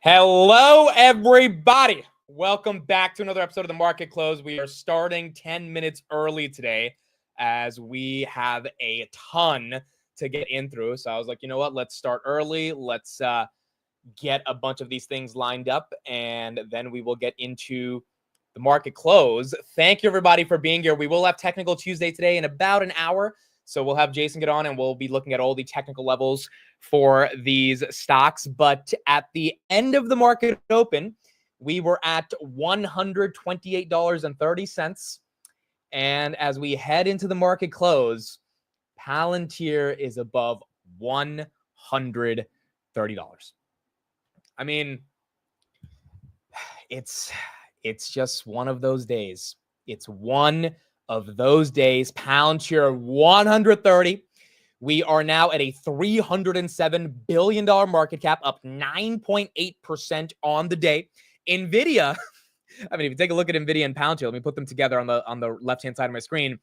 Hello, everybody. Welcome back to another episode of The Market Close. We are starting 10 minutes early today as we have a ton to get in through. So I was like, you know what? Let's start early. Let's get a bunch of these things lined up, and then we will get into the market close. Thank you, everybody, for being here. We will have Technical Tuesday today in about an hour. So we'll have Jason get on, and we'll be looking at all the technical levels for these stocks. But at the end of the market open, we were at $128.30. And as we head into the market close, Palantir is above $130. I mean, it's just one of those days. It's one of those days. Palantir 130. We are now at a $307 billion market cap, up 9.8% on the day. Nvidia, I mean, if you take a look at Nvidia and Palantir, let me put them together on the left-hand side of my screen.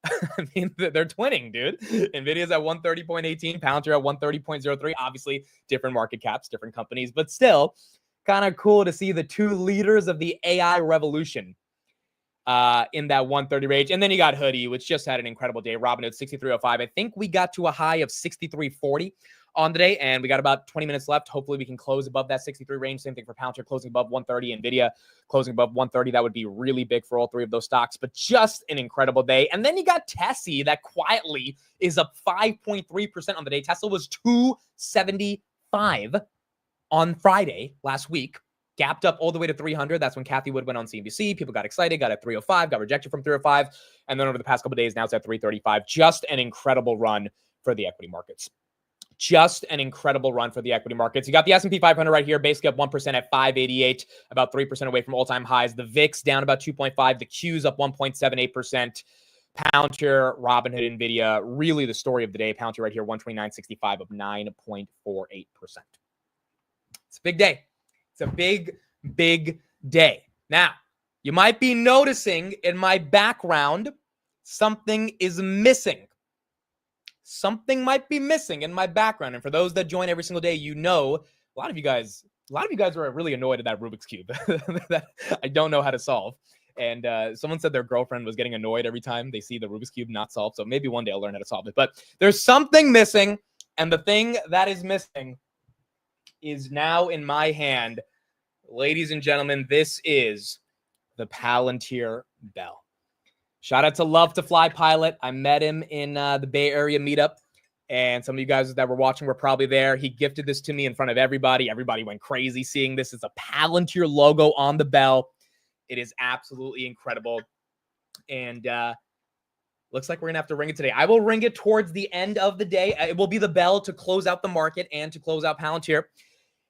I mean, they're twinning, dude. Nvidia's at 130.18, Palantir at 130.03. Obviously, different market caps, different companies, but still kind of cool to see the two leaders of the AI revolution in that 130 range. And then you got Hoodie, which just had an incredible day. Robinhood 63.05. I think we got to a high of 63.40 on the day, and we got about 20 minutes left. Hopefully we can close above that 63 range. Same thing for Palantir, closing above 130. Nvidia closing above 130. That would be really big for all three of those stocks, but just an incredible day. And then you got Tessie that quietly is up 5.3% on the day. Tesla was 275 on Friday last week. Gapped up all the way to 300. That's when Kathy Wood went on CNBC. People got excited, got at 305, got rejected from 305. And then over the past couple of days, now it's at 335. Just an incredible run for the equity markets. Just an incredible run for the equity markets. You got the S&P 500 right here, basically up 1% at 588, about 3% away from all-time highs. The VIX down about 2.5. The Q's up 1.78%. Palantir, Robinhood, Nvidia, really the story of the day. Palantir right here, 129.65, up 9.48%. It's a big day. It's a big, big day. Now, you might be noticing in my background, something is missing. Something might be missing in my background. And for those that join every single day, you know, a lot of you guys are really annoyed at that Rubik's Cube that I don't know how to solve. And someone said their girlfriend was getting annoyed every time they see the Rubik's Cube not solved. So maybe one day I'll learn how to solve it. But there's something missing. And the thing that is missing is now in my hand. Ladies and gentlemen, this is the Palantir Bell. Shout out to Love to Fly Pilot. I met him in the Bay Area meetup, and some of you guys that were watching were probably there. He gifted this to me in front of everybody. Everybody went crazy seeing this. It's a Palantir logo on the bell. It is absolutely incredible. And looks like we're going to have to ring it today. I will ring it towards the end of the day. It will be the bell to close out the market and to close out Palantir.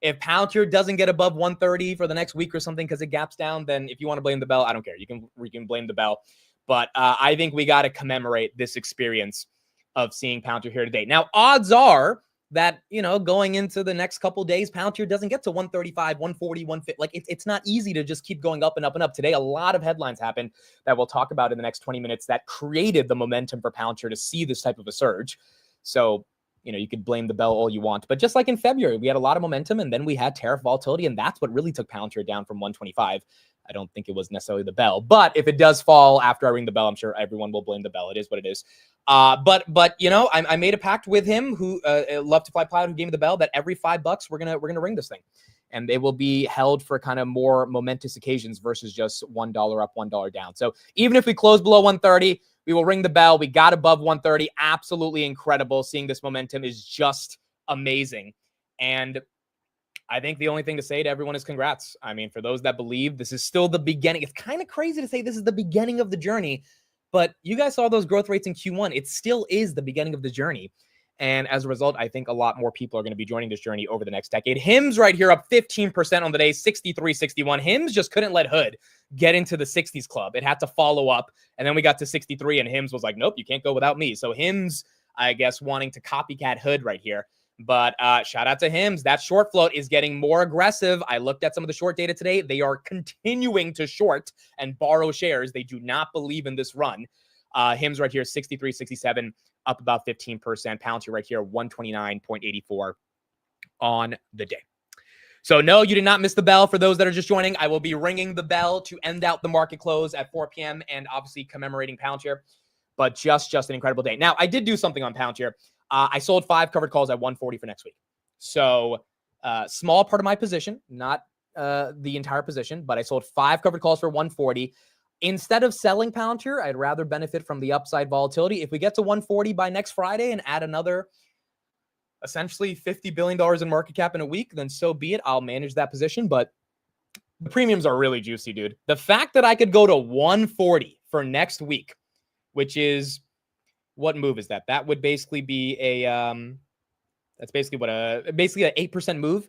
If Palantir doesn't get above 130 for the next week or something because it gaps down, then if you want to blame the bell, I don't care. You can blame the bell. But I think we got to commemorate this experience of seeing Palantir here today. Now, odds are that, you know, going into the next couple of days, Palantir doesn't get to 135, 140, 150. Like, it's not easy to just keep going up and up and up. Today, a lot of headlines happened that we'll talk about in the next 20 minutes that created the momentum for Palantir to see this type of a surge. So, you know, you could blame the bell all you want. But just like in February, we had a lot of momentum, and then we had tariff volatility, and that's what really took Palantir down from 125. I don't think it was necessarily the bell. But if it does fall after I ring the bell, I'm sure everyone will blame the bell. It is what it is. But you know, I made a pact with him, who Love to Fly Pilot, who gave me the bell, that every $5 we're gonna ring this thing, and they will be held for kind of more momentous occasions versus just $1 up, $1 down. So even if we close below 130, we will ring the bell. We got above 130. Absolutely incredible. Seeing this momentum is just amazing. And I think the only thing to say to everyone is congrats. I mean, for those that believe, this is still the beginning. It's kind of crazy to say this is the beginning of the journey, but you guys saw those growth rates in Q1. It still is the beginning of the journey. And as a result, I think a lot more people are going to be joining this journey over the next decade. HIMS right here up 15% on the day, 63.61. HIMS just couldn't let Hood get into the 60s club. It had to follow up. And then we got to 63, and HIMS was like, nope, you can't go without me. So HIMS, I guess, wanting to copycat Hood right here. But shout out to HIMS. That short float is getting more aggressive. I looked at some of the short data today. They are continuing to short and borrow shares. They do not believe in this run. HIMS right here, 63.67, up about 15%. Palantir right here, 129.84 on the day. So no, you did not miss the bell. For those that are just joining, I will be ringing the bell to end out the market close at 4 p.m. and obviously commemorating Palantir. But just an incredible day. Now, I did do something on Palantir. I sold 5 covered calls at 140 for next week. So small part of my position, not the entire position, but I sold 5 covered calls for 140. Instead of selling Palantir, I'd rather benefit from the upside volatility. If we get to 140 by next Friday and add another essentially $50 billion in market cap in a week, then so be it. I'll manage that position. But the premiums are really juicy, dude. The fact that I could go to 140 for next week, which is, what move is that? That would basically be a, that's basically what basically an 8% move.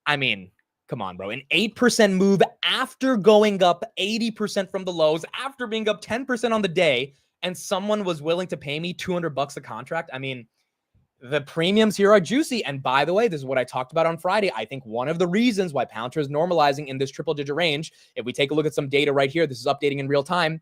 I mean, come on, bro. An 8% move after going up 80% from the lows, after being up 10% on the day, and someone was willing to pay me $200 a contract. I mean, the premiums here are juicy. And by the way, this is what I talked about on Friday. I think one of the reasons why Palantir is normalizing in this triple digit range, if we take a look at some data right here, this is updating in real time.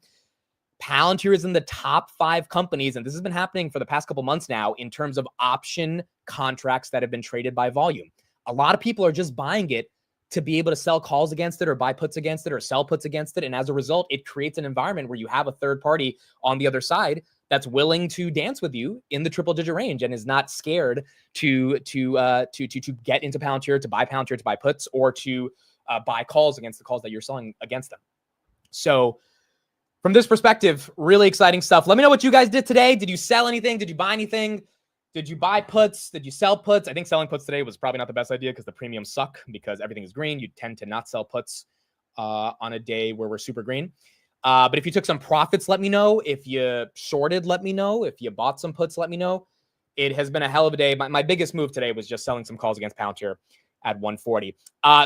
Palantir is in the top 5 companies, and this has been happening for the past couple months now, in terms of option contracts that have been traded by volume. A lot of people are just buying it to be able to sell calls against it or buy puts against it or sell puts against it. And as a result, it creates an environment where you have a third party on the other side that's willing to dance with you in the triple digit range and is not scared to get into Palantir, to buy Palantir, to buy puts, or to buy calls against the calls that you're selling against them. So from this perspective, really exciting stuff. Let me know what you guys did today. Did you sell anything? Did you buy anything? Did you buy puts? Did you sell puts? I think selling puts today was probably not the best idea because the premiums suck, because everything is green. You tend to not sell puts on a day where we're super green. But if you took some profits, let me know. If you shorted, let me know. If you bought some puts, let me know. It has been a hell of a day. My biggest move today was just selling some calls against Palantir at 140.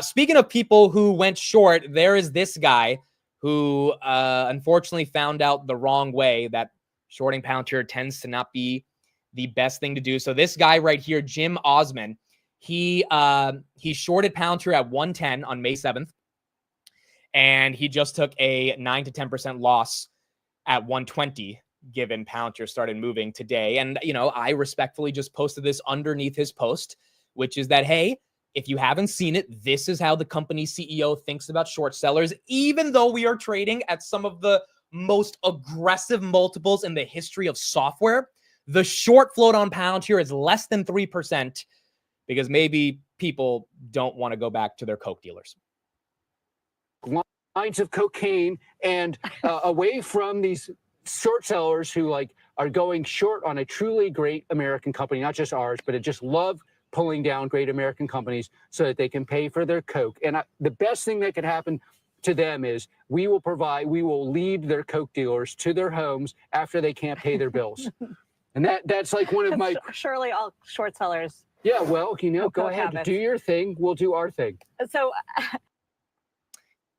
Speaking of people who went short, there is this guy who unfortunately found out the wrong way that shorting Palantir tends to not be the best thing to do. So this guy right here, Jim Osman, he shorted Palantir at 110 on May 7th. And he just took a 9 to 10% loss at 120, given Palantir started moving today. And, you know, I respectfully just posted this underneath his post, which is that, hey, if you haven't seen it, this is how the company CEO thinks about short sellers, even though we are trading at some of the most aggressive multiples in the history of software. The short float on Palantir is less than 3% because maybe people don't want to go back to their Coke dealers. Lines of cocaine and away from these short sellers who are going short on a truly great American company, not just ours, but just love pulling down great American companies so that they can pay for their Coke. And the best thing that could happen to them is we will lead their Coke dealers to their homes after they can't pay their bills. And that's like one of my... Surely all short sellers. Yeah, well, go ahead, do your thing. We'll do our thing. So...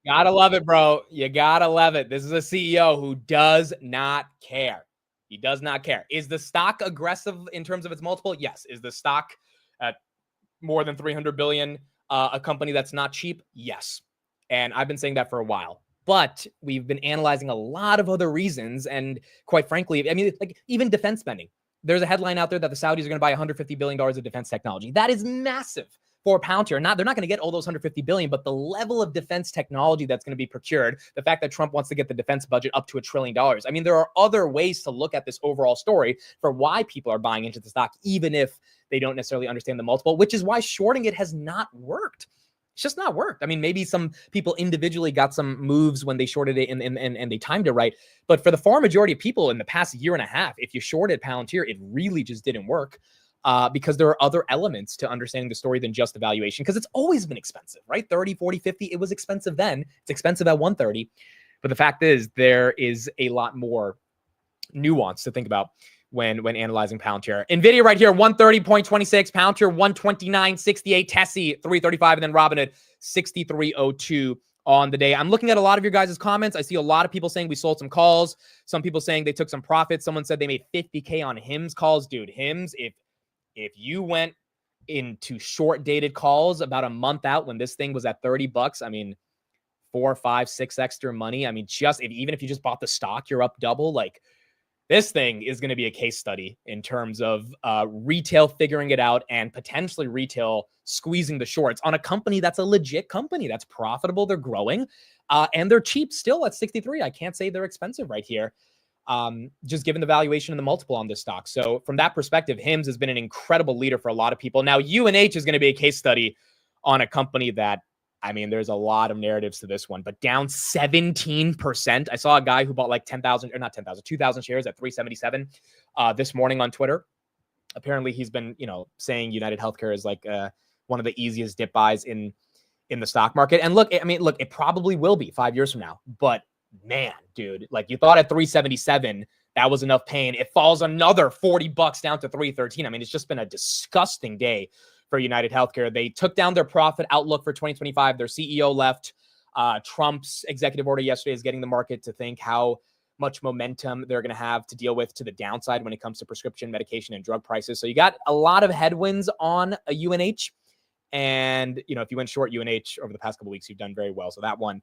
Gotta love it, bro. You gotta love it. This is a CEO who does not care. He does not care. Is the stock aggressive in terms of its multiple? Yes. Is the stock at more than 300 billion a company that's not cheap? Yes. And I've been saying that for a while. But we've been analyzing a lot of other reasons. And quite frankly, I mean, like even defense spending. There's a headline out there that the Saudis are going to buy $150 billion of defense technology. That is massive. For Palantir, they're not going to get all those $150 billion, but the level of defense technology that's going to be procured, the fact that Trump wants to get the defense budget up to $1 trillion. I mean, there are other ways to look at this overall story for why people are buying into the stock, even if they don't necessarily understand the multiple, which is why shorting it has not worked. It's just not worked. I mean, maybe some people individually got some moves when they shorted it and they timed it right. But for the far majority of people in the past year and a half, if you shorted Palantir, it really just didn't work. Because there are other elements to understanding the story than just the valuation, because it's always been expensive, right? 30, 40, 50. It was expensive then. It's expensive at 130. But the fact is there is a lot more nuance to think about when analyzing Palantir. Nvidia right here, 130.26, Palantir 129.68, Tessie 335, and then Robinhood 63.02 on the day. I'm looking at a lot of your guys' comments. I see a lot of people saying we sold some calls. Some people saying they took some profits. Someone said they made 50K on HIMS calls. Dude, HIMS, if you went into short dated calls about a month out when this thing was at $30, I mean, 4, 5, 6 extra money. I mean, even if you just bought the stock, you're up double. Like, This thing is going to be a case study in terms of retail figuring it out and potentially retail squeezing the shorts on a company that's a legit company that's profitable. They're growing and they're cheap still at 63. I can't say they're expensive right here, just given the valuation and the multiple on this stock. So from that perspective, HIMS has been an incredible leader for a lot of people. Now, UNH is going to be a case study on a company that, I mean, there's a lot of narratives to this one, but down 17%. I saw a guy who bought like 10,000 or not 10,000, 2,000 shares at 377 this morning on Twitter. Apparently he's been, saying United Healthcare is like one of the easiest dip buys in the stock market. And look, it probably will be 5 years from now, but man, dude, like you thought at 377, that was enough pain. It falls another $40 down to 313. I mean, it's just been a disgusting day for United Healthcare. They took down their profit outlook for 2025. Their CEO left. Trump's executive order yesterday is getting the market to think how much momentum they're going to have to deal with to the downside when it comes to prescription medication and drug prices. So you got a lot of headwinds on a UNH. And, if you went short UNH over the past couple of weeks, you've done very well. So that one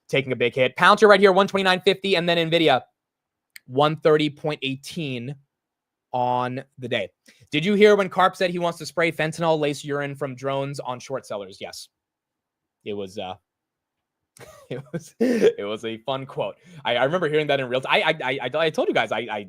taking a big hit. Palantir right here, 129.50. And then Nvidia, 130.18 on the day. Did you hear when Karp said he wants to spray fentanyl laced urine from drones on short sellers? Yes. It was it was a fun quote. I remember hearing that in real time. I told you guys I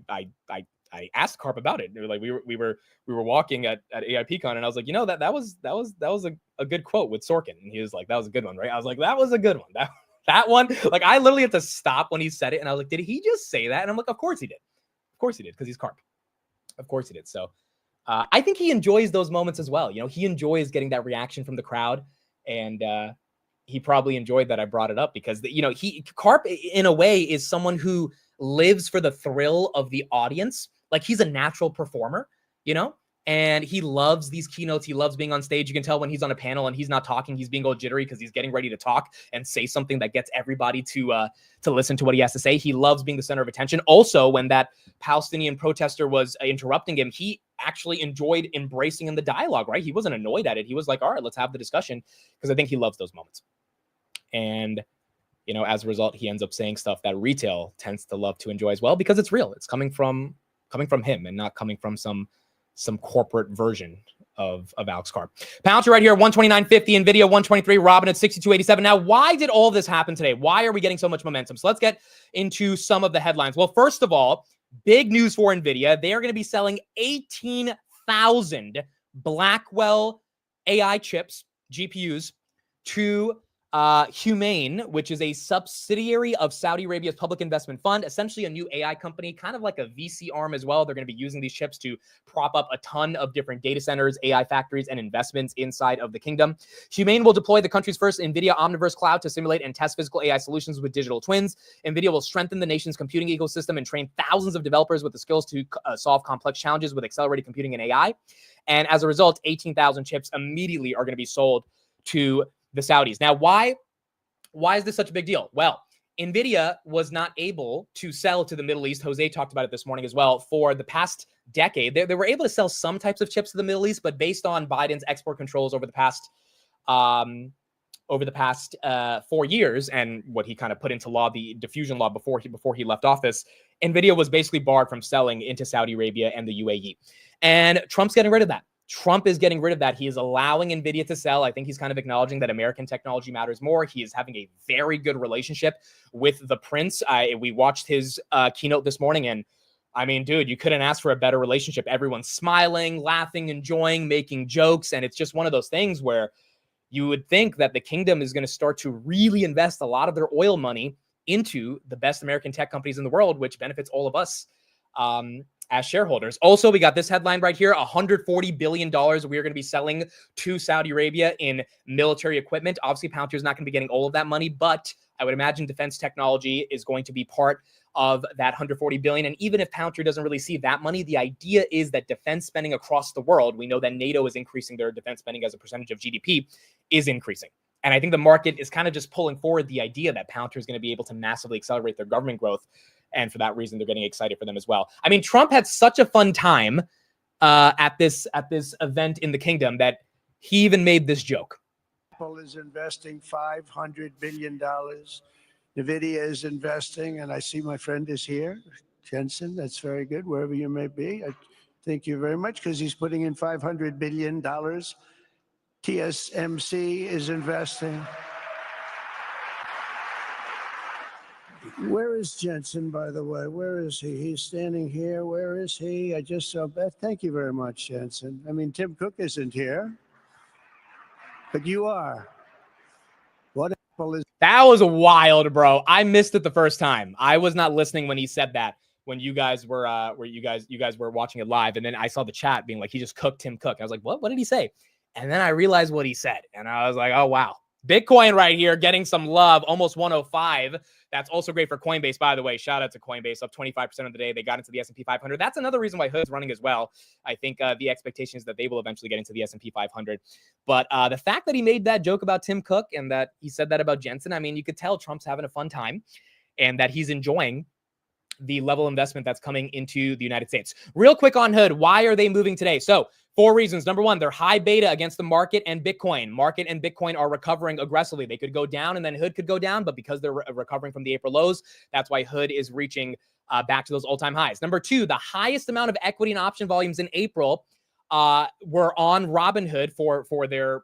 asked Karp about it. They were like we were walking at AIPCon and I was like, that was a good quote with Sorkin. And he was like, that was a good one, right? I was like, that was a good one. That one, like I literally had to stop when he said it and I was like, did he just say that? And I'm like, of course he did. Of course he did, because he's Karp. Of course he did. So I think he enjoys those moments as well. He enjoys getting that reaction from the crowd, and he probably enjoyed that I brought it up because Karp in a way is someone who lives for the thrill of the audience. Like he's a natural performer, and he loves these keynotes. He loves being on stage. You can tell when he's on a panel and he's not talking, he's being all jittery because he's getting ready to talk and say something that gets everybody to listen to what he has to say. He loves being the center of attention. Also, when that Palestinian protester was interrupting him, he actually enjoyed embracing in the dialogue, right? He wasn't annoyed at it. He was like, all right, let's have the discussion, because I think he loves those moments. And, as a result, he ends up saying stuff that retail tends to love to enjoy as well, because it's real. It's coming from him and not coming from some corporate version of Alex Karp. Palantir right here, 129.50, Nvidia 123, Robin at 62.87. Now, why did all of this happen today? Why are we getting so much momentum? So let's get into some of the headlines. Well, first of all, big news for Nvidia. They are going to be selling 18,000 Blackwell AI chips, GPUs, to Humane, which is a subsidiary of Saudi Arabia's public investment fund, essentially a new AI company, kind of like a VC arm as well. They're going to be using these chips to prop up a ton of different data centers, AI factories, and investments inside of the kingdom. Humane will deploy the country's first NVIDIA Omniverse cloud to simulate and test physical AI solutions with digital twins. NVIDIA will strengthen the nation's computing ecosystem and train thousands of developers with the skills to solve complex challenges with accelerated computing and AI. And as a result, 18,000 chips immediately are going to be sold to the Saudis. Now, why is this such a big deal? Well, NVIDIA was not able to sell to the Middle East. Jose talked about it this morning as well. For the past decade, they were able to sell some types of chips to the Middle East, but based on Biden's export controls over the past 4 years and what he kind of put into law, the diffusion law before he left office, NVIDIA was basically barred from selling into Saudi Arabia and the UAE. And Trump's getting rid of that. Trump is getting rid of that. He is allowing NVIDIA to sell. I think he's kind of acknowledging that American technology matters more. He is having a very good relationship with the prince. We watched his keynote this morning, and I mean, dude, you couldn't ask for a better relationship. Everyone's smiling, laughing, enjoying, making jokes. And it's just one of those things where you would think that the kingdom is going to start to really invest a lot of their oil money into the best American tech companies in the world, which benefits all of us as shareholders. Also, we got this headline right here, $140 billion we are going to be selling to Saudi Arabia in military equipment. Obviously, Palantir is not going to be getting all of that money, but I would imagine defense technology is going to be part of that $140 billion. And even if Palantir doesn't really see that money, the idea is that defense spending across the world, we know that NATO is increasing their defense spending as a percentage of GDP, is increasing. And I think the market is kind of just pulling forward the idea that Palantir is going to be able to massively accelerate their government growth. And for that reason, they're getting excited for them as well. I mean, Trump had such a fun time at this event in the kingdom that he even made this joke. Apple is investing $500 billion. NVIDIA is investing, and I see my friend is here, Jensen. That's very good, wherever you may be. I thank you very much because he's putting in $500 billion. TSMC is investing. Where is Jensen, by the way? Where is he? He's standing here. Where is he? I just saw Beth. Thank you very much, Jensen. I mean, Tim Cook isn't here, but you are. What Apple is? That was wild, bro. I missed it the first time. I was not listening when he said that. When you guys were you guys were watching it live, and then I saw the chat being like, he just cooked Tim Cook. I was like, what? What did he say? And then I realized what he said, and I was like, oh wow, Bitcoin right here getting some love, almost 105. That's also great for Coinbase, by the way. Shout out to Coinbase, up 25% of the day. They got into the S&P 500. That's another reason why HOOD's running as well. I think the expectation is that they will eventually get into the S&P 500. But the fact that he made that joke about Tim Cook and that he said that about Jensen, I mean, you could tell Trump's having a fun time and that he's enjoying the level of investment that's coming into the United States. Real quick on HOOD, why are they moving today? So 4 reasons. Number one, they're high beta against the market and Bitcoin. Market and Bitcoin are recovering aggressively. They could go down and then HOOD could go down, but because they're recovering from the April lows, that's why HOOD is reaching back to those all-time highs. Number two, the highest amount of equity and option volumes in April were on Robinhood for their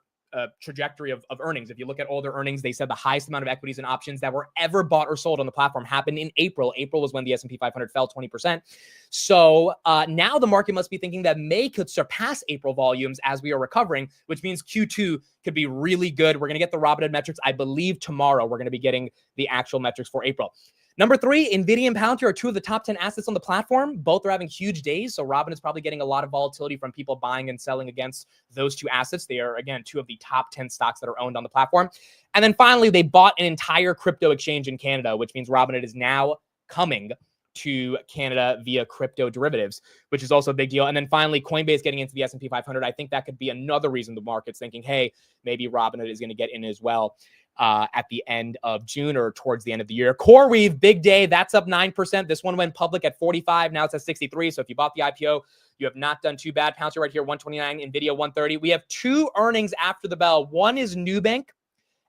trajectory of earnings. If you look at all their earnings, they said the highest amount of equities and options that were ever bought or sold on the platform happened in April. April was when the S&P 500 fell 20%. So now the market must be thinking that May could surpass April volumes as we are recovering, which means Q2 could be really good. We're going to get the Robinhood metrics. I believe tomorrow we're going to be getting the actual metrics for April. Number three, Nvidia and Palantir are 2 of the top 10 assets on the platform. Both are having huge days. So Robin is probably getting a lot of volatility from people buying and selling against those 2 assets. They are, again, 2 of the top 10 stocks that are owned on the platform. And then finally, they bought an entire crypto exchange in Canada, which means Robinhood is now coming to Canada via crypto derivatives, which is also a big deal. And then finally, Coinbase getting into the S&P 500. I think that could be another reason the market's thinking, hey, maybe Robinhood is going to get in as well at the end of June or towards the end of the year. CoreWeave, big day. That's up 9%. This one went public at 45. Now it's at 63. So if you bought the IPO, you have not done too bad. Palantir right here, 129. Nvidia, 130. We have 2 earnings after the bell. One is Nubank,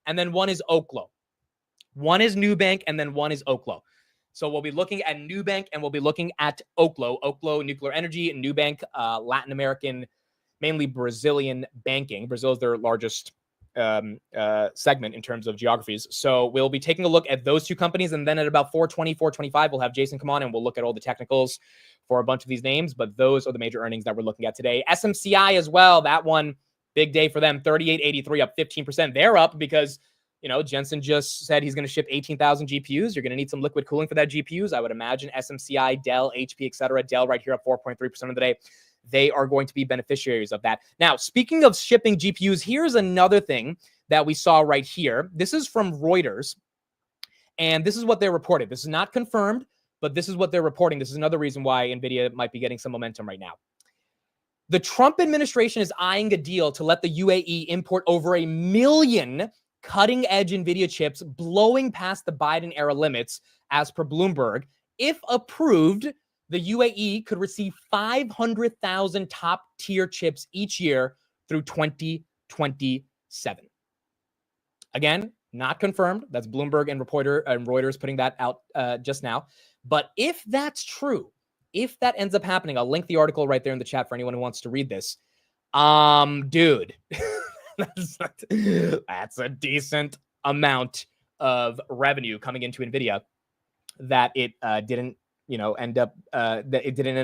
and then one is Oklo. One is Nubank, and then one is Oklo. So we'll be looking at Nubank, and we'll be looking at Oklo. Oklo, nuclear energy, and Nubank, Latin American, mainly Brazilian banking. Brazil is their largest segment in terms of geographies. So we'll be taking a look at those 2 companies, and then at about 4:20, 4:25, we'll have Jason come on and we'll look at all the technicals for a bunch of these names. But those are the major earnings that we're looking at today. SMCI as well. That one, big day for them. 38.83, up 15%. They're up because, you know, Jensen just said he's going to ship 18,000 GPUs. You're going to need some liquid cooling for that GPUs. I would imagine SMCI, Dell, HP, etc. Dell right here up 4.3% of the day. They are going to be beneficiaries of that. Now, speaking of shipping GPUs, here's another thing that we saw right here. This is from Reuters, and this is what they're reporting. This is not confirmed, but this is what they're reporting. This is another reason why NVIDIA might be getting some momentum right now. The Trump administration is eyeing a deal to let the UAE import over 1 million cutting-edge NVIDIA chips, blowing past the Biden-era limits, as per Bloomberg. If approved, the UAE could receive 500,000 top-tier chips each year through 2027. Again, not confirmed. That's Bloomberg and Reuters putting that out just now. But if that's true, if that ends up happening, I'll link the article right there in the chat for anyone who wants to read this. Dude, that's a decent amount of revenue coming into NVIDIA that it didn't end up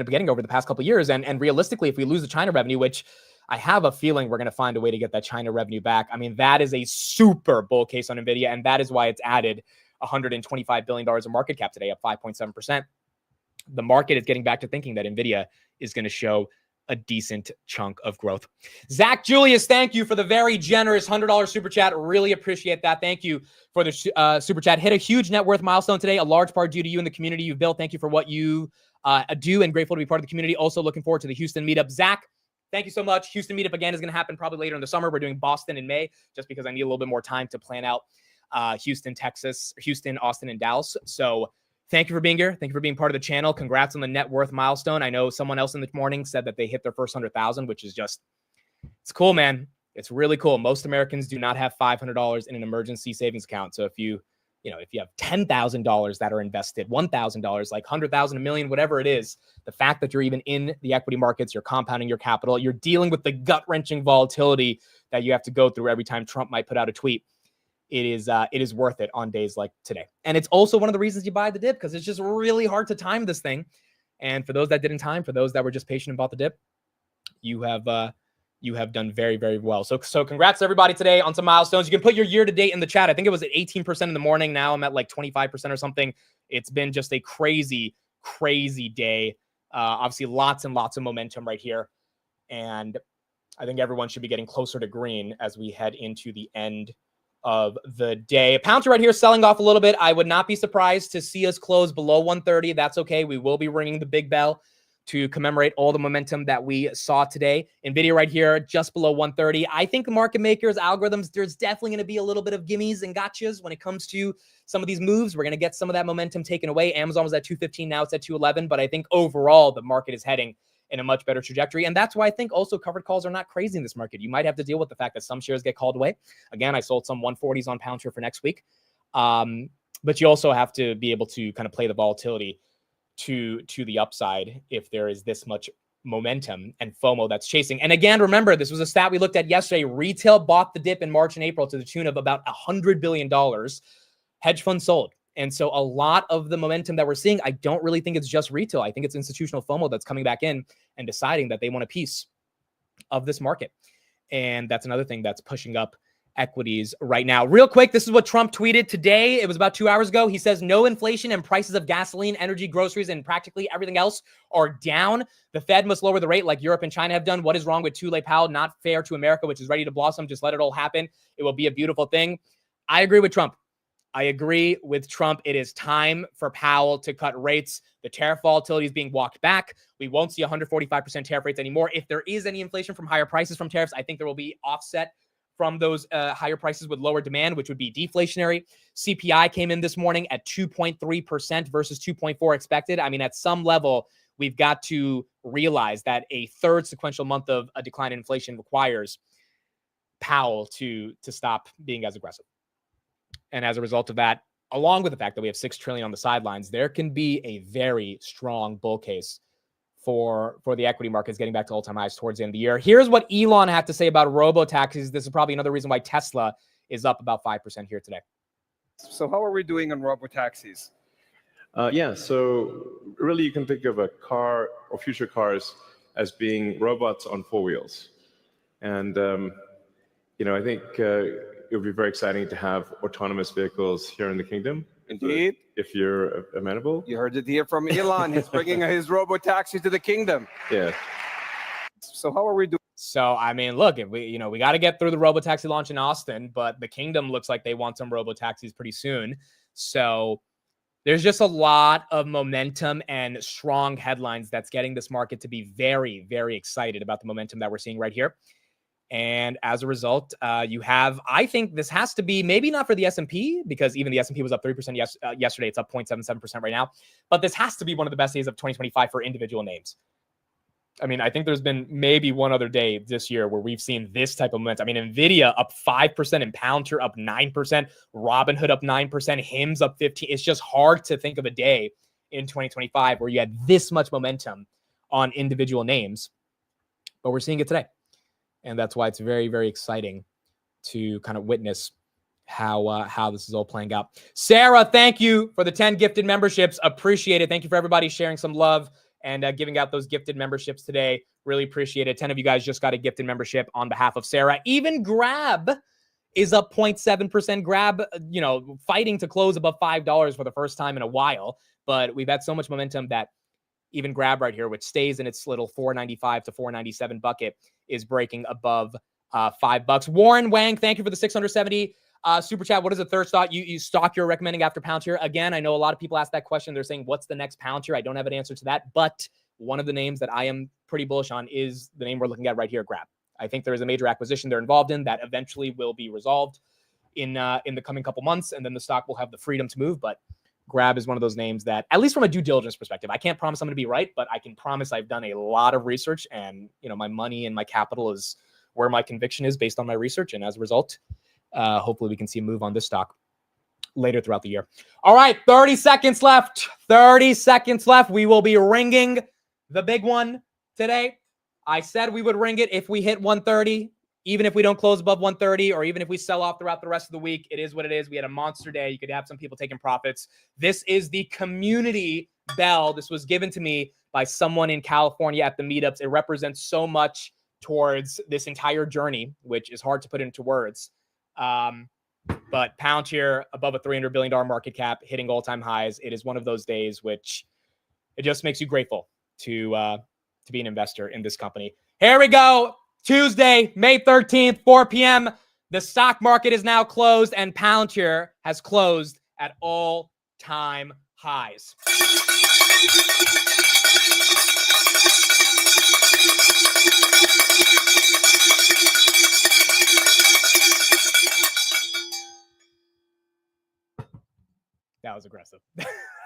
getting over the past couple of years. And realistically, if we lose the China revenue, which I have a feeling we're going to find a way to get that China revenue back. I mean, that is a super bull case on NVIDIA, and that is why it's added $125 billion of market cap today, up 5.7%. The market is getting back to thinking that NVIDIA is going to show a decent chunk of growth. Zach Julius, thank you for the very generous $100 super chat. Really appreciate that. Thank you for the super chat. Hit a huge net worth milestone today, a large part due to you and the community you've built. Thank you for what you do, and grateful to be part of the community. Also looking forward to the Houston meetup. Zach, thank you so much. Houston meetup again is going to happen probably later in the summer. We're doing Boston in May just because I need a little bit more time to plan out Houston, Texas, Houston, Austin, and Dallas. So thank you for being here. Thank you for being part of the channel. Congrats on the net worth milestone. I know someone else in the morning said that they hit their first 100,000, which is just, it's cool, man. It's really cool. Most Americans do not have $500 in an emergency savings account. So if you you know, if you have $10,000 that are invested, $1,000, like 100,000, a million, whatever it is, the fact that you're even in the equity markets, you're compounding your capital, you're dealing with the gut-wrenching volatility that you have to go through every time Trump might put out a tweet. It is worth it on days like today. And it's also one of the reasons you buy the dip, because it's just really hard to time this thing. And for those that didn't time, for those that were just patient and bought the dip, you have done very, very well. So congrats to everybody today on some milestones. You can put your year to date in the chat. I think it was at 18% in the morning. Now I'm at like 25% or something. It's been just a crazy, crazy day. Obviously lots and lots of momentum right here. And I think everyone should be getting closer to green as we head into the end of the day. Palantir right here selling off a little bit. I would not be surprised to see us close below 130. That's okay. We will be ringing the big bell to commemorate all the momentum that we saw today. Nvidia right here, just below 130. I think the market makers, algorithms, there's definitely going to be a little bit of gimmies and gotchas when it comes to some of these moves. We're going to get some of that momentum taken away. Amazon was at 215, now it's at 211. But I think overall, the market is heading in a much better trajectory. And that's why I think also covered calls are not crazy in this market. You might have to deal with the fact that some shares get called away. Again, I sold some 140s on Palantir for next week. But you also have to be able to kind of play the volatility to the upside if there is this much momentum and FOMO that's chasing. And again, remember, this was a stat we looked at yesterday. Retail bought the dip in March and April to the tune of about $100 billion. Hedge funds sold. And so a lot of the momentum that we're seeing, I don't really think it's just retail. I think it's institutional FOMO that's coming back in and deciding that they want a piece of this market. And that's another thing that's pushing up equities right now. Real quick, this is what Trump tweeted today. It was about 2 hours ago. He says, no inflation and prices of gasoline, energy, groceries, and practically everything else are down. The Fed must lower the rate like Europe and China have done. What is wrong with Tulay Powell? Not fair to America, which is ready to blossom. Just let it all happen. It will be a beautiful thing. I agree with Trump. I agree with Trump. It is time for Powell to cut rates. The tariff volatility is being walked back. We won't see 145% tariff rates anymore. If there is any inflation from higher prices from tariffs, I think there will be offset from those higher prices with lower demand, which would be deflationary. CPI came in this morning at 2.3% versus 2.4% expected. I mean, at some level, we've got to realize that a third sequential month of a decline in inflation requires Powell to stop being as aggressive. And as a result of that, along with the fact that we have $6 trillion on the sidelines, there can be a very strong bull case for the equity markets getting back to all-time highs towards the end of the year. Here's what Elon had to say about robo-taxis. This is probably another reason why Tesla is up about 5% here today. So how are we doing on robo-taxis? Yeah, so really you can think of a car or future cars as being robots on four wheels. And, I think it would be very exciting to have autonomous vehicles here in the kingdom. Indeed. If you're amenable. You heard it here from Elon. He's bringing his robo-taxi to the kingdom. Yeah. So how are we doing? So, I mean, look, if we got to get through the robo-taxi launch in Austin, but the kingdom looks like they want some robo-taxis pretty soon. So there's just a lot of momentum and strong headlines that's getting this market to be very, very excited about the momentum that we're seeing right here. And as a result, you have, I think this has to be maybe not for the S&P, because even the S&P was up 3% yesterday. It's up 0.77% right now. But this has to be one of the best days of 2025 for individual names. I mean, I think there's been maybe one other day this year where we've seen this type of momentum. I mean, Nvidia up 5%, and Palantir up 9%, Robinhood up 9%, HIMS up 15%. It's just hard to think of a day in 2025 where you had this much momentum on individual names. But we're seeing it today. And that's why it's very, very exciting to kind of witness how this is all playing out. Sarah, thank you for the 10 gifted memberships. Appreciate it. Thank you for everybody sharing some love and giving out those gifted memberships today. Really appreciate it. 10 of you guys just got a gifted membership on behalf of Sarah. Even Grab is up 0.7%. Grab, fighting to close above $5 for the first time in a while. But we've had so much momentum that even Grab right here, which stays in its little $4.95 to $4.97 bucket, is breaking above $5. Warren Wang, thank you for the 670 super chat. What is the third stock you're recommending after Palantir? Again, I know a lot of people ask that question. They're saying, what's the next Palantir? I don't have an answer to that, but one of the names that I am pretty bullish on is the name we're looking at right here, Grab. I think there is a major acquisition they're involved in that eventually will be resolved in the coming couple months, and then the stock will have the freedom to move. But Grab is one of those names that, at least from a due diligence perspective, I can't promise I'm going to be right, but I can promise I've done a lot of research, and my money and my capital is where my conviction is based on my research. And as a result, hopefully we can see a move on this stock later throughout the year. All right, 30 seconds left. 30 seconds left. We will be ringing the big one today. I said we would ring it if we hit 130, even if we don't close above 130, or even if we sell off throughout the rest of the week. It is what it is. We had a monster day. You could have some people taking profits. This is the community bell. This was given to me by someone in California at the meetups. It represents so much towards this entire journey, which is hard to put into words. But Palantir above a $300 billion market cap, hitting all-time highs. It is one of those days which it just makes you grateful to be an investor in this company. Here we go. Tuesday, May 13th, 4 p.m. The stock market is now closed, and Palantir has closed at all-time highs. That was aggressive.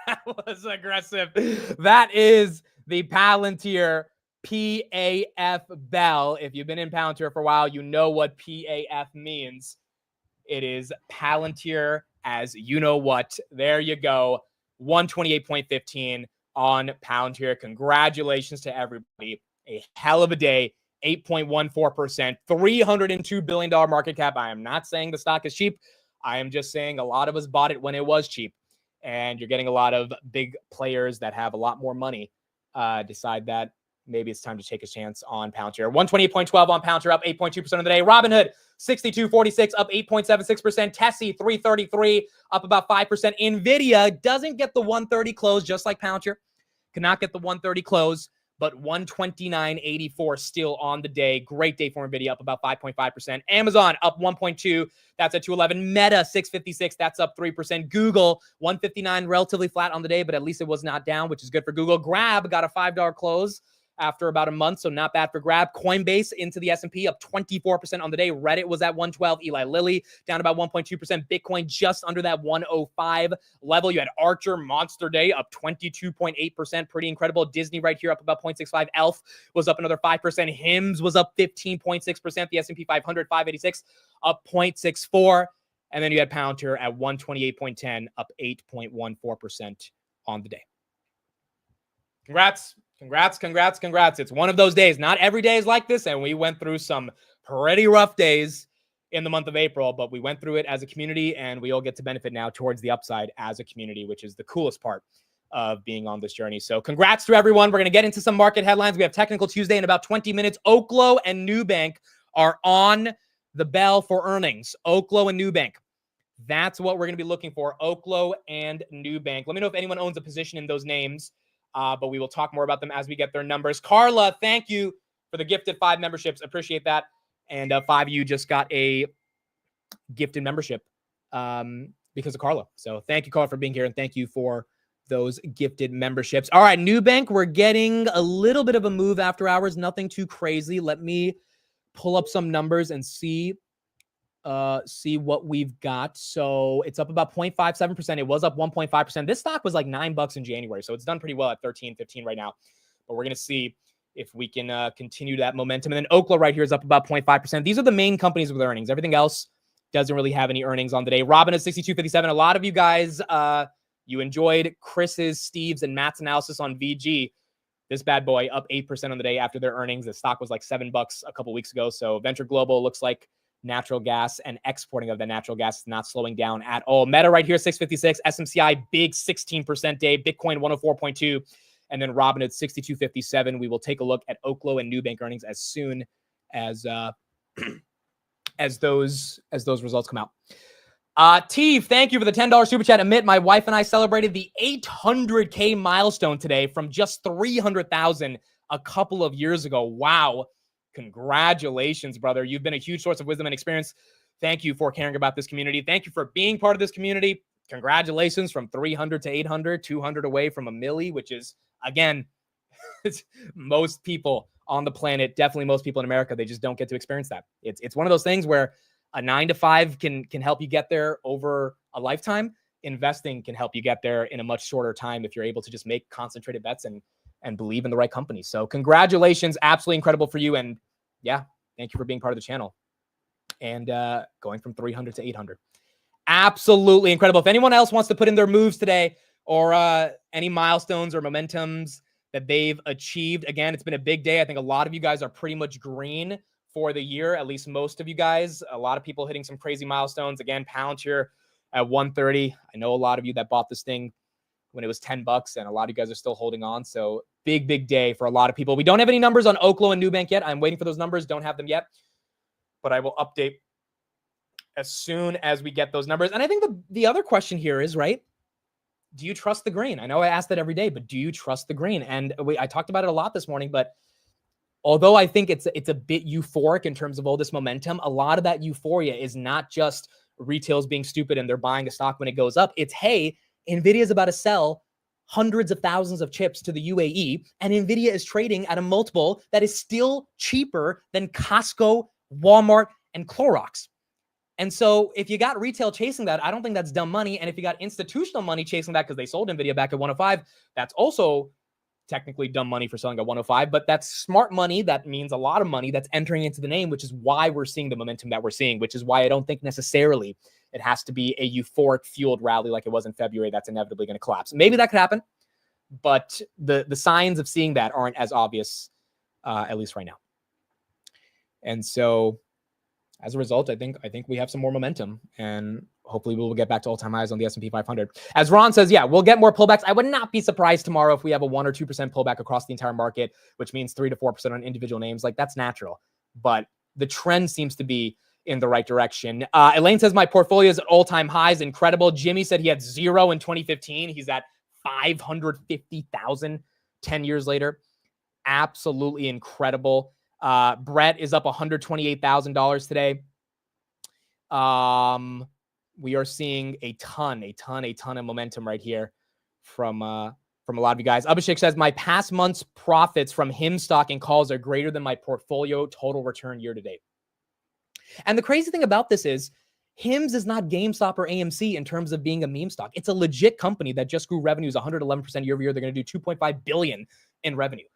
That was aggressive. That is the Palantir PAF bell. If you've been in Palantir for a while, you know what PAF means. It is Palantir as you know what. There you go. 128.15 on Palantir. Congratulations to everybody. A hell of a day. 8.14%. $302 billion market cap. I am not saying the stock is cheap. I am just saying a lot of us bought it when it was cheap. And you're getting a lot of big players that have a lot more money decide that maybe it's time to take a chance on Palantir. 128.12 on Palantir, up 8.2% of the day. Robinhood, 62.46, up 8.76%. Tessie, 333, up about 5%. Nvidia doesn't get the 130 close, just like Palantir. Cannot get the 130 close, but 129.84 still on the day. Great day for Nvidia, up about 5.5%. Amazon, up 1.2. That's at 211. Meta, 656. That's up 3%. Google, 159, relatively flat on the day, but at least it was not down, which is good for Google. Grab got a $5 close after about a month, so not bad for Grab. Coinbase into the S&P, up 24% on the day. Reddit was at 112. Eli Lilly down about 1.2%. Bitcoin just under that 105 level. You had Archer, monster day, up 22.8%. Pretty incredible. Disney right here, up about 0.65. Elf was up another 5%. Hims was up 15.6%. The S&P 500, 586, up 0.64. And then you had Palantir at 128.10, up 8.14% on the day. Congrats. Congrats, congrats, congrats. It's one of those days. Not every day is like this, and we went through some pretty rough days in the month of April, but we went through it as a community, and we all get to benefit now towards the upside as a community, which is the coolest part of being on this journey. So congrats to everyone. We're going to get into some market headlines. We have Technical Tuesday in about 20 minutes. Oklo and Nubank are on the bell for earnings. Oklo and Nubank. That's what we're going to be looking for. Oklo and Nubank. Let me know if anyone owns a position in those names. But we will talk more about them as we get their numbers. Carla, thank you for the gifted 5 memberships. Appreciate that. And 5 of you just got a gifted membership because of Carla. So thank you, Carla, for being here. And thank you for those gifted memberships. All right, Nubank, we're getting a little bit of a move after hours. Nothing too crazy. Let me pull up some numbers and see what we've got. So it's up about 0.57%. It was up 1.5%. This stock was like $9 in January. So it's done pretty well at 13.15 right now. But we're going to see if we can continue that momentum. And then Oklo right here is up about 0.5%. These are the main companies with earnings. Everything else doesn't really have any earnings on the day. Robin is 62.57. A lot of you guys, you enjoyed Chris's, Steve's, and Matt's analysis on VG. This bad boy up 8% on the day after their earnings. The stock was like $7 a couple weeks ago. So Venture Global looks like natural gas and exporting of the natural gas is not slowing down at all. Meta right here, 656. SMCI, big 16% day. Bitcoin, 104.2. And then Robinhood, 62.57. We will take a look at Oklo and Nubank earnings as soon as as those results come out. Teve, thank you for the $10 super chat. Amit, my wife and I celebrated the 800K milestone today from just 300,000 a couple of years ago. Wow. Congratulations, brother. You've been a huge source of wisdom and experience. Thank you for caring about this community. Thank you for being part of this community. Congratulations from 300 to 800, 200 away from a milli, which is, again, most people on the planet, definitely most people in America, they just don't get to experience that. It's one of those things where a 9 to 5 can help you get there over a lifetime. Investing can help you get there in a much shorter time if you're able to just make concentrated bets and believe in the right company. So congratulations. Absolutely incredible for you. And yeah, thank you for being part of the channel and going from 300 to 800. Absolutely incredible. If anyone else wants to put in their moves today or any milestones or momentums that they've achieved, again, it's been a big day. I think a lot of you guys are pretty much green for the year, at least most of you guys. A lot of people hitting some crazy milestones. Again, Palantir at 130. I know a lot of you that bought this thing when it was $10, and a lot of you guys are still holding on. So big day for a lot of people. We don't have any numbers on Oklo and Nubank yet. I'm waiting for those numbers. Don't have them yet, but I will update as soon as we get those numbers. And I think the other question here is, right, do you trust the green? I know I ask that every day, but do you trust the green? And I talked about it a lot this morning, but although I think it's a bit euphoric in terms of all this momentum, a lot of that euphoria is not just retail's being stupid and they're buying a stock when it goes up. It's, hey, Nvidia is about to sell hundreds of thousands of chips to the UAE, and Nvidia is trading at a multiple that is still cheaper than Costco, Walmart, and Clorox. And so if you got retail chasing that, I don't think that's dumb money. And if you got institutional money chasing that because they sold Nvidia back at 105, that's also technically dumb money for selling at 105, but that's smart money. That means a lot of money that's entering into the name, which is why we're seeing the momentum that we're seeing, which is why I don't think necessarily it has to be a euphoric fueled rally like it was in February that's inevitably going to collapse. Maybe that could happen, but the signs of seeing that aren't as obvious, at least right now. And so as a result, I think we have some more momentum, and hopefully we will get back to all-time highs on the S&P 500. As Ron says, yeah, we'll get more pullbacks. I would not be surprised tomorrow if we have a 1 or 2% pullback across the entire market, which means 3 to 4% on individual names. Like, that's natural, but the trend seems to be in the right direction. Elaine says my portfolio is at all-time highs. Incredible. Jimmy said he had 0 in 2015. He's at 550,000 10 years later. Absolutely incredible. Brett is up $128,000 today. We are seeing a ton of momentum right here from a lot of you guys. Abhishek says my past month's profits from HIM stock and calls are greater than my portfolio total return year to date. And the crazy thing about this is HIMS is not GameStop or AMC in terms of being a meme stock. It's a legit company that just grew revenues 111% year over year. They're going to do $2.5 billion in revenue.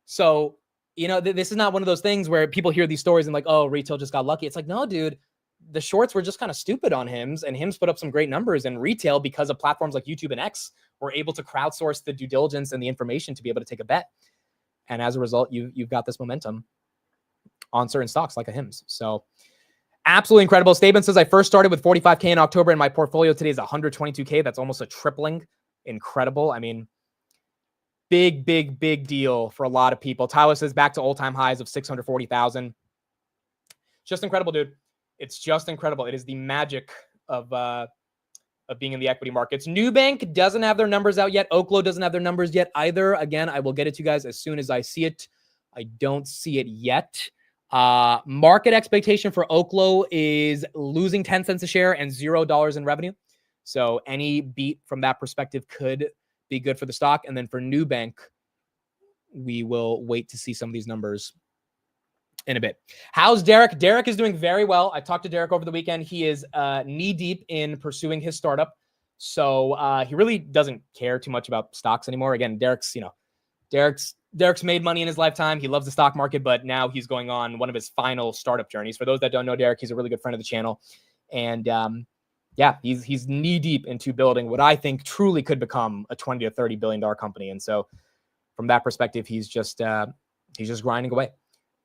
So, you know, this is not one of those things where people hear these stories and like, oh, retail just got lucky. It's like, no, dude, the shorts were just kind of stupid on HIMS, and HIMS put up some great numbers, and retail, because of platforms like YouTube and X, were able to crowdsource the due diligence and the information to be able to take a bet. And as a result, you've got this momentum on certain stocks like a HIMS. So absolutely incredible. Statement says I first started with 45K in October, and my portfolio today is 122K. That's almost a tripling. Incredible. I mean, big deal for a lot of people. Tyler says back to all-time highs of 640,000. Just incredible, dude. It's just incredible. It is the magic of being in the equity markets. Nubank doesn't have their numbers out yet. Oklo doesn't have their numbers yet either. Again, I will get it to you guys as soon as I see it. I don't see it yet. Market expectation for Oklo is losing 10 cents a share and $0 in revenue. So any beat from that perspective could be good for the stock. And then for Nubank, we will wait to see some of these numbers in a bit. How's Derek? Derek is doing very well. I talked to Derek over the weekend. He is knee deep in pursuing his startup. So he really doesn't care too much about stocks anymore. Again, Derek's made money in his lifetime. He loves the stock market, but now he's going on one of his final startup journeys. For those that don't know Derek, he's a really good friend of the channel. And yeah, he's knee deep into building what I think truly could become a $20 to $30 billion company. And so from that perspective, he's just grinding away.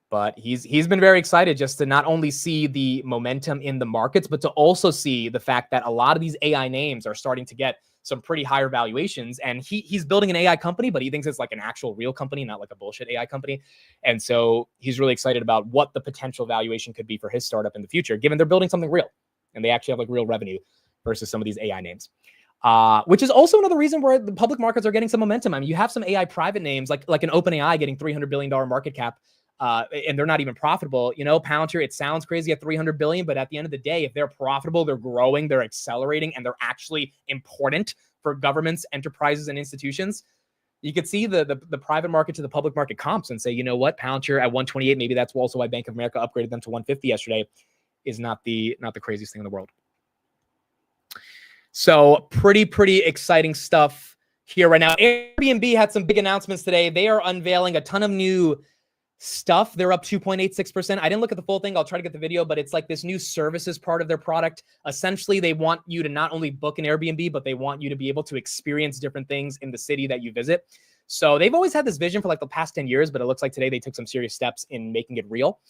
But he's been very excited just to not only see the momentum in the markets, but to also see the fact that a lot of these AI names are starting to get some pretty higher valuations. And he's building an AI company, but he thinks it's like an actual real company, not like a bullshit AI company. And so he's really excited about what the potential valuation could be for his startup in the future, given they're building something real and they actually have like real revenue versus some of these AI names. Which is also another reason where the public markets are getting some momentum. I mean, you have some AI private names like an OpenAI getting $300 billion market cap. And they're not even profitable. You know, Palantir, it sounds crazy at 300 billion, but at the end of the day, if they're profitable, they're growing, they're accelerating, and they're actually important for governments, enterprises, and institutions, you could see the private market to the public market comps and say, you know what, Palantir at 128, maybe that's also why Bank of America upgraded them to 150 yesterday, is not the craziest thing in the world. So pretty exciting stuff here right now. Airbnb had some big announcements today. They are unveiling a ton of new Stuff, they're up 2.86%. I didn't look at the full thing. I'll try to get the video, but it's like this new services part of their product. Essentially, they want you to not only book an Airbnb, but they want you to be able to experience different things in the city that you visit. So they've always had this vision for like the past 10 years, but it looks like today they took some serious steps in making it real.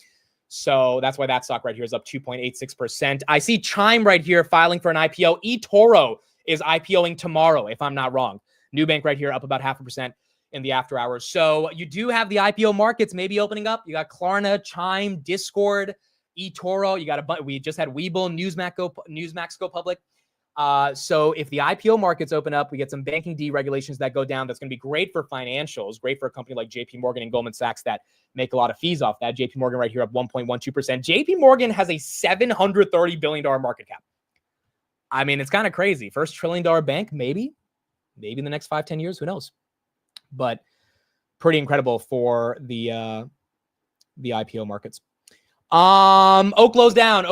So that's why that stock right here is up 2.86%. I see Chime right here filing for an IPO. eToro is IPOing tomorrow, if I'm not wrong. Nubank right here up about 0.5% in the after hours. So you do have the IPO markets maybe opening up. You got Klarna, Chime, Discord, eToro. You got a bunch. We just had Webull, Newsmax go public. So if the IPO markets open up, we get some banking deregulations that go down. That's going to be great for financials, great for a company like JP Morgan and Goldman Sachs that make a lot of fees off that. JP Morgan right here up 1.12%. JP Morgan has a $730 billion market cap. I mean, it's kind of crazy. First $1 trillion bank, maybe in the next 5-10 years, who knows? But pretty incredible for the IPO markets. Oklo's down.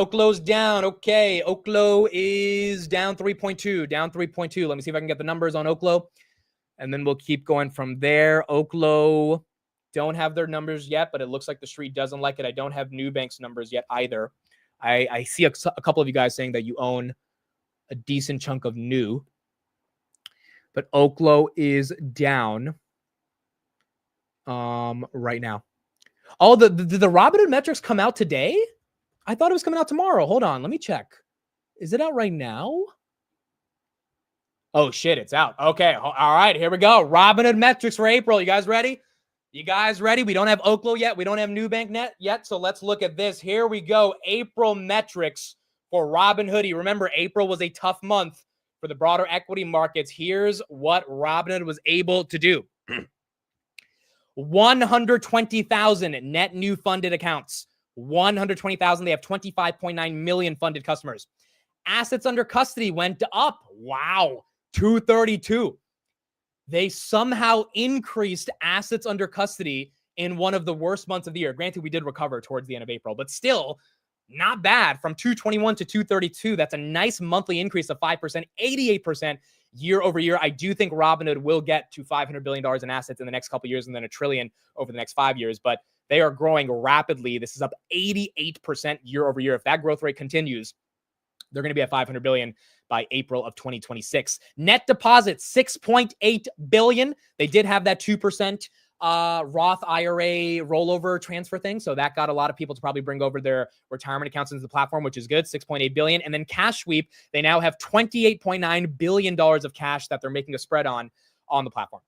Okay. Oklo is down 3.2. Let me see if I can get the numbers on Oklo. And then we'll keep going from there. Oklo don't have their numbers yet, but it looks like the street doesn't like it. I don't have Nubank's numbers yet either. I see a couple of you guys saying that you own a decent chunk of New. But Oklo is down right now. Oh, did the Robinhood metrics come out today? I thought it was coming out tomorrow. Hold on, let me check. Is it out right now? Oh shit, it's out. Okay, all right, here we go. Robinhood metrics for April. You guys ready? We don't have Oklo yet. We don't have Nubank net yet. So let's look at this. Here we go. April metrics for Robinhood. Remember, April was a tough month for the broader equity markets. Here's what Robinhood was able to do. 120,000 net new funded accounts. 120,000. They have 25.9 million funded customers. Assets under custody went up. Wow. 232. They somehow increased assets under custody in one of the worst months of the year. Granted, we did recover towards the end of April, but still not bad. From 221 to 232. That's a nice monthly increase of 5%, 88% year over year. I do think Robinhood will get to $500 billion in assets in the next couple of years and then $1 trillion over the next 5 years, but they are growing rapidly. This is up 88% year over year. If that growth rate continues, they're going to be at $500 billion by April of 2026. Net deposits, $6.8 billion. They did have that 2% Roth IRA rollover transfer thing. So that got a lot of people to probably bring over their retirement accounts into the platform, which is good, $6.8 billion. And then cash sweep, they now have $28.9 billion of cash that they're making a spread on the platform.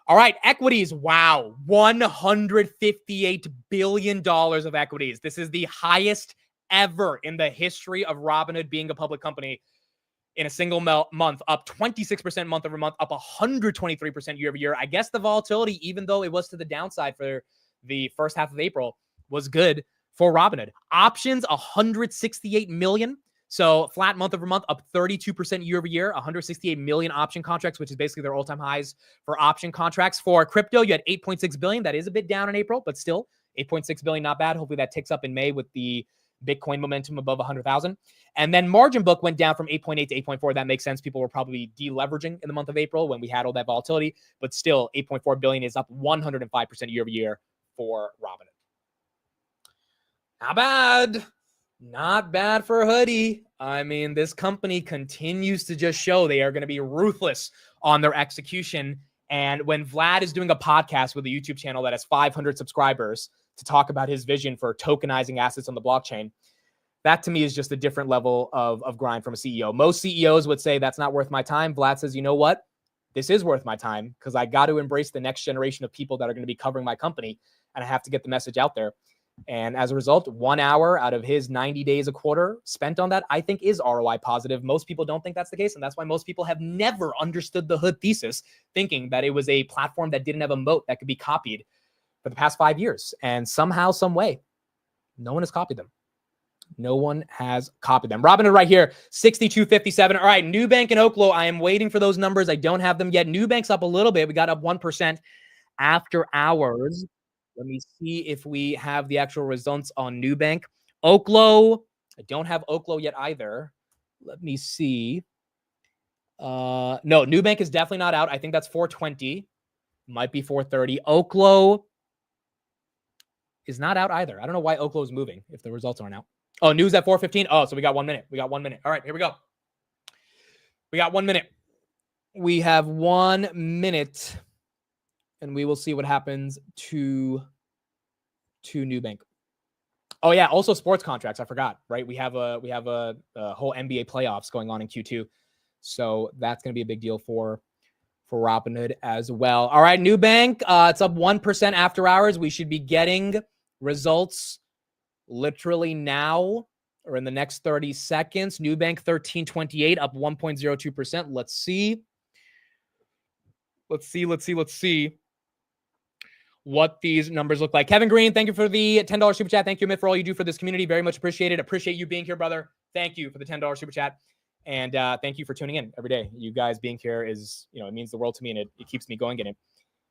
All right, equities. Wow, $158 billion of equities. This is the highest ever in the history of Robinhood being a public company in a single month, up 26% month over month, up 123% year over year. I guess the volatility, even though it was to the downside for the first half of April, was good for Robinhood. Options, 168 million. So flat month over month, up 32% year over year, 168 million option contracts, which is basically their all-time highs for option contracts. For crypto, you had 8.6 billion. That is a bit down in April, but still 8.6 billion, not bad. Hopefully that ticks up in May with the Bitcoin momentum above 100,000. And then margin book went down from 8.8 to 8.4. That makes sense. People were probably deleveraging in the month of April when we had all that volatility, but still 8.4 billion is up 105% year over year for Robinhood. Not bad. Not bad for Hoodie. I mean, this company continues to just show they are going to be ruthless on their execution. And when Vlad is doing a podcast with a YouTube channel that has 500 subscribers to talk about his vision for tokenizing assets on the blockchain, that to me is just a different level of grind from a CEO. Most CEOs would say that's not worth my time. Vlad says, you know what? This is worth my time because I got to embrace the next generation of people that are going to be covering my company, and I have to get the message out there. And as a result, 1 hour out of his 90 days a quarter spent on that, I think is ROI positive. Most people don't think that's the case. And that's why most people have never understood the Hood thesis, thinking that it was a platform that didn't have a moat that could be copied for the past 5 years. And somehow, some way, no one has copied them. No one has copied them. Robinhood right here, 62.57. All right, Nubank and Oklo, I am waiting for those numbers. I don't have them yet. Nubank's up a little bit. We got up 1% after hours. Let me see if we have the actual results on Nubank. Oklo, I don't have Oklo yet either. Let me see. No, Nubank is definitely not out. I think that's 420. Might be 430. Oklo. is not out either. I don't know why Oklo is moving if the results aren't out. Oh, news at 4:15. Oh, so we got 1 minute. We got 1 minute. All right, here we go. We got 1 minute. We have 1 minute, and we will see what happens to Nubank. Oh yeah, also sports contracts. I forgot. Right, we have a whole NBA playoffs going on in Q2, so that's going to be a big deal for Robinhood as well. All right, Nubank, it's up 1% after hours. We should be getting results literally now or in the next 30 seconds. Nubank 1328 up 1.02%. Let's see what these numbers look like. Kevin Green, thank you for the $10 super chat. Thank you, Amit, for all you do for this community. Very much appreciated. Appreciate you being here, brother. Thank you for the $10 super chat. And thank you for tuning in every day. You guys being here is, it means the world to me, and it keeps me going, and it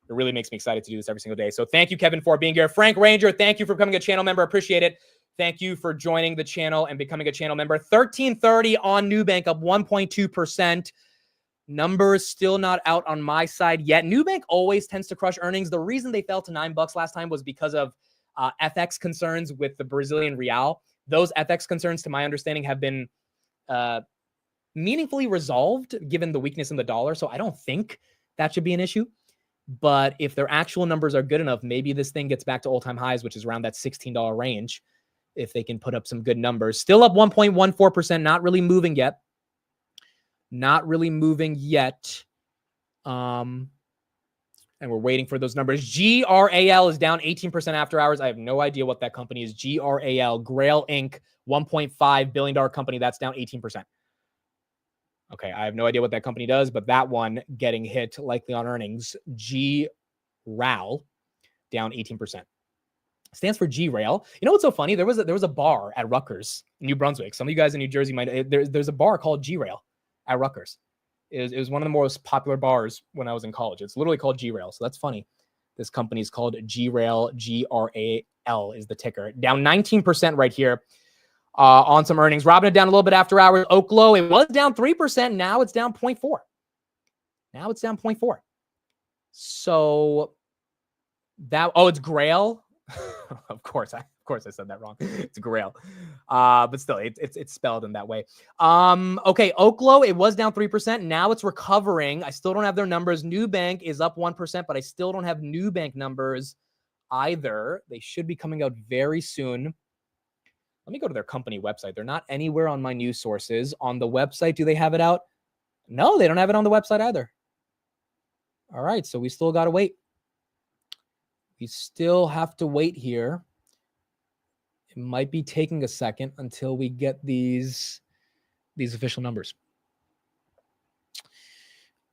really makes me excited to do this every single day. So thank you, Kevin, for being here. Frank Ranger, thank you for becoming a channel member. Appreciate it. Thank you for joining the channel and becoming a channel member. 1330 on Nubank, up 1.2%. Numbers still not out on my side yet. Nubank always tends to crush earnings. The reason they fell to $9 last time was because of FX concerns with the Brazilian real. Those FX concerns, to my understanding, have been meaningfully resolved given the weakness in the dollar. So I don't think that should be an issue. But if their actual numbers are good enough, maybe this thing gets back to all-time highs, which is around that $16 range, if they can put up some good numbers. Still up 1.14%, not really moving yet. And we're waiting for those numbers. GRAL is down 18% after hours. I have no idea what that company is. GRAL, Grail Inc., $1.5 billion company. That's down 18%. Okay, I have no idea what that company does, but that one getting hit likely on earnings. GRAL down 18%. Stands for G-Rail. You know what's so funny? There was a bar at Rutgers, New Brunswick. Some of you guys in New Jersey might. There's a bar called G-Rail at Rutgers. It was one of the most popular bars when I was in college. It's literally called G-Rail, so that's funny. This company is called G-Rail. GRAL is the ticker. Down 19% right here on some earnings. Robinhood down a little bit after hours. Oklo, it was down 3%. Now it's down 0.4. So it's Grail. Of course I said that wrong. It's Grail. But still, it's spelled in that way. Okay, Oklo, it was down 3%. Now it's recovering. I still don't have their numbers. Nubank is up 1%, but I still don't have Nubank numbers either. They should be coming out very soon. Let me go to their company website. They're not anywhere on my news sources. On the website, do they have it out? No, they don't have it on the website either. All right, so we still got to wait. We still have to wait here. It might be taking a second until we get these official numbers.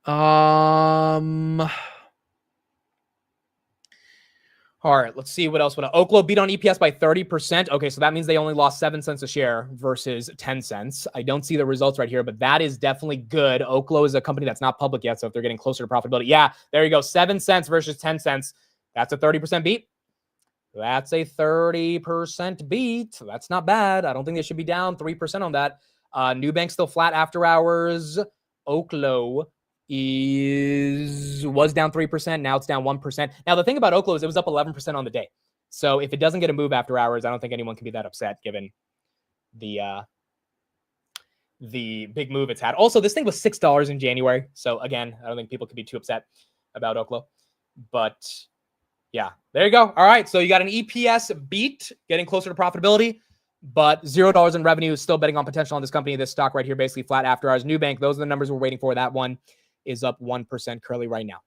All right, let's see what else. Oklo beat on EPS by 30%. Okay, so that means they only lost 7 cents a share versus 10 cents. I don't see the results right here, but that is definitely good. Oklo is a company that's not public yet, so if they're getting closer to profitability, yeah, there you go. 7 cents versus 10 cents. That's a 30% beat. That's a 30% beat. That's not bad. I don't think they should be down 3% on that. Nubank still flat after hours. Oklo was down 3%. Now it's down 1%. Now, the thing about Oklo is it was up 11% on the day. So if it doesn't get a move after hours, I don't think anyone can be that upset given the big move it's had. Also, this thing was $6 in January. So again, I don't think people can be too upset about Oklo. But yeah, there you go. All right. So you got an EPS beat, getting closer to profitability, but $0 in revenue. Still betting on potential on this company. This stock right here, basically flat after hours. Nubank, those are the numbers we're waiting for. That one is up 1% currently right now.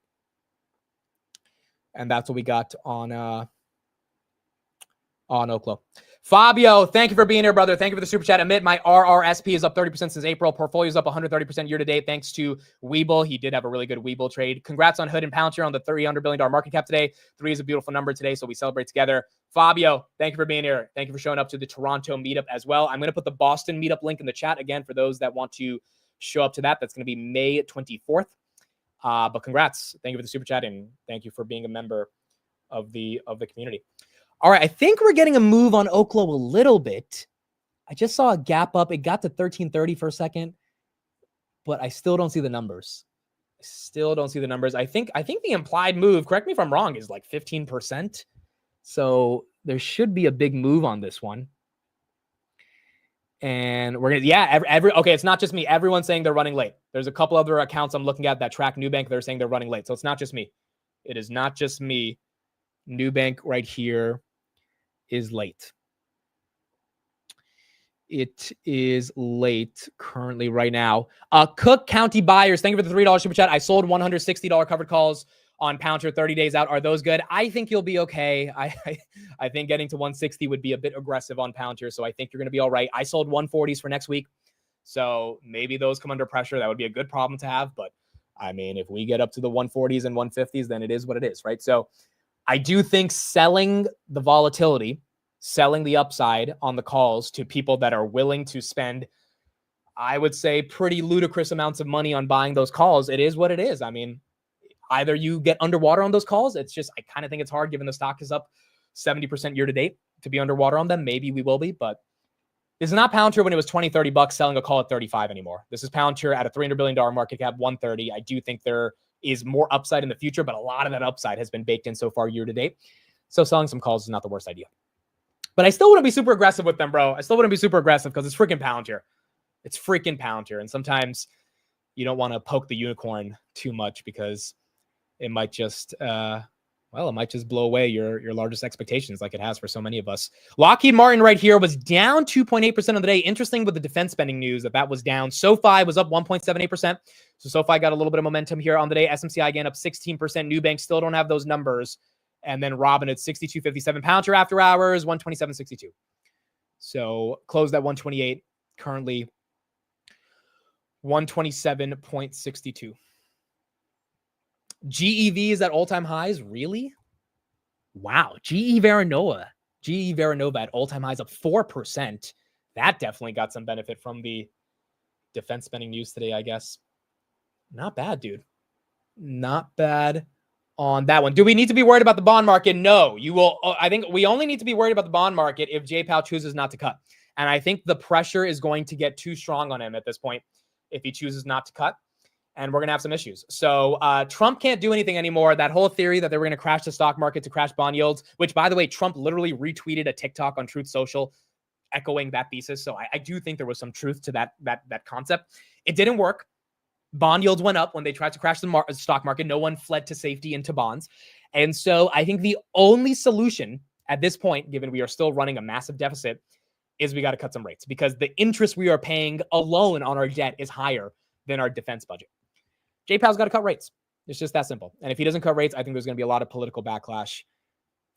And that's what we got on Oklo. Fabio, thank you for being here, brother. Thank you for the super chat. Amit, my RRSP is up 30% since April. Portfolio is up 130% year to date, thanks to Webull. He did have a really good Webull trade. Congrats on Hood and Palantir on the $300 billion market cap today. 3 is a beautiful number today, so we celebrate together. Fabio, thank you for being here. Thank you for showing up to the Toronto meetup as well. I'm going to put the Boston meetup link in the chat again for those that want to show up to that. That's going to be May 24th. But congrats. Thank you for the super chat, and thank you for being a member of the community. All right, I think we're getting a move on Oklo a little bit. I just saw a gap up. It got to 1330 for a second, but I still don't see the numbers. I think the implied move, correct me if I'm wrong, is like 15%. So there should be a big move on this one. And we're going to, yeah, okay, it's not just me. Everyone's saying they're running late. There's a couple other accounts I'm looking at that track Nubank. They're saying they're running late. So it's not just me. It is not just me. Nubank right here is late. It is late currently right now. Cook County buyers, thank you for the $3 super chat. I sold $160 covered calls on Palantir 30 days out. Are those good? I think you'll be okay. I think getting to 160 would be a bit aggressive on Palantir, so I think you're going to be all right. I sold 140s for next week, so maybe those come under pressure. That would be a good problem to have, but I mean, if we get up to the 140s and 150s, then it is what it is, right? So I do think selling the volatility, selling the upside on the calls to people that are willing to spend, I would say, pretty ludicrous amounts of money on buying those calls, it is what it is. I mean, either you get underwater on those calls. It's just, I kind of think it's hard given the stock is up 70% year to date to be underwater on them. Maybe we will be, but this is not Palantir when it was 20, 30 bucks selling a call at 35 anymore. This is Palantir at a $300 billion market cap, 130. I do think there is more upside in the future, but a lot of that upside has been baked in so far year to date. So selling some calls is not the worst idea. But I still wouldn't be super aggressive with them, bro. I still wouldn't be super aggressive because it's freaking Palantir. It's freaking Palantir. And sometimes you don't want to poke the unicorn too much because it might just, it might just blow away your largest expectations like it has for so many of us. Lockheed Martin right here was down 2.8% of the day. Interesting with the defense spending news that was down. SOFI was up 1.78%. So SOFI got a little bit of momentum here on the day. SMCI again up 16%. Nubank still don't have those numbers. And then Robin at 62.57. Palantir after hours, 127.62. So closed at 128. Currently 127.62. GEV is at all-time highs. Really? Wow. GE Veranova at all-time highs up 4%. That definitely got some benefit from the defense spending news today, I guess. Not bad, dude. Not bad on that one. Do we need to be worried about the bond market? No. You will. I think we only need to be worried about the bond market if Jay Powell chooses not to cut. And I think the pressure is going to get too strong on him at this point if he chooses not to cut. And we're going to have some issues. So Trump can't do anything anymore. That whole theory that they were going to crash the stock market to crash bond yields, which, by the way, Trump literally retweeted a TikTok on Truth Social echoing that thesis. So I do think there was some truth to that concept. It didn't work. Bond yields went up when they tried to crash the stock market. No one fled to safety into bonds. And so I think the only solution at this point, given we are still running a massive deficit, is we got to cut some rates because the interest we are paying alone on our debt is higher than our defense budget. Jay Powell's got to cut rates. It's just that simple. And if he doesn't cut rates, I think there's going to be a lot of political backlash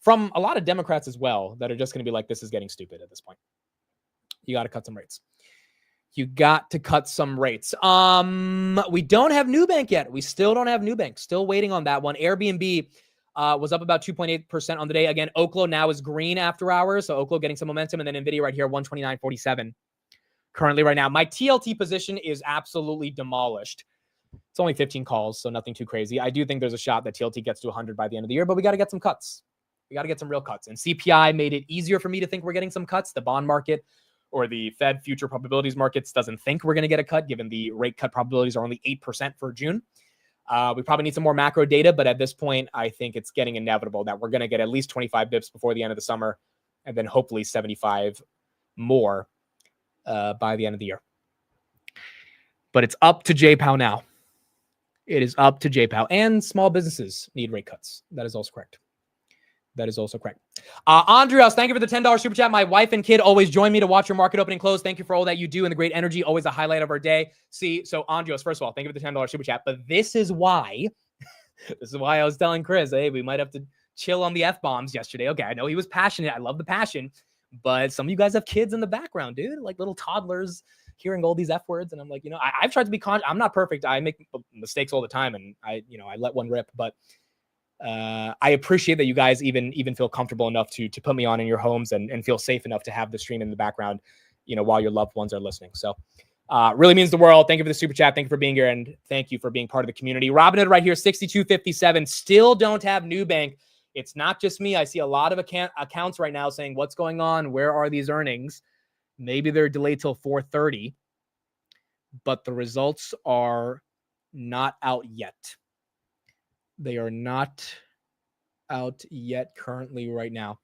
from a lot of Democrats as well that are just going to be like, this is getting stupid at this point. You got to cut some rates. You got to cut some rates. We don't have Nubank yet. We still don't have Nubank. Still waiting on that one. Airbnb was up about 2.8% on the day. Again, Oklo now is green after hours. So Oklo getting some momentum. And then Nvidia right here, 129.47 currently right now. My TLT position is absolutely demolished. It's only 15 calls, so nothing too crazy. I do think there's a shot that TLT gets to 100 by the end of the year, but we got to get some cuts. We got to get some real cuts. And CPI made it easier for me to think we're getting some cuts. The bond market or the Fed future probabilities markets doesn't think we're going to get a cut, given the rate cut probabilities are only 8% for June. We probably need some more macro data, but at this point, I think it's getting inevitable that we're going to get at least 25 bips before the end of the summer, and then hopefully 75 more by the end of the year. But it's up to Jay Powell now. It is up to Jay Powell, and small businesses need rate cuts. That is also correct. That is also correct. Andreas, thank you for the $10 super chat. My wife and kid always join me to watch your market opening close. Thank you for all that you do and the great energy. Always a highlight of our day. See, so Andreas, first of all, thank you for the $10 super chat. But this is why I was telling Chris, hey, we might have to chill on the F-bombs yesterday. Okay, I know he was passionate. I love the passion. But some of you guys have kids in the background, dude, like little toddlers hearing all these F words. And I'm like, I've tried to be I'm not perfect. I make mistakes all the time. And I let one rip. But I appreciate that you guys even feel comfortable enough to put me on in your homes and feel safe enough to have the stream in the background, while your loved ones are listening. So really means the world. Thank you for the super chat. Thank you for being here. And thank you for being part of the community. Robinhood right here, 62.57. Still don't have Nubank. It's not just me. I see a lot of accounts right now saying, what's going on? Where are these earnings? Maybe they're delayed till 4:30, but the results are not out yet. They are not out yet currently right now.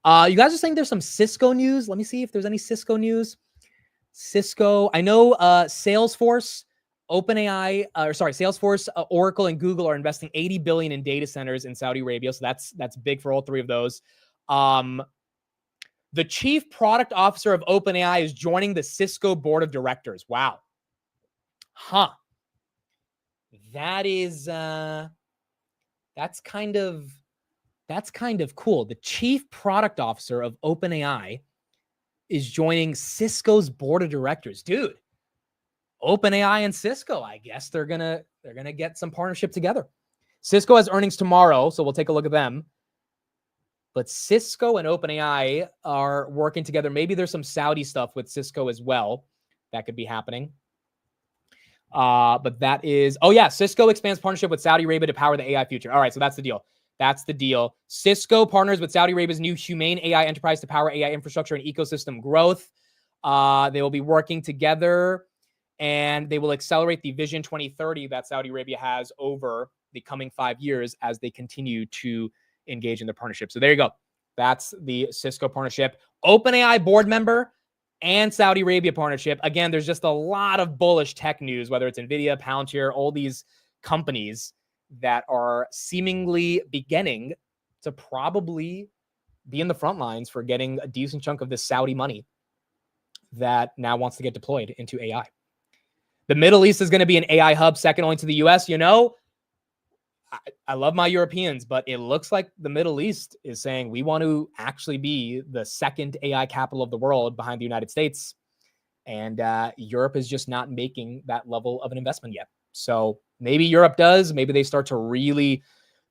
You guys are saying there's some Cisco news. Let me see if there's any Cisco news. Cisco, I know Salesforce, OpenAI, Salesforce, Oracle, and Google are investing $80 billion in data centers in Saudi Arabia. So that's big for all three of those. The chief product officer of OpenAI is joining the Cisco board of directors. Wow. Huh. That is that's kind of cool. The chief product officer of OpenAI is joining Cisco's board of directors. Dude, OpenAI and Cisco, I guess they're gonna get some partnership together. Cisco has earnings tomorrow, so we'll take a look at them. But Cisco and OpenAI are working together. Maybe there's some Saudi stuff with Cisco as well that could be happening. But that is, oh yeah, Cisco expands partnership with Saudi Arabia to power the AI future. All right, so that's the deal. That's the deal. Cisco partners with Saudi Arabia's new Humane AI enterprise to power AI infrastructure and ecosystem growth. They will be working together, and they will accelerate the Vision 2030 that Saudi Arabia has over the coming 5 years as they continue to engage in their partnership. So there you go. That's the Cisco partnership. OpenAI board member and Saudi Arabia partnership. Again, there's just a lot of bullish tech news, whether it's Nvidia, Palantir, all these companies that are seemingly beginning to probably be in the front lines for getting a decent chunk of this Saudi money that now wants to get deployed into AI. The Middle East is going to be an AI hub second only to the US. You know, I love my Europeans, but it looks like the Middle East is saying we want to actually be the second AI capital of the world behind the United States. And Europe is just not making that level of an investment yet. So maybe Europe does. Maybe they start to really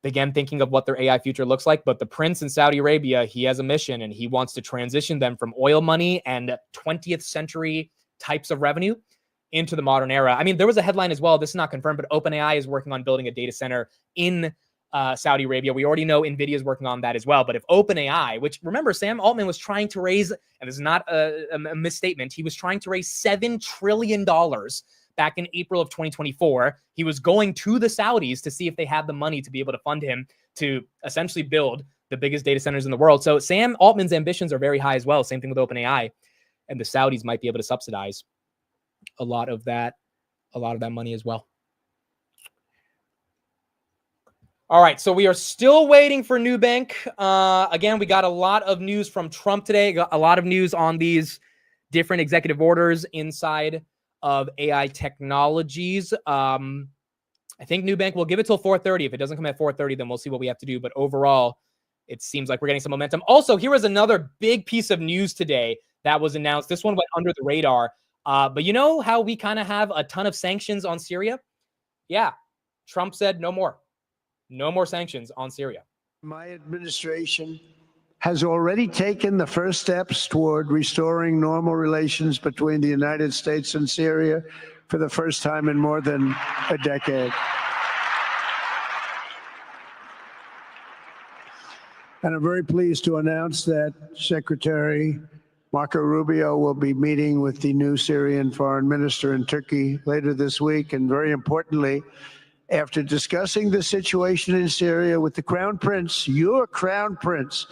begin thinking of what their AI future looks like. But the prince in Saudi Arabia, he has a mission, and he wants to transition them from oil money and 20th century types of revenue into the modern era. I mean, there was a headline as well. This is not confirmed, but OpenAI is working on building a data center in Saudi Arabia. We already know Nvidia is working on that as well. But if OpenAI, which remember, Sam Altman was trying to raise, and this is not a misstatement, he was trying to raise $7 trillion back in April of 2024. He was going to the Saudis to see if they had the money to be able to fund him to essentially build the biggest data centers in the world. So Sam Altman's ambitions are very high as well. Same thing with OpenAI, and the Saudis might be able to subsidize a lot of that money as well. All right, so we are still waiting for Nubank. Again, we got a lot of news from Trump today. Got a lot of news on these different executive orders inside of AI technologies. I think Nubank will give it till 4:30. If it doesn't come at 4:30, then we'll see what we have to do. But overall, it seems like we're getting some momentum. Also, here was another big piece of news today that was announced. This one went under the radar. But you know how we kind of have a ton of sanctions on Syria? Yeah, Trump said no more. No more sanctions on Syria. My administration has already taken the first steps toward restoring normal relations between the United States and Syria for the first time in more than a decade. And I'm very pleased to announce that Secretary Marco Rubio will be meeting with the new Syrian foreign minister in Turkey later this week. And very importantly, after discussing the situation in Syria with the Crown Prince, your Crown Prince,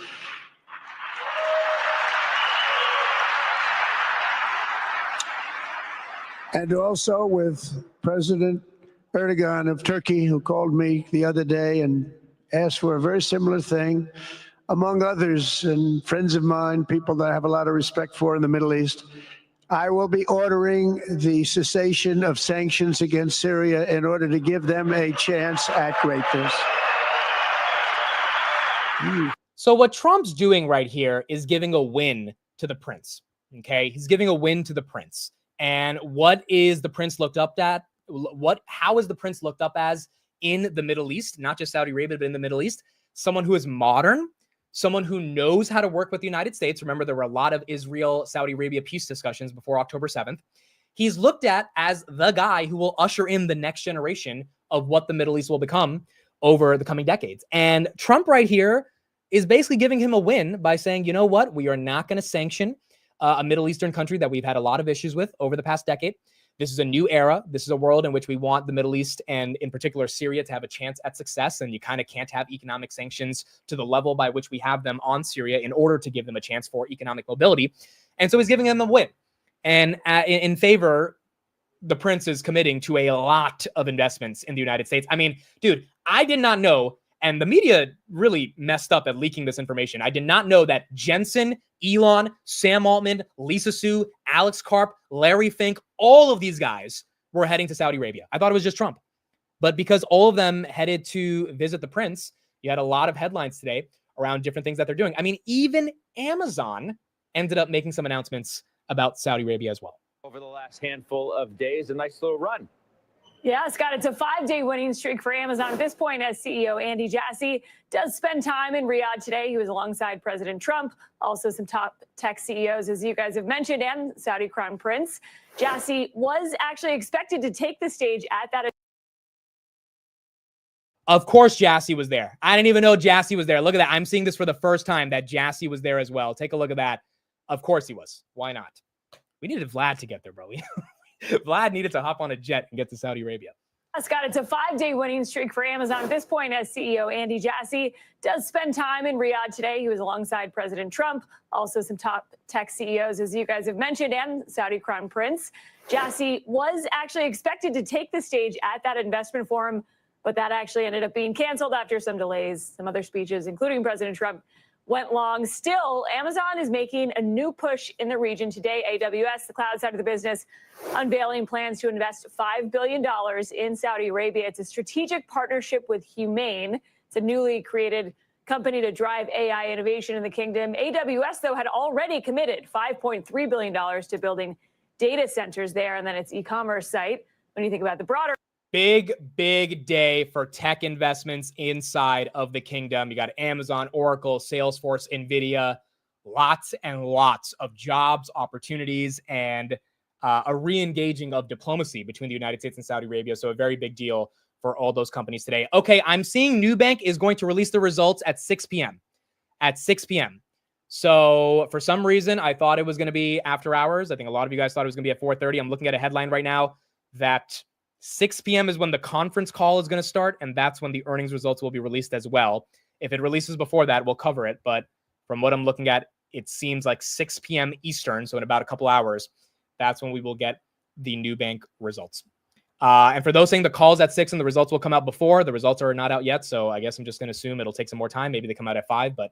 and also with President Erdogan of Turkey, who called me the other day and asked for a very similar thing, among others, and friends of mine, people that I have a lot of respect for in the Middle East, I will be ordering the cessation of sanctions against Syria in order to give them a chance at greatness. So what Trump's doing right here is giving a win to the prince. Okay, he's giving a win to the prince. And what is the prince looked up at? How is the prince looked up as in the Middle East, not just Saudi Arabia, but in the Middle East? Someone who is modern, someone who knows how to work with the United States. Remember, there were a lot of Israel-Saudi Arabia peace discussions before October 7th. He's looked at as the guy who will usher in the next generation of what the Middle East will become over the coming decades. And Trump right here is basically giving him a win by saying, you know what? We are not going to sanction a Middle Eastern country that we've had a lot of issues with over the past decade. This is a new era. This is a world in which we want the Middle East and in particular Syria to have a chance at success. And you kind of can't have economic sanctions to the level by which we have them on Syria in order to give them a chance for economic mobility. And so he's giving them a win. And in favor, the prince is committing to a lot of investments in the United States. I mean, dude, I did not know, and the media really messed up at leaking this information. I did not know that Jensen, Elon, Sam Altman, Lisa Su, Alex Karp, Larry Fink, all of these guys were heading to Saudi Arabia. I thought it was just Trump. But because all of them headed to visit the prince, you had a lot of headlines today around different things that they're doing. I mean, even Amazon ended up making some announcements about Saudi Arabia as well. Over the last handful of days, a nice little run. Yeah, Scott, it's a 5-day winning streak for Amazon at this point as CEO Andy Jassy does spend time in Riyadh today. He was alongside President Trump, also some top tech CEOs, as you guys have mentioned, and Saudi Crown Prince. Jassy was actually expected to take the stage at that. Of course, Jassy was there. I didn't even know Jassy was there. Look at that. I'm seeing this for the first time that Jassy was there as well. Take a look at that. Of course he was. Why not? We needed Vlad to get there, bro. Vlad needed to hop on a jet and get to Saudi Arabia. Scott, it's a 5-day winning streak for Amazon at this point as CEO Andy Jassy does spend time in Riyadh today. He was alongside President Trump, also some top tech CEOs, as you guys have mentioned, and Saudi Crown Prince. Jassy was actually expected to take the stage at that investment forum, but that actually ended up being canceled after some delays. Some other speeches, including President Trump, went long. Still, Amazon is making a new push in the region today. AWS, the cloud side of the business, unveiling plans to invest $5 billion in Saudi Arabia. It's a strategic partnership with Humane. It's a newly created company to drive AI innovation in the kingdom. AWS, though, had already committed $5.3 billion to building data centers there, and then its e-commerce site. When you think about the broader big day for tech investments inside of the kingdom. You got Amazon, Oracle, Salesforce, Nvidia, lots and lots of jobs, opportunities, and a re-engaging of diplomacy between the United States and Saudi Arabia. So a very big deal for all those companies today. Okay, I'm seeing Nubank is going to release the results at 6 p.m. At 6 p.m. So for some reason, I thought it was going to be after hours. I think a lot of you guys thought it was going to be at 4:30. I'm looking at a headline right now that 6 p.m. is when the conference call is going to start, and that's when the earnings results will be released as well. If it releases before that, we'll cover it. But from what I'm looking at, it seems like 6 p.m. Eastern, so in about a couple hours, that's when we will get the Nubank results. And for those saying the call's at 6 and the results will come out before, the results are not out yet, so I guess I'm just going to assume it'll take some more time. Maybe they come out at 5, but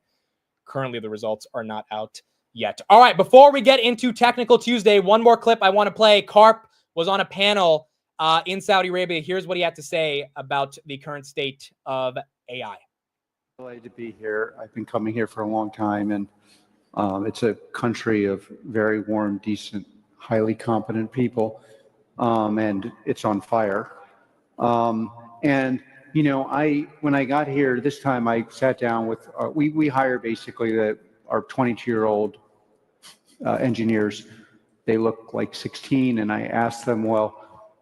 currently the results are not out yet. All right, before we get into Technical Tuesday, one more clip I want to play. Karp was on a panel in Saudi Arabia. Here's what he had to say about the current state of AI. Delighted to be here. I've been coming here for a long time, and it's a country of very warm, decent, highly competent people, and it's on fire. And you know, when I got here this time, I sat down with we hire basically our 22-year-old engineers. They look like 16, and I asked them, well,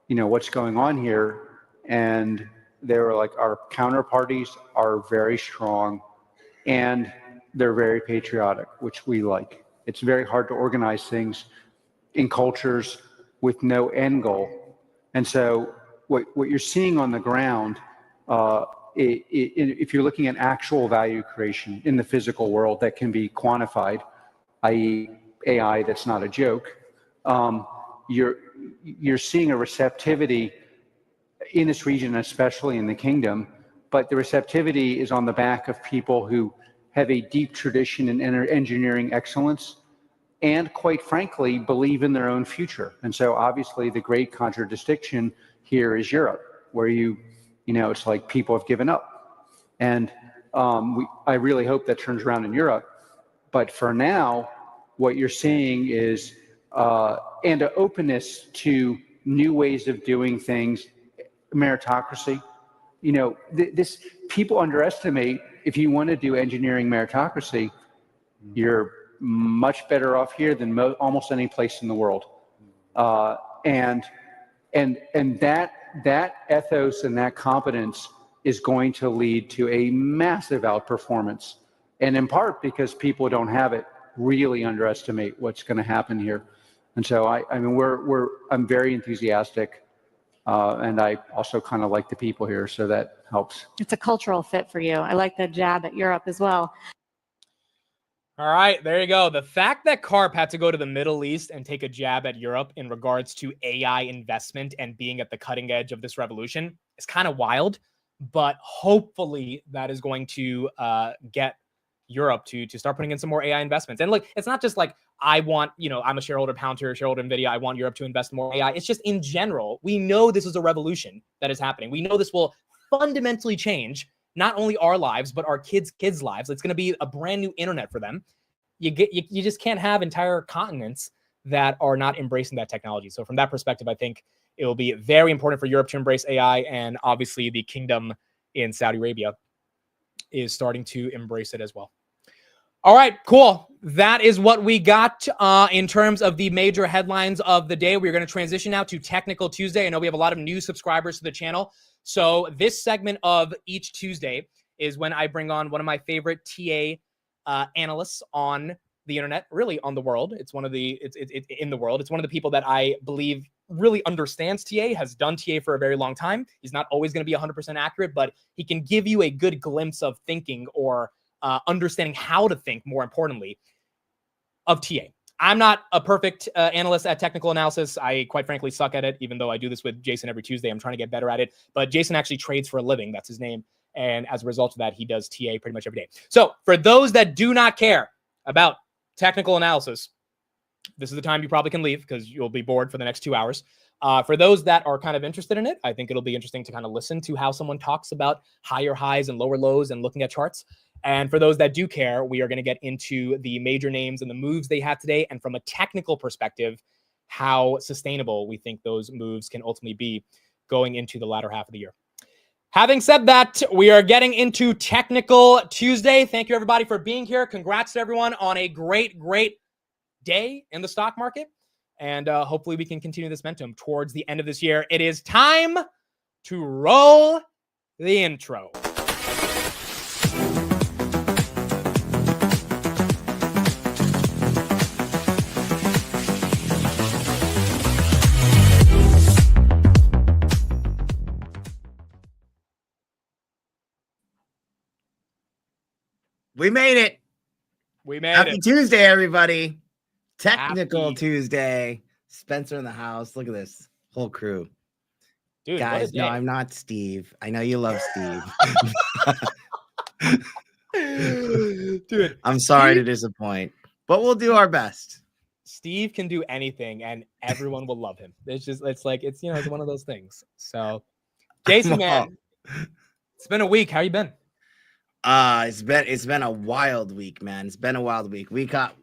you know, what's going on here? And they were like, our counterparties are very strong and they're very patriotic, which we like. It's very hard to organize things in cultures with no end goal. And so what you're seeing on the ground, if you're looking at actual value creation in the physical world that can be quantified, i.e. AI that's not a joke, you're seeing a receptivity in this region, especially in the kingdom, but the receptivity is on the back of people who have a deep tradition in engineering excellence and, quite frankly, believe in their own future. And so obviously the great contradistinction here is Europe, where you know, it's like people have given up. And I really hope that turns around in Europe. But for now, what you're seeing is and an openness to new ways of doing things, meritocracy. You know, this people underestimate, if you want to do engineering meritocracy, you're much better off here than almost any place in the world. And that ethos and that competence is going to lead to a massive outperformance. And in part because people don't have it, really underestimate what's going to happen here. And so I mean, I'm very enthusiastic, and I also kind of like the people here, so that helps. It's a cultural fit for you. I like the jab at Europe as well. All right, there you go. The fact that Karp had to go to the Middle East and take a jab at Europe in regards to AI investment and being at the cutting edge of this revolution is kind of wild, but hopefully that is going to get Europe to start putting in some more AI investments. And like, it's not just like, I want, I'm a shareholder of Palantir, shareholder of Nvidia, I want Europe to invest more AI. It's just in general, we know this is a revolution that is happening. We know this will fundamentally change not only our lives, but our kids' lives. It's going to be a brand new internet for them. You just can't have entire continents that are not embracing that technology. So from that perspective, I think it will be very important for Europe to embrace AI. And obviously the kingdom in Saudi Arabia is starting to embrace it as well. All right, cool. That is what we got in terms of the major headlines of the day. We're going to transition now to Technical Tuesday. I know we have a lot of new subscribers to the channel. So this segment of each Tuesday is when I bring on one of my favorite TA analysts on the internet, really on the world. It's one of the, it's in the world. It's one of the people that I believe really understands TA, has done TA for a very long time. He's not always going to be 100% accurate, but he can give you a good glimpse of thinking or understanding how to think, more importantly, of TA. I'm not a perfect analyst at technical analysis. I quite frankly suck at it, even though I do this with Jason every Tuesday. I'm trying to get better at it. But Jason actually trades for a living. That's his name. And as a result of that, he does TA pretty much every day. So for those that do not care about technical analysis, this is the time you probably can leave because you'll be bored for the next 2 hours. For those that are kind of interested in it, I think it'll be interesting to kind of listen to how someone talks about higher highs and lower lows and looking at charts. And for those that do care, we are going to get into the major names and the moves they had today. And from a technical perspective, how sustainable we think those moves can ultimately be going into the latter half of the year. Having said that, we are getting into Technical Tuesday. Thank you, everybody, for being here. Congrats to everyone on a great, great day in the stock market. And hopefully we can continue this momentum towards the end of this year. It is time to roll the intro. We made it. We made Happy it. Tuesday, everybody. Technical Happy Tuesday. Spencer in the house. Look at this whole crew. Dude, guys, no, I'm not Steve. I know you love Steve. Dude, I'm sorry to disappoint, but we'll do our best. Steve can do anything and everyone will love him. It's one of those things. So, Jason, man, it's been a week. How you been? It's been a wild week, man. It's been a wild week. We got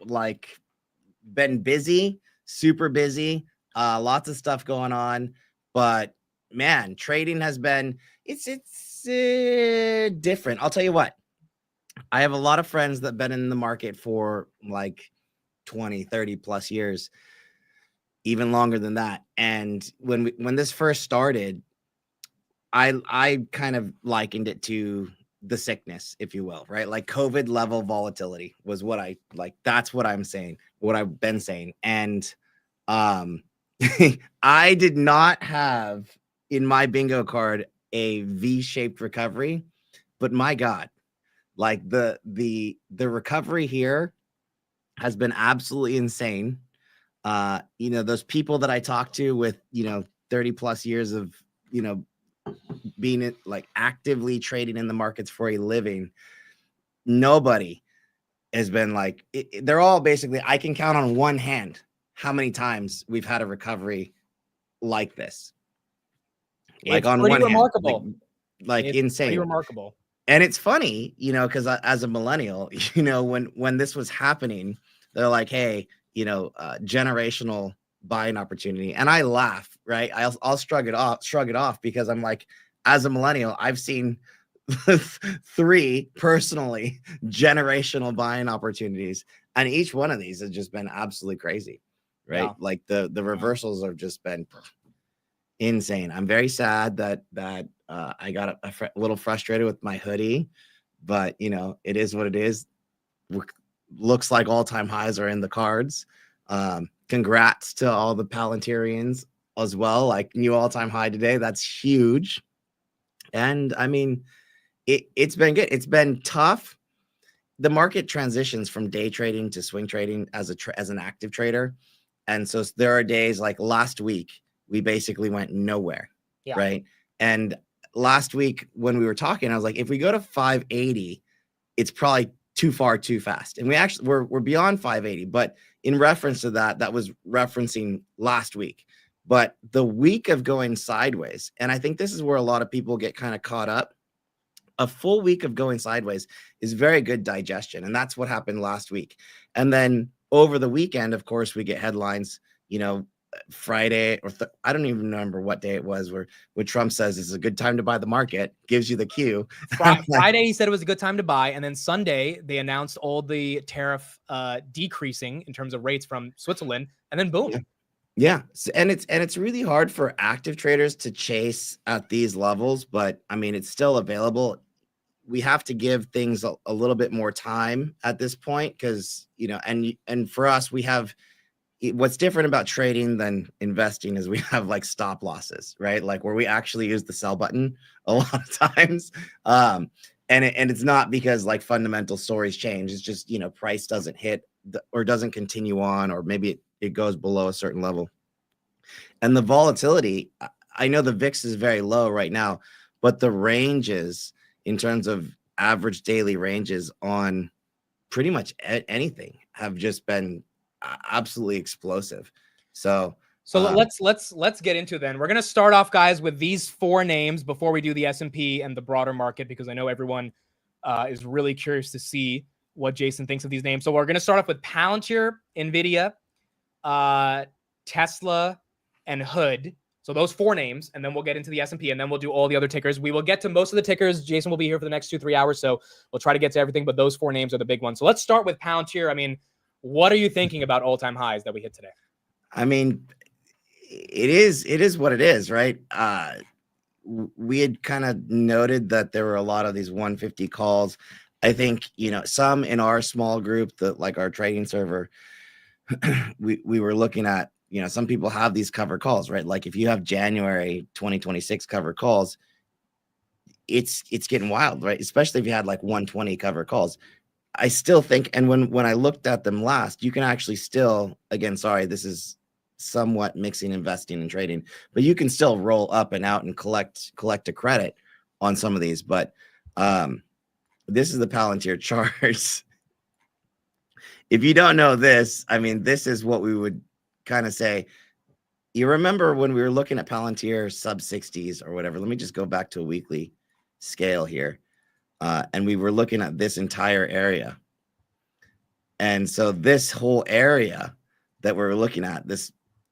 been busy, super busy, lots of stuff going on, but man, trading has been, it's different. I'll tell you what, I have a lot of friends that have been in the market for like 20, 30 plus years, even longer than that. And when this first started, I kind of likened it to the sickness, if you will, right? Like COVID level volatility was what I like. That's what I'm saying, what I've been saying. And I did not have in my bingo card a V-shaped recovery, but my God, like the recovery here has been absolutely insane. Those people that I talk to with 30 plus years of being like actively trading in the markets for a living, nobody has been like they're all basically, I can count on one hand how many times we've had a recovery like this. Like it's on pretty one remarkable. hand, like it's insane. Pretty remarkable. And it's funny, because as a millennial, when this was happening, they're like, hey, generational buying opportunity. And I laugh, right? I'll shrug it off because I'm like, as a millennial, I've seen 3 personally generational buying opportunities. And each one of these has just been absolutely crazy, right? Yeah. Like the reversals have just been insane. I'm very sad that I got a little frustrated with my hoodie, but it is what it is. Looks like all-time highs are in the cards. congrats to all the Palantirians as well. Like new all-time high today. That's huge. And I mean, it's been good. It's been tough. The market transitions from day trading to swing trading as an active trader. And so there are days like last week, we basically went nowhere. Yeah. Right. And last week when we were talking, I was like, if we go to 580, it's probably too far, too fast. And we're beyond 580. But in reference to that, that was referencing last week. But the week of going sideways, and I think this is where a lot of people get kind of caught up. A full week of going sideways is very good digestion. And that's what happened last week. And then over the weekend, of course, we get headlines, Friday or I don't even remember what day it was where Trump says it's a good time to buy the market, gives you the cue. Friday, he said it was a good time to buy. And then Sunday, they announced all the tariff decreasing in terms of rates from Switzerland. And then boom. Yeah. And it's really hard for active traders to chase at these levels, but I mean, it's still available. We have to give things a little bit more time at this point because, and for us, we have what's different about trading than investing is we have like stop losses, right? Like where we actually use the sell button a lot of times. And it's not because like fundamental stories change. It's just, price doesn't hit or doesn't continue on, or maybe it goes below a certain level. And the volatility, I know the VIX is very low right now, but the ranges in terms of average daily ranges on pretty much anything have just been absolutely explosive. So let's get into it then. We're going to start off, guys, with these 4 names before we do the S&P and the broader market, because I know everyone is really curious to see what Jason thinks of these names. So we're going to start off with Palantir, Nvidia, Tesla, and Hood. So those 4 names, and then we'll get into the S&P, and then we'll do all the other tickers. We will get to most of the tickers. Jason will be here for the next 2-3 hours, so we'll try to get to everything, but those 4 names are the big ones. So let's start with Palantir. I mean, what are you thinking about all-time highs that we hit today? I mean, it is what it is, right? We had kind of noted that there were a lot of these 150 calls. I think, some in our small group, like our trading server, we were looking at, some people have these covered calls, right? Like if you have January 2026 covered calls, it's getting wild, right? Especially if you had like 120 covered calls. I still think, and when I looked at them last, you can actually still, again, sorry, this is somewhat mixing investing and trading, but you can still roll up and out and collect a credit on some of these. But this is the Palantir charts. If you don't know this, I mean, this is what we would kind of say. You remember when we were looking at Palantir sub 60s or whatever? Let me just go back to a weekly scale here. And we were looking at this entire area. And so this whole area that we're looking at, this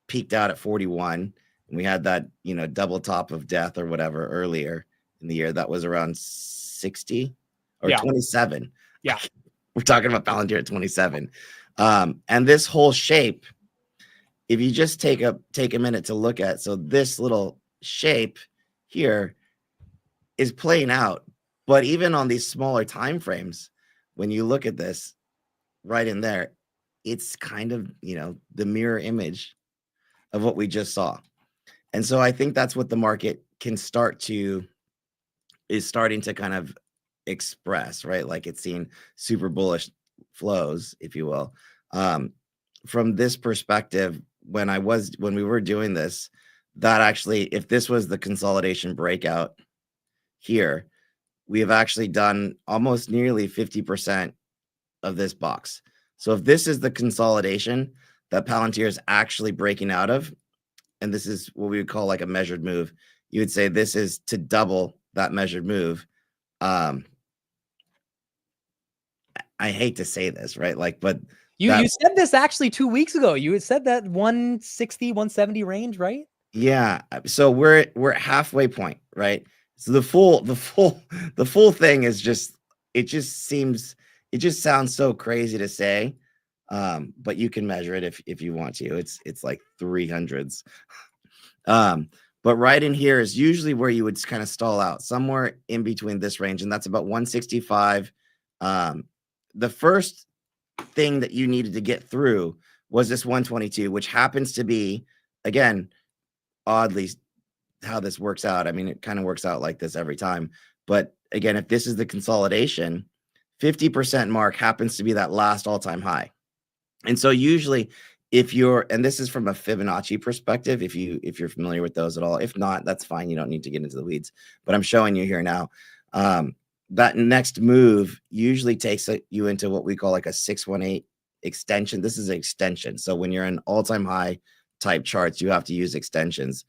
peaked out at 41. And we had that, double top of death or whatever earlier in the year. That was around 60 or 27. Yeah. We're talking about Palantir at 27. And this whole shape, if you just take a minute to look at, so this little shape here is playing out. But even on these smaller time frames, when you look at this right in there, it's kind of, the mirror image of what we just saw. And so I think that's what the market is starting to kind of express, right? Like it's seen super bullish flows, if you will. From this perspective, when we were doing this, that actually, if this was the consolidation breakout here, we have actually done almost nearly 50% of this box. So if this is the consolidation that Palantir is actually breaking out of, and this is what we would call like a measured move, you would say this is to double that measured move. I hate to say this, right? Like, but you said this actually 2 weeks ago. You had said that 160, 170 range, right? Yeah. So we're at halfway point, right? So the full thing is just, it just sounds so crazy to say. But you can measure it if you want to. It's like 300s. But right in here is usually where you would kind of stall out, somewhere in between this range, and that's about 165. The first thing that you needed to get through was this 122, which happens to be, again, oddly how this works out. I mean, it kind of works out like this every time. But again, if this is the consolidation, 50% mark happens to be that last all-time high. And so usually if you're, and this is from a Fibonacci perspective, if you're familiar with those at all, if not, that's fine. You don't need to get into the weeds, but I'm showing you here now. That next move usually takes you into what we call like a 618 extension. This is an extension. So when you're in all-time high type charts, you have to use extensions.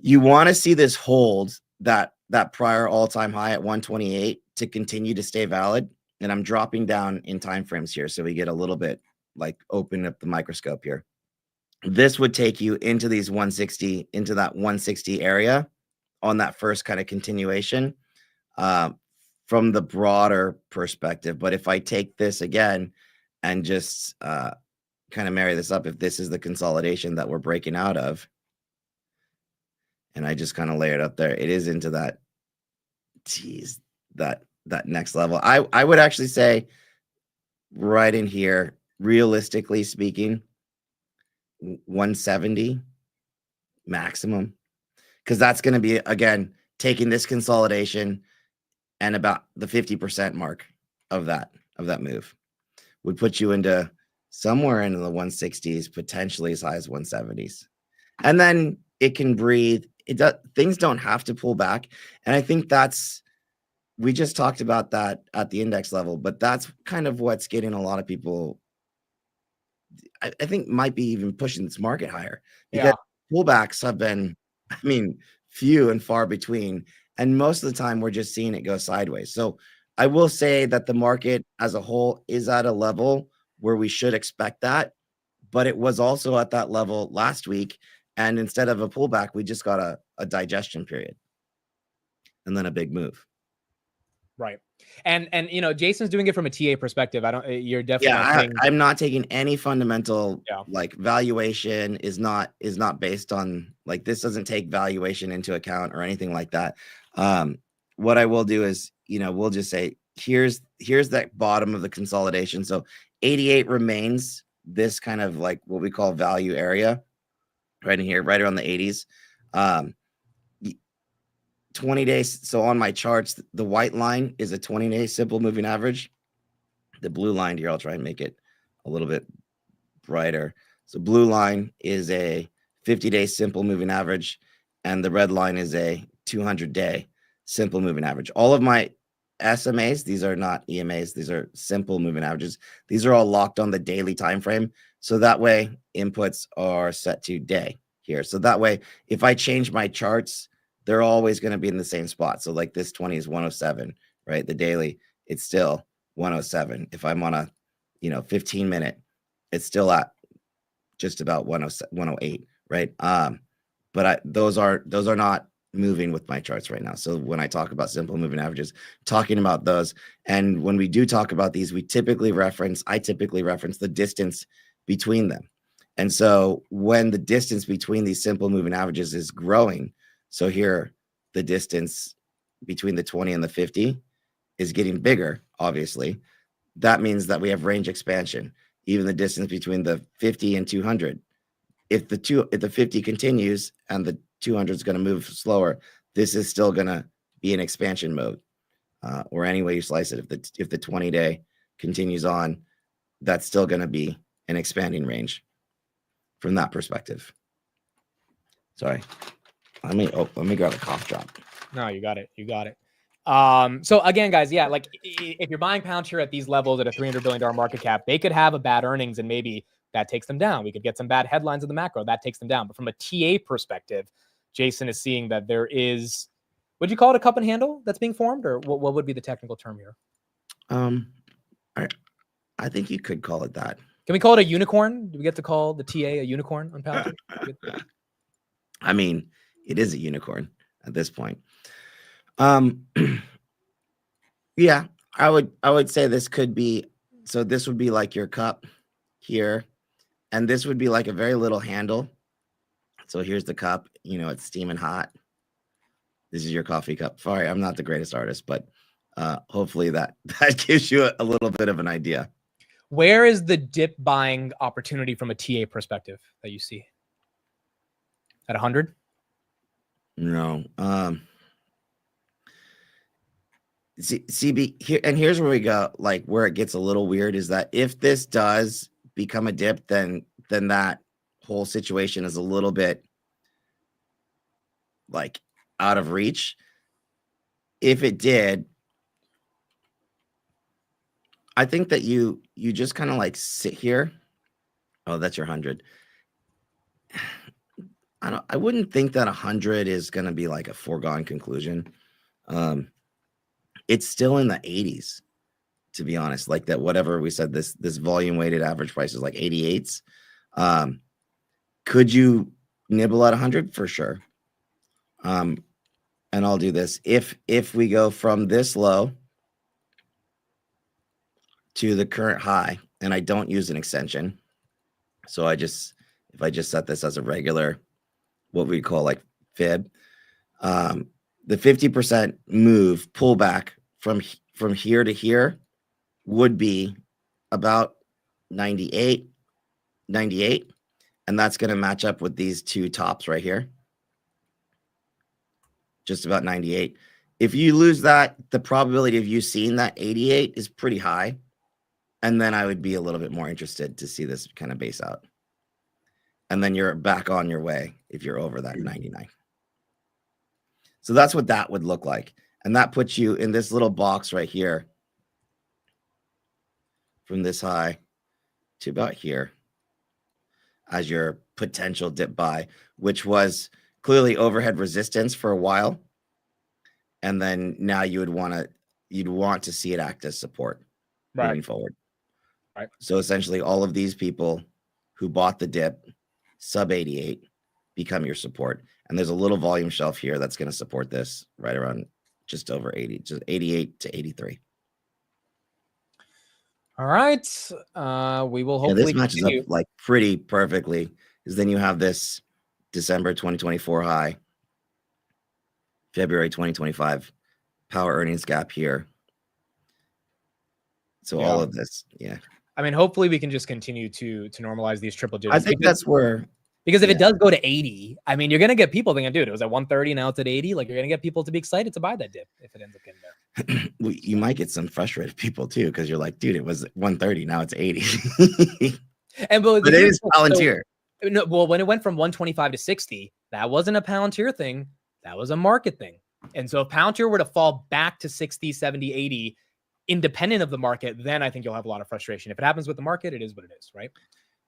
You want to see this hold that prior all-time high at 128 to continue to stay valid. And I'm dropping down in time frames here, so we get a little bit like open up the microscope here. This would take you into these 160, into that 160 area on that first kind of continuation from the broader perspective. But if I take this again and just kind of marry this up, if this is the consolidation that we're breaking out of, and I just kind of lay it up there, it is into that, geez, that next level. I would actually say right in here, realistically speaking, 170 maximum, because that's going to be, again, taking this consolidation and about the 50% mark of that move would put you into somewhere in the 160s, potentially as high as 170s. And then it can breathe. Things don't have to pull back. And I think we just talked about that at the index level, but that's kind of what's getting a lot of people, I think, might be even pushing this market higher, because pullbacks have been, I mean, few and far between. And most of the time we're just seeing it go sideways. So I will say that the market as a whole is at a level where we should expect that, but it was also at that level last week. And instead of a pullback, we just got a digestion period and then a big move. Right. And you know, Jason's doing it from a TA perspective. You're definitely I'm not taking any fundamental like valuation is not based on, like, this doesn't take valuation into account or anything like that. What I will do is, you know, we'll just say here's that bottom of the consolidation. So 88 remains this kind of like what we call value area right in here, right around the 80s. 20 days. So on my charts, the white line is a 20-day simple moving average. The blue line here, I'll try and make it a little bit brighter. So blue line is a 50-day simple moving average, and the red line is a 200-day simple moving average. All of my SMAs, these are not EMAs, these are simple moving averages. These are all locked on the daily time frame. So that way inputs are set to day here. So that way, if I change my charts, they're always going to be in the same spot. So like this 20 is 107, right? The daily, it's still 107. If I'm on a, 15-minute, it's still at just about 108, right? But those are not moving with my charts right now. So when I talk about simple moving averages, talking about those, and when we do talk about these, I typically reference the distance between them. And so when the distance between these simple moving averages is growing, so here the distance between the 20 and the 50 is getting bigger, obviously, that means that we have range expansion. Even the distance between the 50 and 200, if the 50 continues and the 200 is going to move slower, this is still going to be in expansion mode, or any way you slice it. If the 20-day continues on, that's still going to be an expanding range from that perspective. Sorry, let me grab a cough drop. No, you got it. So again, guys, like if you're buying Palantir at these levels at a $300 billion market cap, they could have a bad earnings and maybe that takes them down. We could get some bad headlines in the macro that takes them down. But from a TA perspective, Jason is seeing that there is, would you call it a cup and handle that's being formed, or what would be the technical term here? I think you could call it that. Can we call it a unicorn? Do we get to call the TA a unicorn on Palantir? I mean, it is a unicorn at this point. Yeah, I would say this could be, so this would be like your cup here, and this would be like a very little handle. So here's the cup, it's steaming hot. This is your coffee cup. Sorry, I'm not the greatest artist, but hopefully that gives you a little bit of an idea. Where is the dip buying opportunity from a TA perspective that you see? At 100? No. CB here, and here's where we go. Like where it gets a little weird is that if this does become a dip, then that whole situation is a little bit like out of reach. If it did, I think that you just kind of like sit here. Oh, that's your 100. I wouldn't think that 100 is going to be like a foregone conclusion. It's still in the 80s, to be honest. Like that, whatever we said, this volume weighted average price is like 88s. Could you nibble at 100? For sure. And I'll do this. If we go from this low to the current high, and I don't use an extension, so if I just set this as a regular, what we call like fib, the 50% move pullback from here to here would be about 98, and that's going to match up with these two tops right here. Just about 98. If you lose that, the probability of you seeing that 88 is pretty high. And then I would be a little bit more interested to see this kind of base out. And then you're back on your way if you're over that 99. So that's what that would look like. And that puts you in this little box right here from this high to about here as your potential dip buy, which was clearly overhead resistance for a while. And then now you'd want to see it act as support moving forward. Right. So essentially all of these people who bought the dip sub 88 become your support. And there's a little volume shelf here that's going to support this right around just over 80, just 88 to 83. All right. We will hopefully this matches continue. up like pretty perfectly, because then you have this December 2024 high, February 2025 power earnings gap here. So all of this, yeah. I mean, hopefully we can just continue to normalize these triple digits. I think that's where, because if it does go to 80, I mean, you're going to get people thinking, dude, it was at 130, now it's at 80. Like, you're going to get people to be excited to buy that dip if it ends up getting there. Well, you might get some frustrated people too, because you're like, dude, it was 130, now it's 80. But it is Palantir. So, no, well, when it went from 125 to 60, that wasn't a Palantir thing. That was a market thing. And so if Palantir were to fall back to 60, 70, 80, independent of the market, then I think you'll have a lot of frustration. If it happens with the market, it is what it is, right?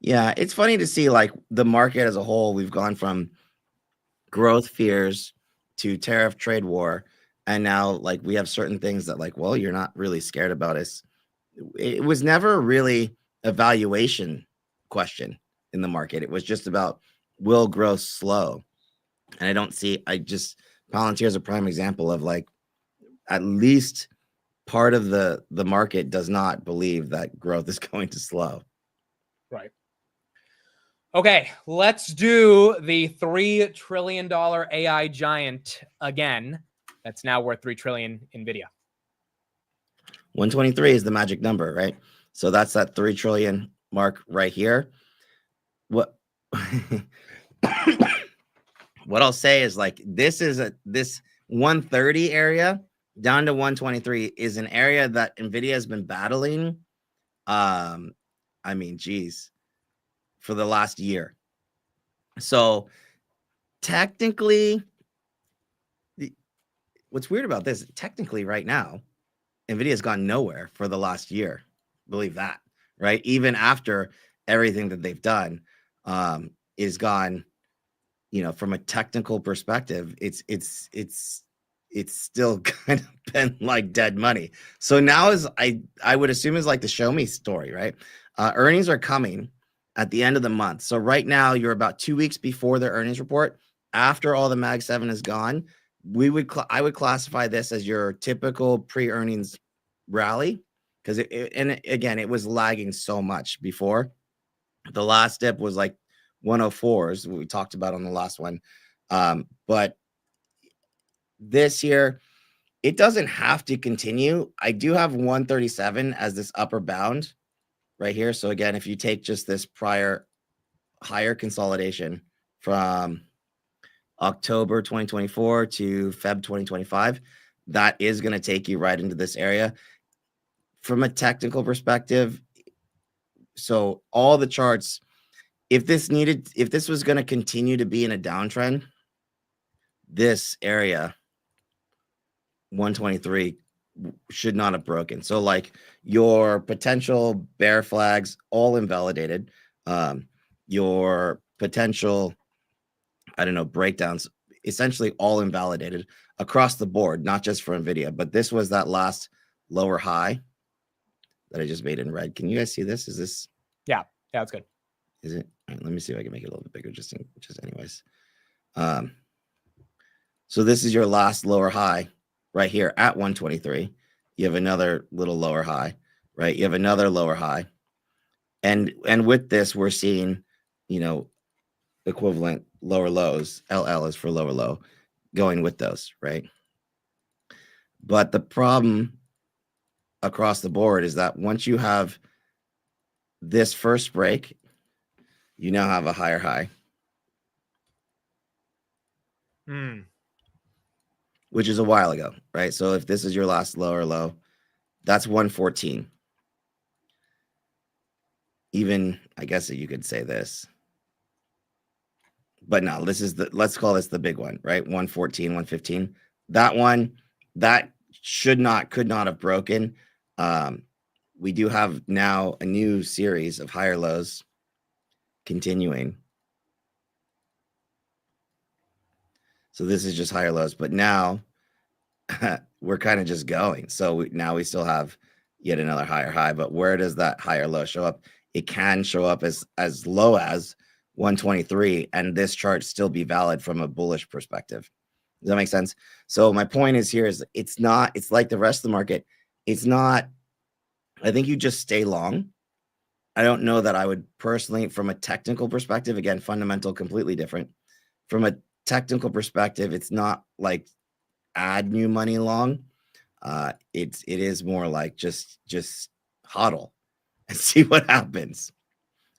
Yeah, it's funny to see like the market as a whole. We've gone from growth fears to tariff trade war, and now like we have certain things that like, well, you're not really scared about us. It was never really a valuation question in the market. It was just about, will growth slow? And I don't see, Palantir is a prime example of like, at least part of the market does not believe that growth is going to slow. Right. Okay, let's do the $3 trillion AI giant again. That's now worth $3 trillion Nvidia. 123 is the magic number, right? So that's that 3 trillion mark right here. What what I'll say is like, this 130 area down to 123 is an area that Nvidia has been battling. I mean, geez, for the last year. So technically, what's weird about this, technically right now, Nvidia has gone nowhere for the last year. Believe that, right? Even after everything that they've done is gone, you know, from a technical perspective, it's still kind of been like dead money. So now is I would assume is like the show me story, right? Earnings are coming at the end of the month. So right now you're about 2 weeks before their earnings report. After all the Mag 7 is gone, I would classify this as your typical pre-earnings rally, because again, it was lagging so much before. The last dip was like 104s, we talked about on the last one. But this year, it doesn't have to continue. I do have 137 as this upper bound. right here. So again, if you take just this prior higher consolidation from October 2024 to Feb 2025, that is going to take you right into this area. From a technical perspective, so all the charts, if this was going to continue to be in a downtrend, this area 123 should not have broken. So like your potential bear flags all invalidated, your potential, I don't know, breakdowns essentially all invalidated across the board, not just for Nvidia, but this was that last lower high that I just made in red. Can you guys see this? Is this? Yeah, that's good. Is it? All right, let me see if I can make it a little bit bigger, just anyways. So this is your last lower high right here at 123. You have another little lower high, right? You have another lower high. And with this, we're seeing, you know, equivalent lower lows. LL is for lower low, going with those, right? But the problem across the board is that once you have this first break, you now have a higher high. Which is a while ago, right? So if this is your last lower low, that's 114. Even, I guess that you could say this. But no, this is the, let's call this the big one, right? 114, 115. That one, that could not have broken. We do have now a new series of higher lows continuing. So this is just higher lows, but now we're kind of just going. So now we still have yet another higher high, but where does that higher low show up? It can show up as low as 123, and this chart still be valid from a bullish perspective. Does that make sense? So my point is here is it's like the rest of the market. It's not, I think you just stay long. I don't know that I would personally, from a technical perspective, again, fundamental, completely different. From a technical perspective, it's not like add new money long. It is more like just hodl and see what happens.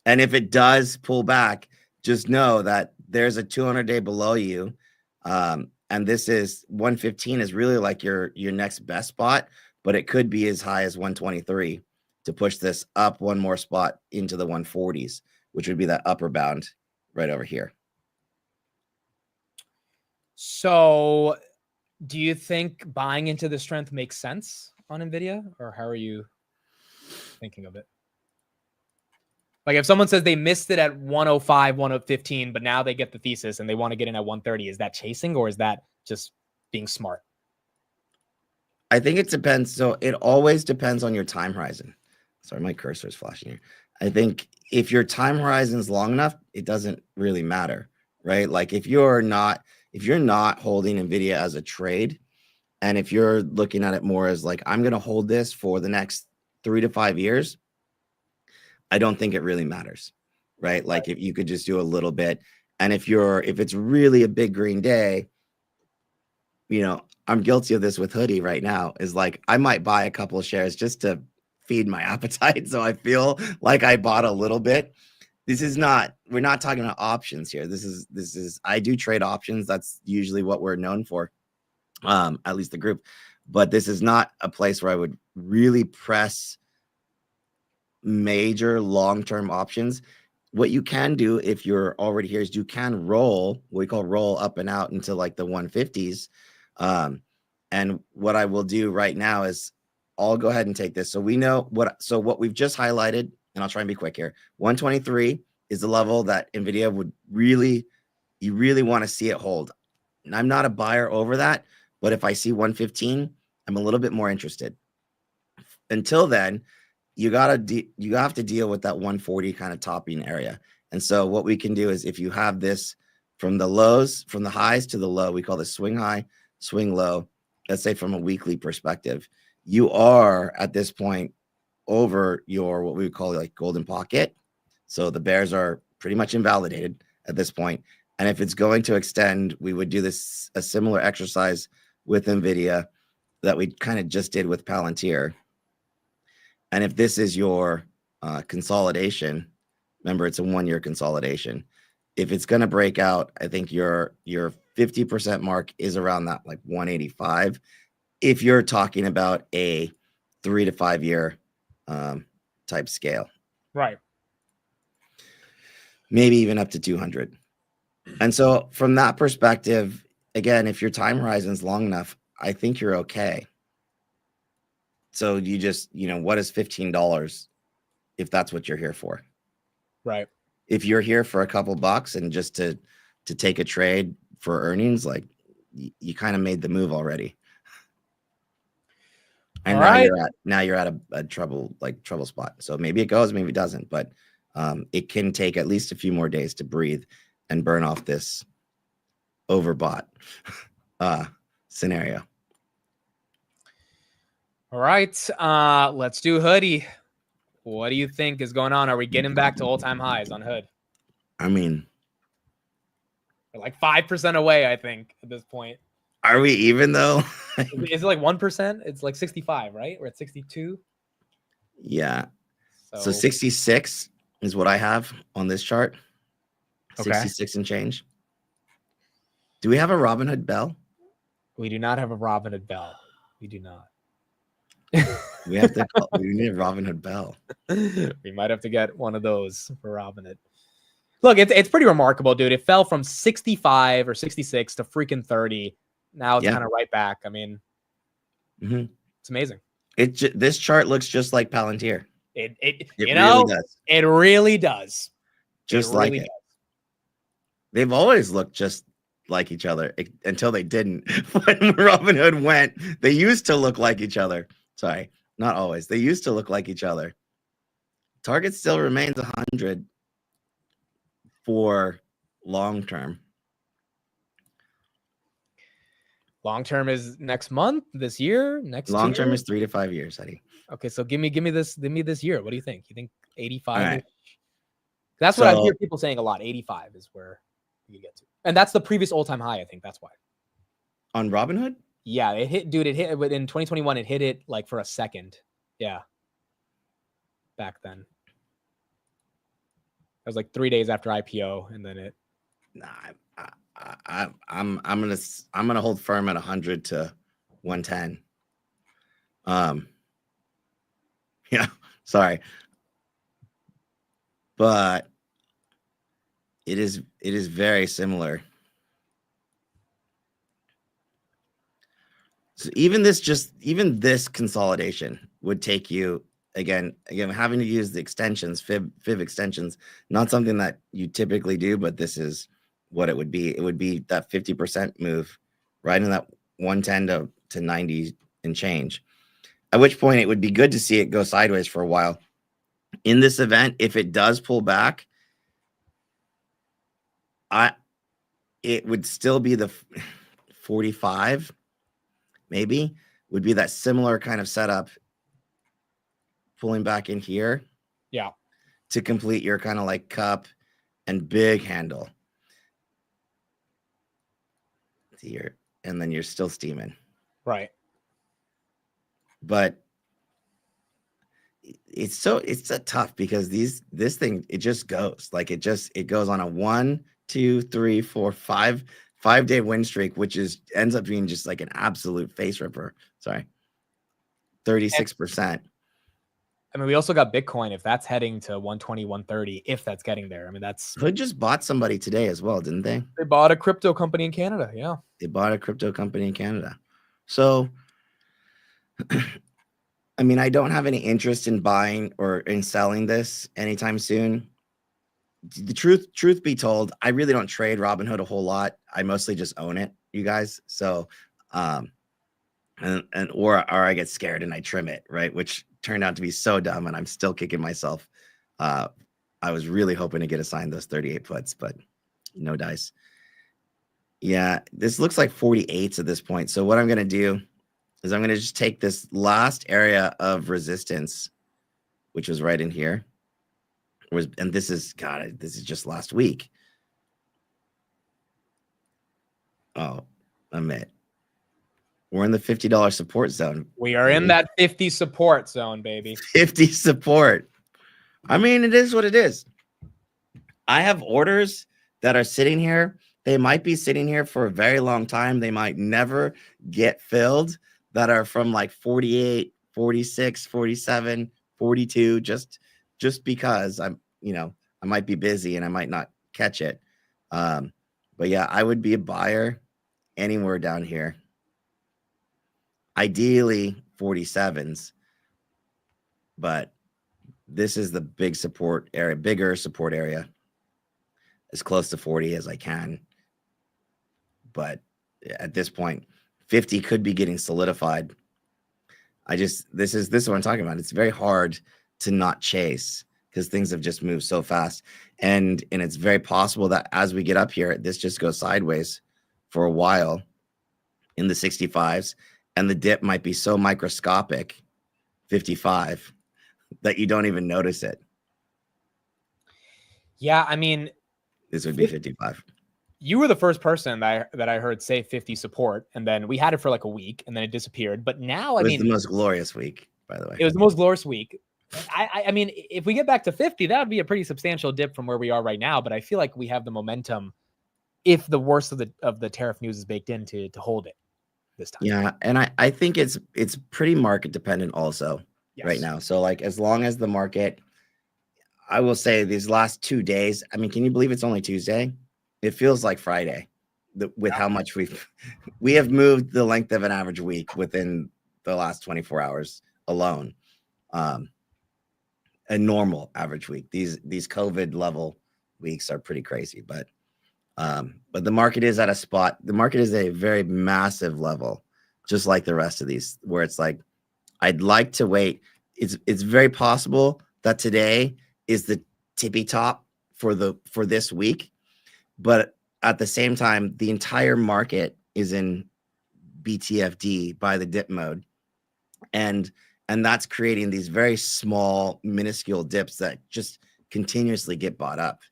And if it does pull back, just know that there's a 200-day below you. And this is 115 is really like your next best spot, but it could be as high as 123 to push this up one more spot into the 140s, which would be that upper bound right over here. So do you think buying into the strength makes sense on Nvidia, or how are you thinking of it? Like if someone says they missed it at 105, 115, but now they get the thesis and they want to get in at 130, is that chasing or is that just being smart? I think it depends. So it always depends on your time horizon. Sorry, my cursor is flashing here. I think if your time horizon is long enough, it doesn't really matter, right? Like if you're not holding Nvidia as a trade, and if you're looking at it more as like, I'm going to hold this for the next 3 to 5 years, I don't think it really matters, right? Like if you could just do a little bit. And if it's really a big green day, you know, I'm guilty of this with Hoodie right now, is like, I might buy a couple of shares just to feed my appetite. So I feel like I bought a little bit. We're not talking about options here. This is, I do trade options. That's usually what we're known for, at least the group, but this is not a place where I would really press major long-term options. What you can do if you're already here is you can roll, what we call roll up and out into like the 150s. And what I will do right now is I'll go ahead and take this. So we know what we've just highlighted, and I'll try and be quick here. 123 is the level that Nvidia would you really want to see it hold. And I'm not a buyer over that, but if I see 115, I'm a little bit more interested. Until then, you have to deal with that 140 kind of topping area. And so what we can do is if you have this from the lows, from the highs to the low, we call this swing high, swing low. Let's say from a weekly perspective, you are at this point over your, what we would call like golden pocket. So the bears are pretty much invalidated at this point. And if it's going to extend, we would do a similar exercise with Nvidia that we kind of just did with Palantir. And if this is your consolidation, remember it's a 1-year consolidation. If it's going to break out, I think your 50% mark is around that like 185. If you're talking about a 3 to 5 year type scale, Right. maybe even up to 200. And so from that perspective, again, if your time horizon is long enough, I think you're okay. So you just, what is $15 if that's what you're here for? Right. If you're here for a couple bucks and just to take a trade for earnings, like you kind of made the move already. And now you're at a trouble spot. So maybe it goes, maybe it doesn't, but it can take at least a few more days to breathe and burn off this overbought scenario. All right. Let's do hoodie. What do you think is going on? Are we getting back to all-time highs on hood? I mean, we're like 5% away, I think, at this point. Are we even though? Is it like 1%? It's like 65, right? We're at 62. Yeah. So 66 is what I have on this chart. 66 and change. Do we have a Robinhood bell? We do not have a Robinhood bell. We do not. We have to call, we need a Robinhood bell. We might have to get one of those for Robinhood. Look, it's pretty remarkable, dude. It fell from 65 or 66 to freaking 30. Now it's kind of right back. I mean, it's amazing. This chart looks just like Palantir. It really does. It really does. Just like it. They've always looked just like each other until they didn't. When Robinhood went, they used to look like each other. Sorry, not always. They used to look like each other. Target still remains 100 for long term. Long term is next month, this year, next long term year? is 3 to 5 years, Eddie. Okay, so give me this year. What do you think? You think 85? Right. That's what I hear people saying a lot. 85 is where you get to. And that's the previous all-time high, I think. That's why. On Robinhood? Yeah, it hit in 2021, it hit it like for a second. Yeah. Back then. It was like 3 days after IPO, and then it. Nah, I'm gonna hold firm at 100 to 110. Yeah, sorry, but it is very similar. So even this consolidation would take you again having to use the extensions, fib extensions, not something that you typically do, but this is what it would be. It would be that 50% move right in that 110 to 90 and change, at which point it would be good to see it go sideways for a while. In this event, if it does pull back, it would still be the 45, maybe, would be that similar kind of setup, pulling back in here. Yeah. To complete your kind of like cup and big handle. Here, and then you're still steaming. Right. But it's so tough because this thing, it just goes like it goes on a 1, 2, 3, 4, 5-day win streak, which ends up being just like an absolute face ripper. Sorry. 36%. I mean, we also got Bitcoin. If that's heading to 120, 130, if that's getting there, I mean, that's. Hood just bought somebody today as well, didn't they? They bought a crypto company in Canada. Yeah. They bought a crypto company in Canada. So, I mean, I don't have any interest in buying or in selling this anytime soon. The truth be told, I really don't trade Robinhood a whole lot. I mostly just own it, you guys. So, or I get scared and I trim it, right? Which turned out to be so dumb, and I'm still kicking myself. I was really hoping to get assigned those 38 puts, but no dice. Yeah, this looks like 48s at this point. So what I'm going to do is I'm going to just take this last area of resistance, which was right in here. And this is just last week. Oh, Amit. We're in the $50 support zone. We are in that 50 support zone, baby. 50 support. I mean, it is what it is. I have orders that are sitting here. They might be sitting here for a very long time. They might never get filled, that are from like 48, 46, 47, 42, just because I'm, I might be busy and I might not catch it. But yeah, I would be a buyer anywhere down here. Ideally 47s, but this is the bigger support area, as close to 40 as I can. But at this point, 50 could be getting solidified. This is what I'm talking about. It's very hard to not chase because things have just moved so fast. And it's very possible that as we get up here, this just goes sideways for a while in the 65s, and the dip might be so microscopic, 55, that you don't even notice it. Yeah, I mean, this would be 55. You were the first person that I heard say 50 support, and then we had it for like a week, and then it disappeared. But now, it was the most glorious week, by the way. It was the most glorious week. I mean, if we get back to 50, that would be a pretty substantial dip from where we are right now. But I feel like we have the momentum, if the worst of the tariff news is baked in, to hold it this time. Yeah, and I think it's pretty market dependent also right now. So like, as long as the market, I will say these last 2 days, I mean, can you believe it's only Tuesday? It feels like Friday with how much we have moved the length of an average week within the last 24 hours alone. A normal average week. These COVID level weeks are pretty crazy, but the market is at a spot. The market is a very massive level, just like the rest of these, where it's like, I'd like to wait. It's very possible that today is the tippy top for this week. But at the same time, the entire market is in BTFD, by the dip mode. And that's creating these very small, minuscule dips that just continuously get bought up.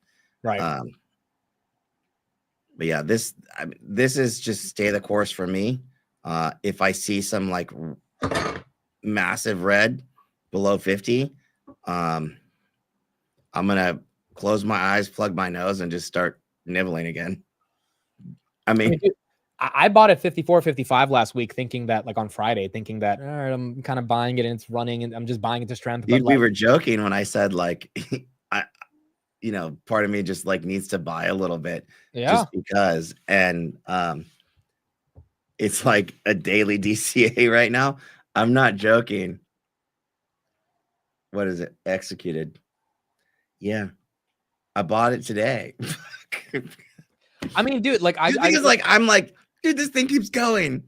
Right. But yeah, this is just stay the course for me. If I see some like massive red below 50, I'm going to close my eyes, plug my nose, and just start nibbling again. I mean, I bought at 54, 55 last week, thinking that, like on Friday, thinking that, all right, I'm kind of buying it and it's running and I'm just buying it to strength. Dude, we were joking when I said, like, part of me just like needs to buy a little bit, just because. And it's like a daily DCA right now. I'm not joking. What is it? Executed. Yeah. I bought it today. I mean, dude, like I'm like, dude, this thing keeps going.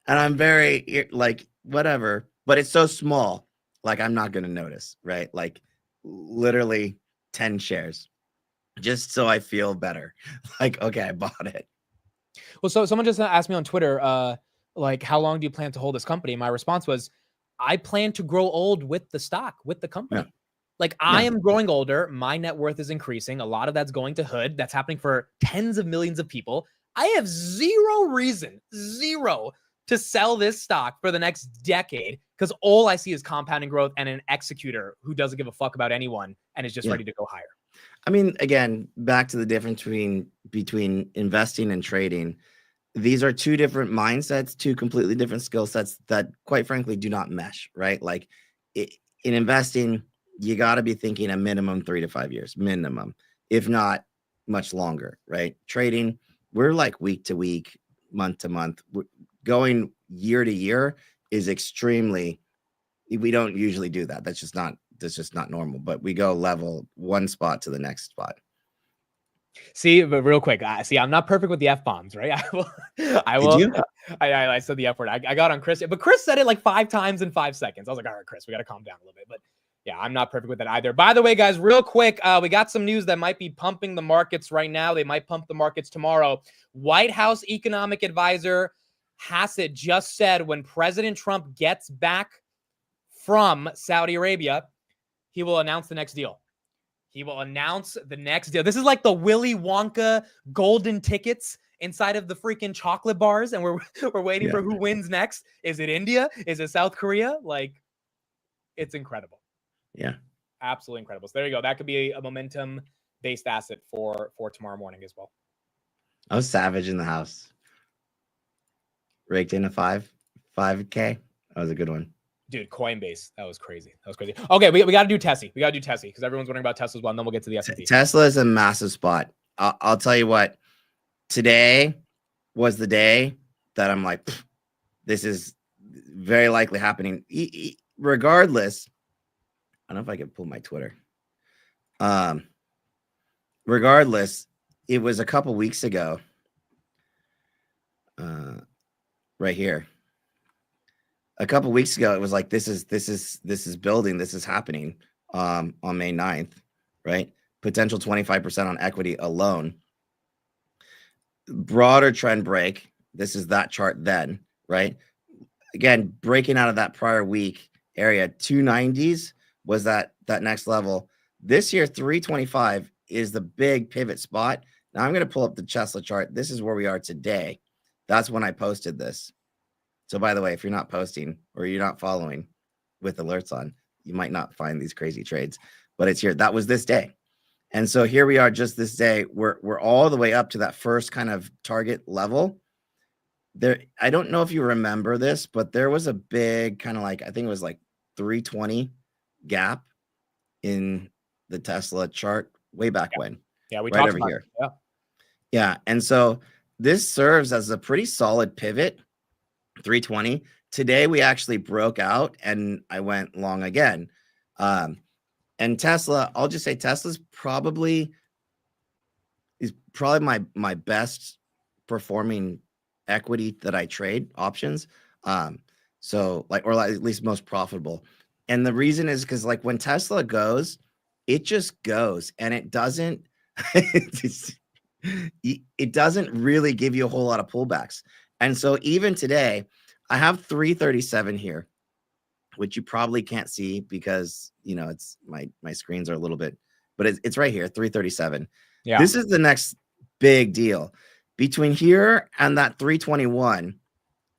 And I'm very like, whatever, but it's so small. Like, I'm not going to notice, right? Like literally 10 shares just so I feel better. Like, okay, I bought it. Well, so someone just asked me on Twitter, like, how long do you plan to hold this company? My response was, I plan to grow old with the stock, with the company. Yeah. Like, I am growing older. My net worth is increasing. A lot of that's going to Hood. That's happening for tens of millions of people. I have zero reason to sell this stock for the next decade, because all I see is compounding growth and an executor who doesn't give a fuck about anyone and is just ready to go higher. I mean, again, back to the difference between investing and trading. These are two different mindsets, two completely different skill sets that, quite frankly, do not mesh, right? Like, in investing, you got to be thinking a minimum 3 to 5 years, minimum, if not much longer, right? Trading, we're like week to week, month to month. Going year to year is extremely, we don't usually do that. That's just not normal, but we go level one spot to the next spot. See, but real quick, I'm not perfect with the F-bombs, right? I said the F word. I got on Chris, but Chris said it like 5 times in 5 seconds. I was like, all right, Chris, we got to calm down a little bit. But yeah, I'm not perfect with that either. By the way, guys, real quick, we got some news that might be pumping the markets right now. They might pump the markets tomorrow. White House economic advisor Hassett just said when President Trump gets back from Saudi Arabia, he will announce the next deal. He will announce the next deal. This is like the Willy Wonka golden tickets inside of the freaking chocolate bars, and we're waiting for who wins next. Is it India? Is it South Korea? Like, it's incredible. Yeah. Absolutely incredible. So there you go. That could be a momentum based asset for tomorrow morning as well. I was savage in the house. Raked in a 5K. That was a good one. Dude, Coinbase. That was crazy. Okay, we got to do Tessie. We got to do Tessie because everyone's wondering about Tesla as well. And then we'll get to the S&P. Tesla is a massive spot. I'll tell you what. Today was the day that I'm like, this is very likely happening. Regardless, I don't know if I can pull my Twitter. Regardless, it was a couple weeks ago. Right here. A couple weeks ago, it was like this is building, this is happening on May 9th, right? Potential 25% on equity alone. Broader trend break. This is that chart then, right? Again, breaking out of that prior week area, 290s was that next level. This year, 325 is the big pivot spot. Now I'm going to pull up the Tesla chart. This is where we are today. That's when I posted this. So by the way, if you're not posting or you're not following with alerts on, you might not find these crazy trades, but it's here. That was this day. And so here we are just this day. We're all the way up to that first kind of target level. There, I don't know if you remember this, but there was a big kind of like, I think it was like 320 gap in the Tesla chart way back when. Yeah, we right talked over about here. it. Yeah. Yeah. And so this serves as a pretty solid pivot. 320. Today we actually broke out and I went long again. And Tesla, I'll just say Tesla's probably my best performing equity that I trade, options. So like, or at least most profitable. And the reason is because like when Tesla goes, it just goes and it doesn't it doesn't really give you a whole lot of pullbacks. And so even today, I have 337 here, which you probably can't see because, you know, it's my screens are a little bit, but it's right here, 337. Yeah. This is the next big deal. Between here and that 321,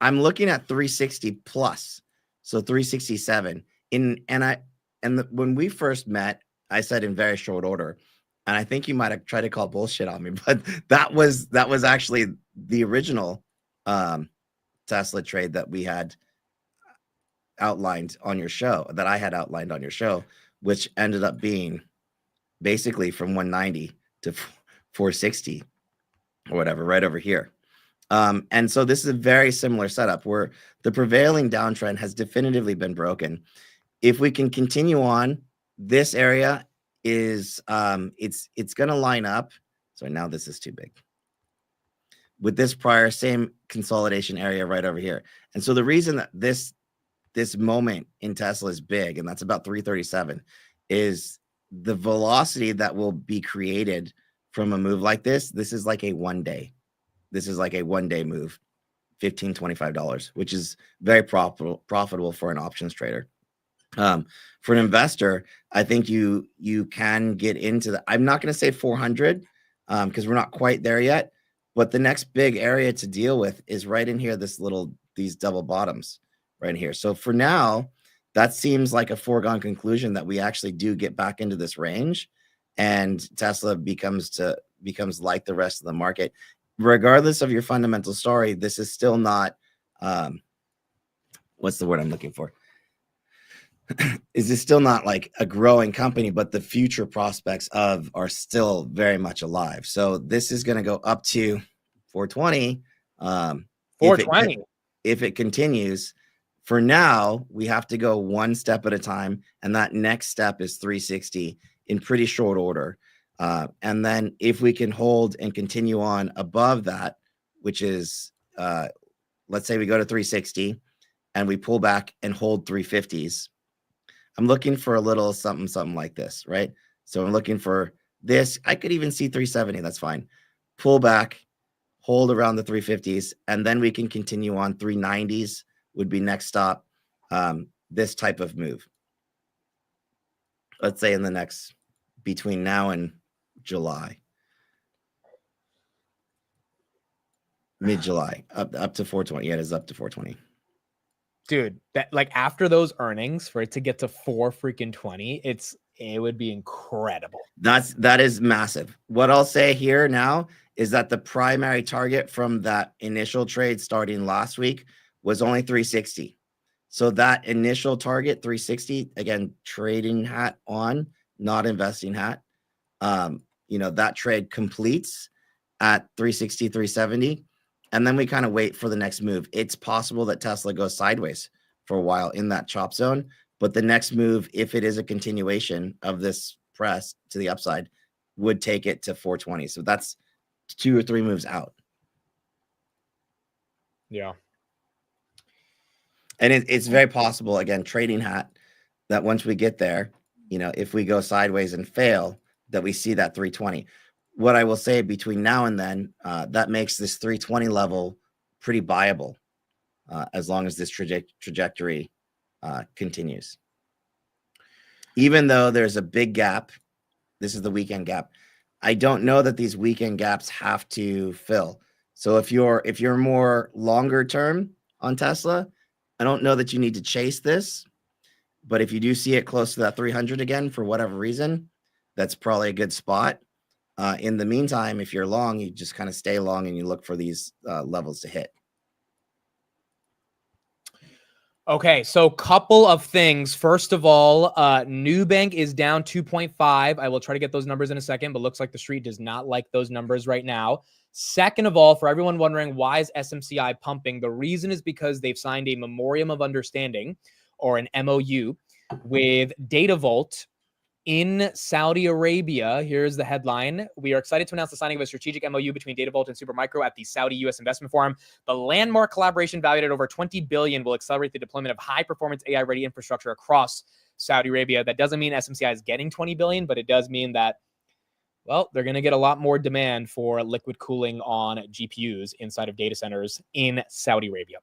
I'm looking at 360 plus. So 367. When we first met, I said in very short order, and I think you might have tried to call bullshit on me, but that was actually the original Tesla trade that we had outlined on your show, that I had outlined on your show, which ended up being basically from 190 to 460 or whatever, right over here. And so this is a very similar setup where the prevailing downtrend has definitively been broken. If we can continue on, this area is it's going to line up. So now this is too big with this prior same consolidation area right over here. And so the reason that this moment in Tesla is big, and that's about 337, is the velocity that will be created from a move like this. This is like a one day. This is like a one-day move, $15, $25, which is very profitable for an options trader. For an investor, I think you can get into the, I'm not going to say 400 because we're not quite there yet, but the next big area to deal with is right in here, these double bottoms right here. So for now, that seems like a foregone conclusion that we actually do get back into this range and Tesla becomes like the rest of the market. Regardless of your fundamental story, this is still not, what's the word I'm looking for? Is this still not like a growing company, but the future prospects of are still very much alive. So this is going to go up to 420. 420. If it continues. For now, we have to go one step at a time. And that next step is 360 in pretty short order. And then if we can hold and continue on above that, which is, let's say we go to 360 and we pull back and hold 350s. I'm looking for a little something like this, right? So I'm looking for this. I could even see 370. That's fine. Pull back, hold around the 350s, and then we can continue on. 390s would be next stop. This type of move. Let's say in the next, between now and July, mid-July, up to 420. Yeah, it is up to 420. Dude, that like after those earnings for it to get to 4 freaking 20, it's it would be incredible. That is massive. What I'll say here now is that the primary target from that initial trade starting last week was only 360. So that initial target 360, again, trading hat on, not investing hat. That trade completes at 360, 370, and then we kind of wait for the next move. It's possible that Tesla goes sideways for a while in that chop zone, but the next move, if it is a continuation of this press to the upside, would take it to 420. So that's 2 or 3 moves out. Yeah. And it's very possible, again, trading hat, that once we get there, if we go sideways and fail, that we see that 320. What I will say between now and then, that makes this 320 level pretty buyable as long as this trajectory continues. Even though there's a big gap, this is the weekend gap. I don't know that these weekend gaps have to fill. So if you're more longer term on Tesla, I don't know that you need to chase this. But if you do see it close to that 300 again, for whatever reason, that's probably a good spot. In the meantime, if you're long, you just kind of stay long and you look for these levels to hit. Okay, so couple of things. First of all, Nubank is down 2.5. I will try to get those numbers in a second, but looks like the street does not like those numbers right now. Second of all, for everyone wondering why is SMCI pumping, the reason is because they've signed a memorandum of understanding, or an MOU, with DataVolt in Saudi Arabia. Here's the headline. We are excited to announce the signing of a strategic MOU between DataVolt and Supermicro at the Saudi U.S. Investment Forum. The landmark collaboration, valued at over $20 billion, will accelerate the deployment of high-performance AI-ready infrastructure across Saudi Arabia. That doesn't mean SMCI is getting $20 billion, but it does mean that, well, they're going to get a lot more demand for liquid cooling on GPUs inside of data centers in Saudi Arabia.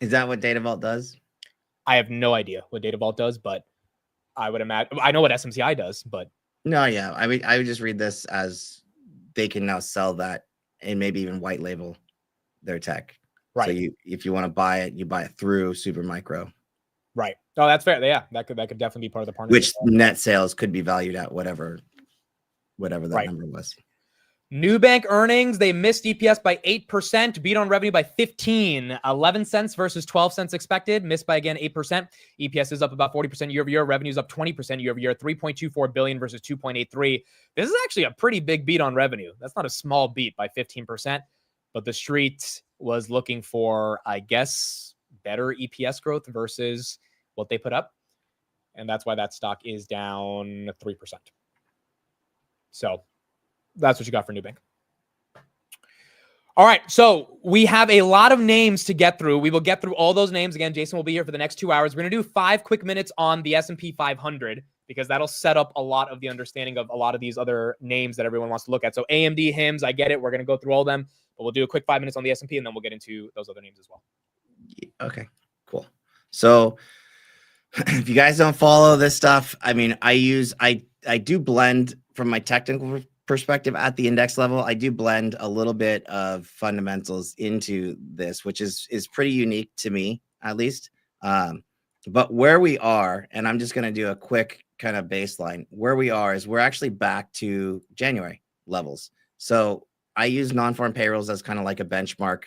Is that what DataVolt does? I have no idea what DataVolt does, but I would imagine, I know what SMCI does, but no, yeah. I mean, I would just read this as they can now sell that and maybe even white label their tech. right. So if you want to buy it, you buy it through Supermicro. Right. Oh, that's fair. Yeah, that could definitely be part of the partnership. Which net sales could be valued at whatever that number was. Nubank earnings, they missed EPS by 8%, beat on revenue by 15, 11 cents versus 12 cents expected, missed by, again, 8%. EPS is up about 40% year over year. Revenue is up 20% year over year, 3.24 billion versus 2.83. This is actually a pretty big beat on revenue. That's not a small beat by 15%, but the street was looking for, I guess, better EPS growth versus what they put up. And that's why that stock is down 3%. So that's what you got for Nubank. All right, so we have a lot of names to get through. We will get through all those names. Again, Jason will be here for the next 2 hours. We're going to do 5 quick minutes on the S&P 500 because that'll set up a lot of the understanding of a lot of these other names that everyone wants to look at. So AMD, HIMS, I get it. We're going to go through all of them, but we'll do a quick 5 minutes on the S&P and then we'll get into those other names as well. Okay, cool. So if you guys don't follow this stuff, I mean, I do blend from my technical perspective at the index level. I do blend a little bit of fundamentals into this, which is pretty unique to me, at least. But where we are, and I'm just going to do a quick kind of baseline. Where we are is we're actually back to January levels. So I use non-farm payrolls as kind of like a benchmark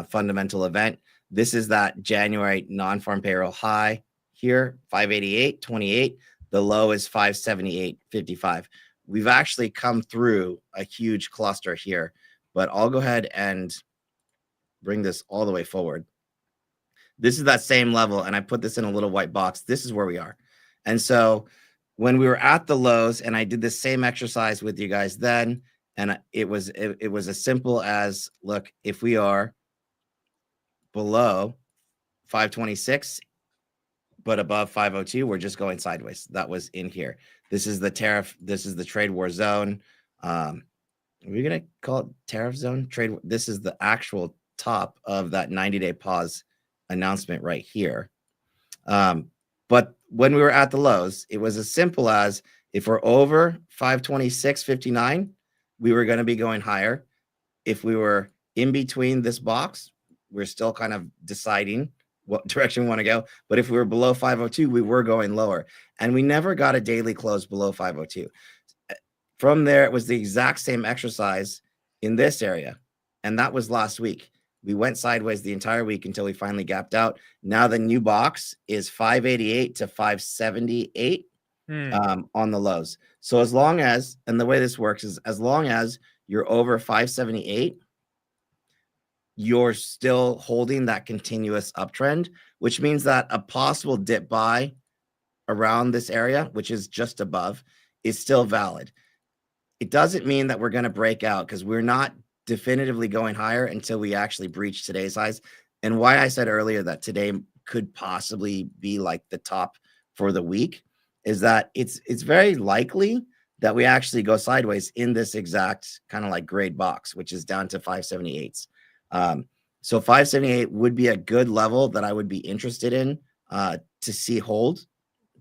fundamental event. This is that January non-farm payroll high here, 588.28. The low is 578.55. We've actually come through a huge cluster here, but I'll go ahead and bring this all the way forward. This is that same level, and I put this in a little white box. This is where we are. And so when we were at the lows, and I did the same exercise with you guys then, and it was as simple as, look, if we are below 526, but above 502, we're just going sideways. That was in here. This is the tariff. This is the trade war zone. Are we going to call it tariff zone? This is the actual top of that 90-day pause announcement right here. But when we were at the lows, it was as simple as if we're over 526.59, we were going to be going higher. If we were in between this box, we're still kind of deciding what direction we want to go. But if we were below 502, we were going lower, and we never got a daily close below 502. From there, it was the exact same exercise in this area, and that was last week. We went sideways the entire week until we finally gapped out. Now the new box is 588 to 578 on the lows. So as long as, and the way this works is as long as you're over 578, you're still holding that continuous uptrend, which means that a possible dip buy around this area, which is just above, is still valid. It doesn't mean that we're going to break out, because we're not definitively going higher until we actually breach today's highs. And why I said earlier that today could possibly be like the top for the week is that it's very likely that we actually go sideways in this exact kind of like grade box, which is down to 578s. So 578 would be a good level that I would be interested in to see hold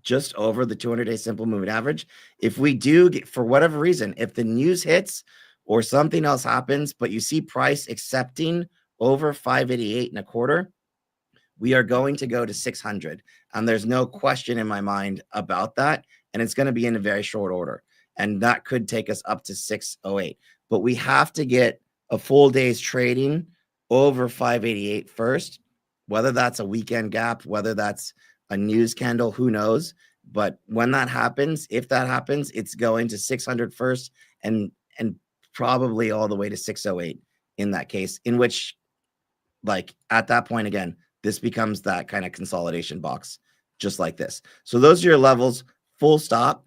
just over the 200-day simple moving average. If we do get, for whatever reason, if the news hits or something else happens, but you see price accepting over 588 and a quarter, we are going to go to 600. And there's no question in my mind about that. And it's going to be in a very short order. And that could take us up to 608. But we have to get a full day's trading over 588 first, whether that's a weekend gap, whether that's a news candle, who knows. But when that happens, if that happens, it's going to 600 first and probably all the way to 608 in that case, in which, like, at that point, again, this becomes that kind of consolidation box, just like this. So those are your levels, full stop.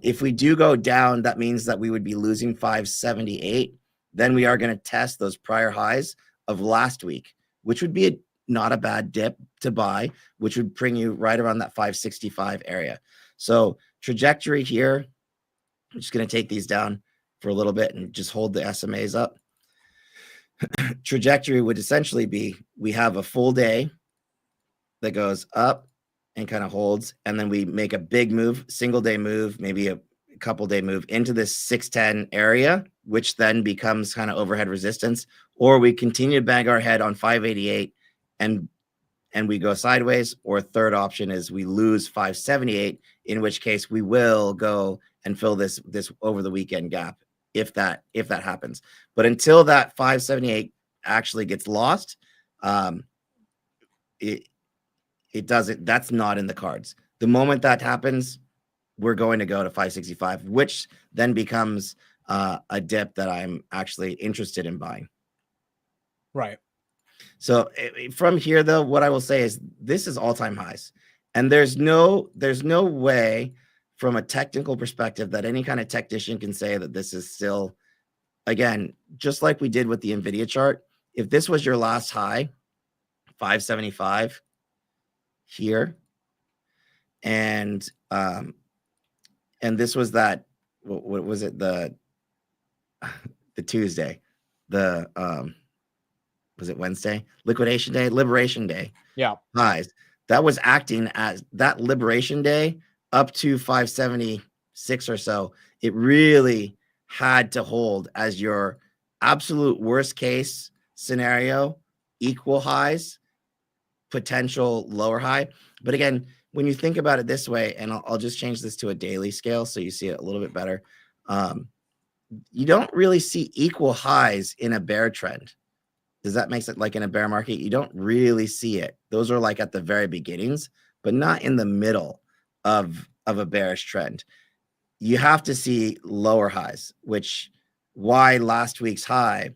If we do go down, that means that we would be losing 578. Then we are going to test those prior highs of last week, which would be not a bad dip to buy, which would bring you right around that 565 area. So trajectory here, I'm just going to take these down for a little bit and just hold the SMAs up. Trajectory would essentially be, we have a full day that goes up and kind of holds, and then we make a big move, single day move, maybe a couple day move into this 610 area, which then becomes kind of overhead resistance, or we continue to bang our head on 588 and we go sideways, or third option is we lose 578, in which case we will go and fill this over the weekend gap if that happens. But until that 578 actually gets lost, it doesn't, that's not in the cards. The moment that happens, we're going to go to 565, which then becomes a dip that I'm actually interested in buying. Right. So from here, though, what I will say is this is all-time highs, and there's no way from a technical perspective that any kind of technician can say that this is still, again, just like we did with the Nvidia chart. If this was your last high, 575 here, and this was that, what was it, the Tuesday, was it Wednesday? Liquidation day, liberation day. Yeah. Highs. That was acting as that liberation day up to 576 or so. It really had to hold as your absolute worst case scenario, equal highs, potential lower high. But again, when you think about it this way, and I'll just change this to a daily scale so you see it a little bit better. You don't really see equal highs in a bear trend. Does that make sense? Like in a bear market, you don't really see it. Those are like at the very beginnings, but not in the middle of a bearish trend. You have to see lower highs, which why last week's high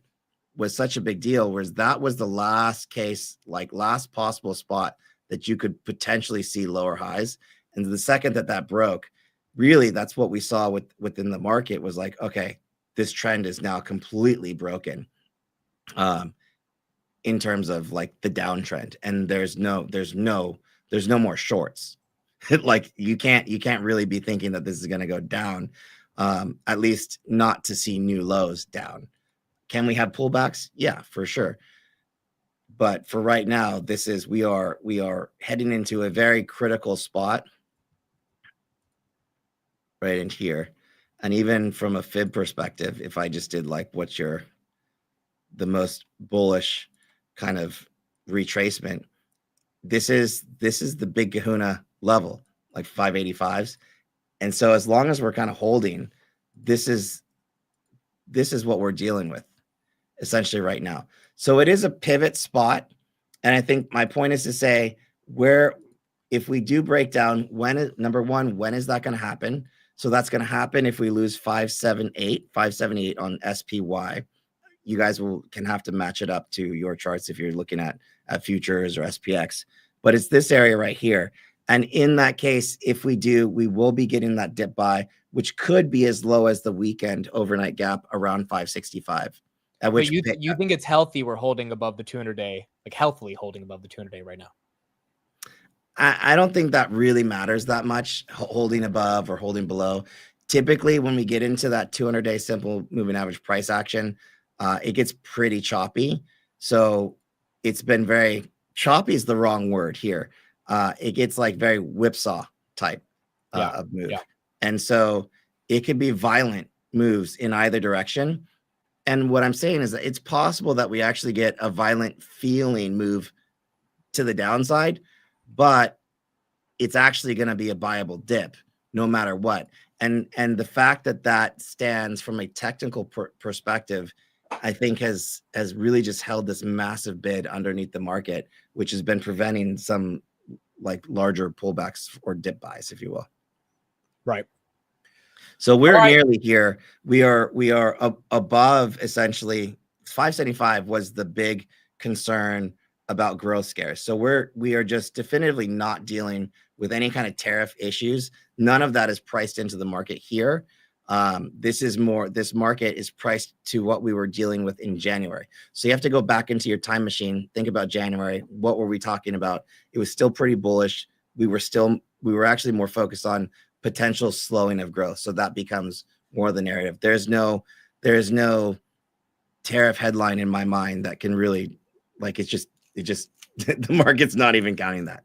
was such a big deal, was that was the last case, like last possible spot that you could potentially see lower highs. And the second that broke, really, that's what we saw within the market was like, okay, this trend is now completely broken. In terms of like the downtrend, and there's no more shorts. Like you can't really be thinking that this is going to go down, at least not to see new lows down. Can we have pullbacks? Yeah, for sure. But for right now, we are heading into a very critical spot right in here. And even from a fib perspective, if I just did like what's the most bullish kind of retracement, this is the big kahuna level, like 585s. And so as long as we're kind of holding, this is what we're dealing with essentially right now. So it is a pivot spot. And I think my point is to say, where if we do break down, number one, when is that going to happen? So that's going to happen if we lose 578 on SPY. You guys can have to match it up to your charts if you're looking at futures or SPX. But it's this area right here. And in that case, if we do, we will be getting that dip buy, which could be as low as the weekend overnight gap around 565. But you think it's healthy we're holding above the 200-day, like healthily holding above the 200-day right now? I don't think that really matters that much, holding above or holding below. Typically, when we get into that 200-day simple moving average price action, it gets pretty choppy. So it's been very choppy is the wrong word here. It gets like very whipsaw type of move. Yeah. And so it could be violent moves in either direction. And what I'm saying is that it's possible that we actually get a violent feeling move to the downside, but it's actually going to be a buyable dip no matter what. And the fact that that stands from a technical perspective, I think has really just held this massive bid underneath the market, which has been preventing some like larger pullbacks or dip buys, if you will. Right. So we're nearly here. We are above essentially 575 was the big concern about growth scares. So we are just definitively not dealing with any kind of tariff issues. None of that is priced into the market here. This market is priced to what we were dealing with in January. So you have to go back into your time machine, think about January. What were we talking about? It was still pretty bullish. We were actually more focused on potential slowing of growth. So that becomes more the narrative. There is no tariff headline in my mind that can really, like, it just the market's not even counting that.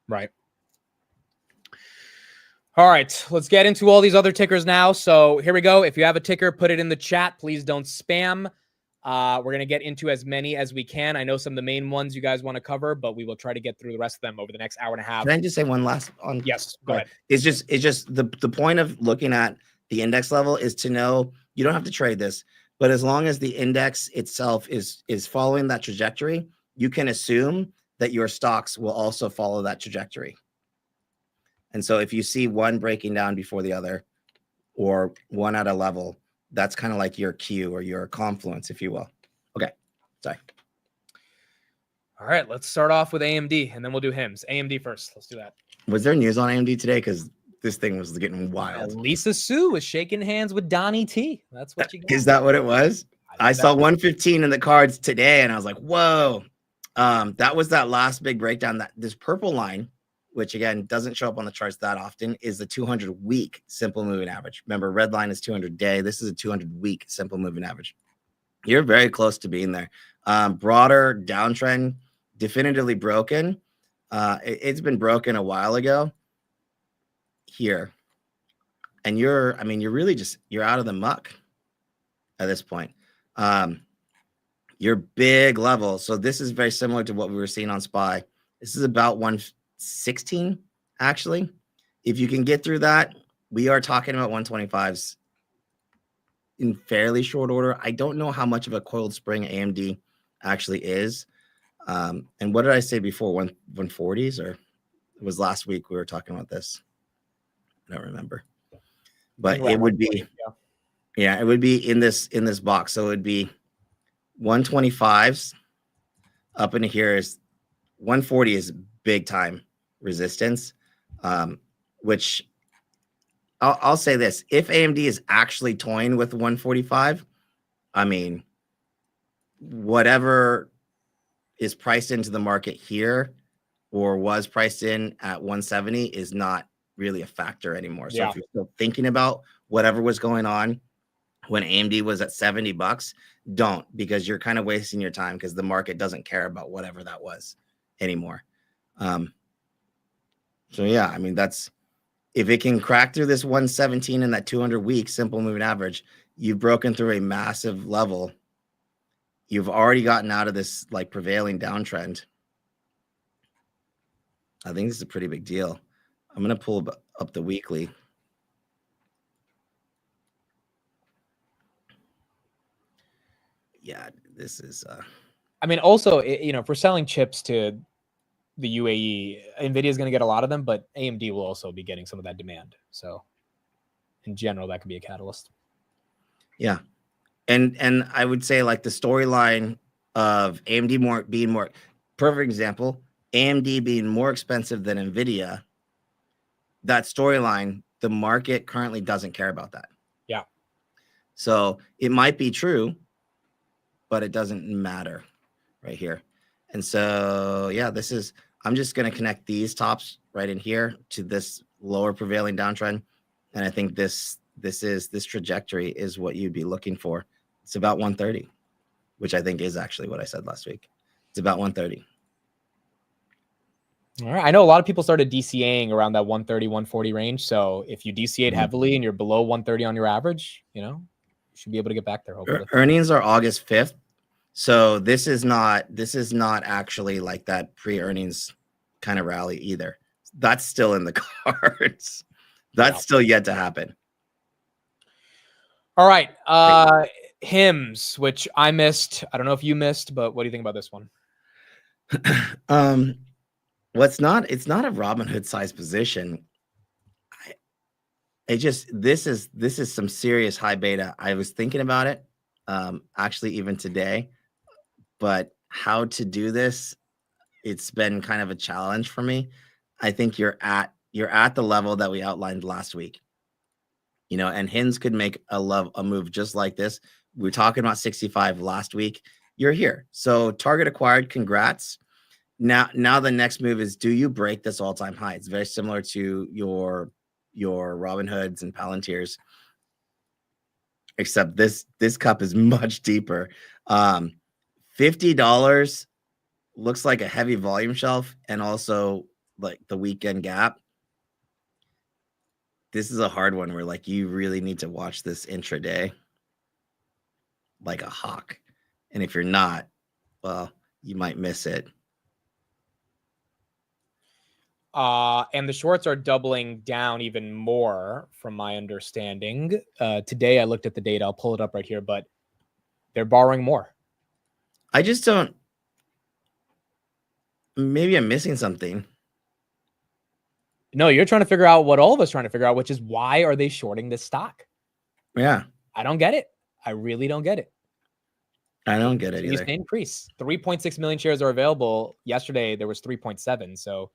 Right. All right, let's get into all these other tickers now. So here we go. If you have a ticker, put it in the chat. Please don't spam. We're going to get into as many as we can. I know some of the main ones you guys want to cover, but we will try to get through the rest of them over the next hour and a half. Can I just say one last on? Yes, go ahead. It's just the point of looking at the index level is to know you don't have to trade this, but as long as the index itself is following that trajectory, you can assume that your stocks will also follow that trajectory. And so if you see one breaking down before the other or one at a level, that's kind of like your cue or your confluence, if you will. Okay. Sorry. All right. Let's start off with AMD and then we'll do HIMS. AMD first. Let's do that. Was there news on AMD today? Because this thing was getting wild. Lisa Su was shaking hands with Donnie T. That's what you got. Is that what it was? I saw 115 in the cards today and I was like, whoa. That was that last big breakdown. That this purple line, which again doesn't show up on the charts that often, is the 200-week simple moving average. Remember, red line is 200-day. This is a 200-week simple moving average. You're very close to being there. Broader downtrend, definitively broken. It's been broken a while ago here. And you're really just, you're out of the muck at this point. Your big level. So this is very similar to what we were seeing on SPY. This is about 116, actually. If you can get through that, we are talking about 125s in fairly short order. I don't know how much of a coiled spring AMD actually is. And what did I say before? 140s, or it was last week we were talking about this? I don't remember. But it would be, yeah, it would be in this box. So it would be 125s up into here. Is 140 is big time resistance, which I'll say this: if AMD is actually toying with 145, I mean, whatever is priced into the market here or was priced in at 170 is not really a factor anymore. So if you're still thinking about whatever was going on when AMD was at $70, don't, because you're kind of wasting your time because the market doesn't care about whatever that was anymore. So yeah, I mean, that's, if it can crack through this 117 and that 200-week simple moving average, you've broken through a massive level. You've already gotten out of this like prevailing downtrend. I think this is a pretty big deal. I'm going to pull up the weekly. Yeah, this is. I mean, also, if we're selling chips to the UAE, Nvidia is going to get a lot of them, but AMD will also be getting some of that demand. So, in general, that could be a catalyst. Yeah, and I would say like the storyline of AMD being more perfect example. AMD being more expensive than Nvidia. That storyline, the market currently doesn't care about that. Yeah. So it might be true, but it doesn't matter right here. And so, yeah, I'm just going to connect these tops right in here to this lower prevailing downtrend. And I think this trajectory is what you'd be looking for. It's about 130, which I think is actually what I said last week. It's about 130. All right. I know a lot of people started DCAing around that 130, 140 range. So if you DCA'd heavily and you're below 130 on your average, you should be able to get back there. Hopefully. Earnings are August 5th. So this is not actually like that pre-earnings kind of rally either. That's still in the cards. That's still yet to happen. All right. HIMS, which I missed. I don't know if you missed, but what do you think about this one? It's not a Robinhood size position. This is some serious high beta. I was thinking about it, actually even today, but how to do this, it's been kind of a challenge for me. I think you're at the level that we outlined last week, and HIMS could make a move just like this. We were talking about 65 last week. You're here. So target acquired, congrats. Now the next move is, do you break this all-time high? It's very similar to your Robinhoods and Palantirs, except this cup is much deeper. $50 looks like a heavy volume shelf, and also like the weekend gap. This is a hard one where like you really need to watch this intraday like a hawk, and if you're not, well, you might miss it. And the shorts are doubling down even more, from my understanding. Today, I looked at the data. I'll pull it up right here, but they're borrowing more. I just don't. Maybe I'm missing something. No, you're trying to figure out what all of us are trying to figure out, which is why are they shorting this stock? Yeah. I don't get it. I really don't get it. I don't get it either. Increase. 3.6 million shares are available. Yesterday, there was 3.7. So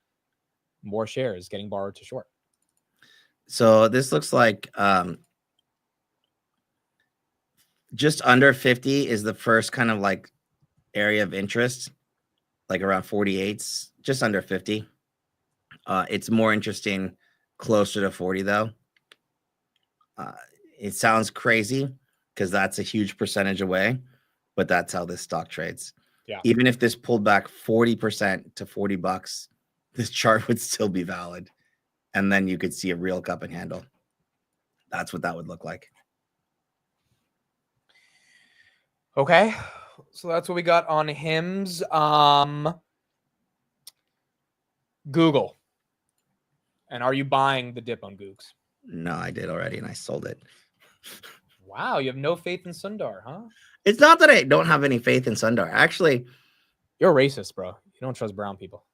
more shares getting borrowed to short. So this looks like just under 50 is the first kind of like area of interest, like around 48s, just under 50. It's more interesting closer to 40 though. It sounds crazy because that's a huge percentage away, but that's how this stock trades. Yeah. Even if this pulled back 40% to $40, this chart would still be valid. And then you could see a real cup and handle. That's what that would look like. Okay. So that's what we got on HIMS. Google. And are you buying the dip on Googs? No, I did already, and I sold it. Wow, you have no faith in Sundar, huh? It's not that I don't have any faith in Sundar. Actually, you're racist, bro. You don't trust brown people.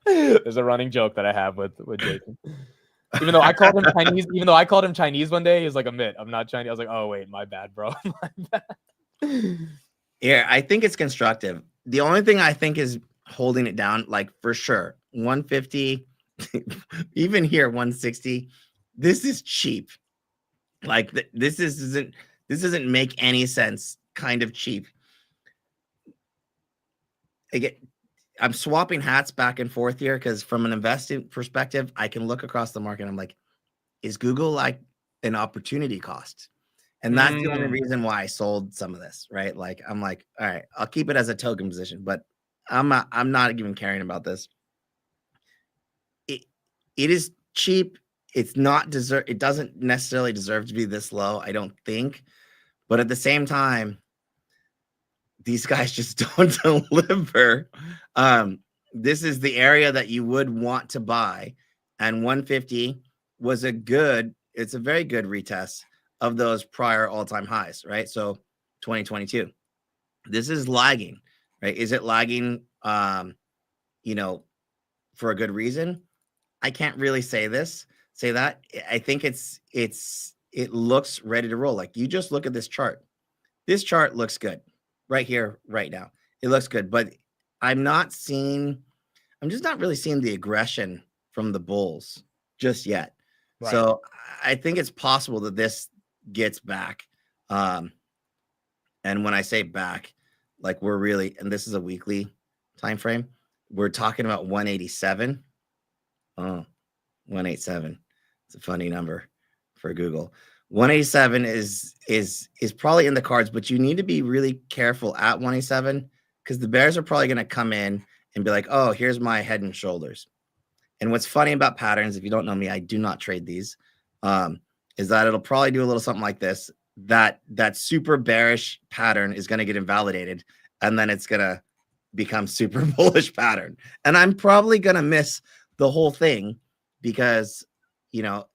There's a running joke that I have with Jason. Even though I called him Chinese, one day, he's like, "Amit, I'm not Chinese." I was like, "Oh wait, my bad, bro." My bad. Yeah, I think it's constructive. The only thing I think is holding it down, like for sure, 150, even here 160. This is cheap. Like this doesn't make any sense. Kind of cheap. Again, I'm swapping hats back and forth here because from an investing perspective, I can look across the market. And I'm like, is Google like an opportunity cost? And that's the only reason why I sold some of this, right? Like, I'm like, all right, I'll keep it as a token position, but I'm not even caring about this. It is cheap. It doesn't necessarily deserve to be this low, I don't think. But at the same time, these guys just don't deliver. This is the area that you would want to buy, and 150 was it's a very good retest of those prior all-time highs, right? So 2022. This is lagging, right? Is it lagging you know, for a good reason? I can't really say that. I think it looks ready to roll. Like, you just look at this chart. This chart looks good right here, right now. It looks good, but I'm just not really seeing the aggression from the bulls just yet. Right. So I think it's possible that this gets back. And when I say back, like, we're really, and this is a weekly time frame, we're talking about 187. Oh, 187. It's a funny number for Google. 187 is probably in the cards, but you need to be really careful at 187, because the bears are probably going to come in and be like, oh, here's my head and shoulders. And what's funny about patterns, if you don't know me, I do not trade these, is that it'll probably do a little something like this. That super bearish pattern is going to get invalidated, and then it's going to become super bullish pattern. And I'm probably going to miss the whole thing because, you know,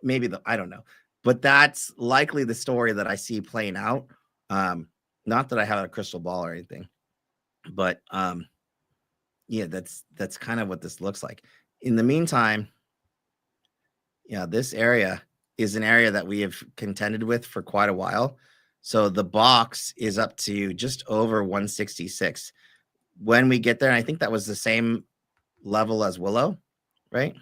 maybe I don't know, but that's likely the story that I see playing out. Not that I have a crystal ball or anything, but yeah, that's kind of what this looks like. In the meantime, yeah, this area is an area that we have contended with for quite a while. So the box is up to just over 166. When we get there, and I think that was the same level as Willow, right?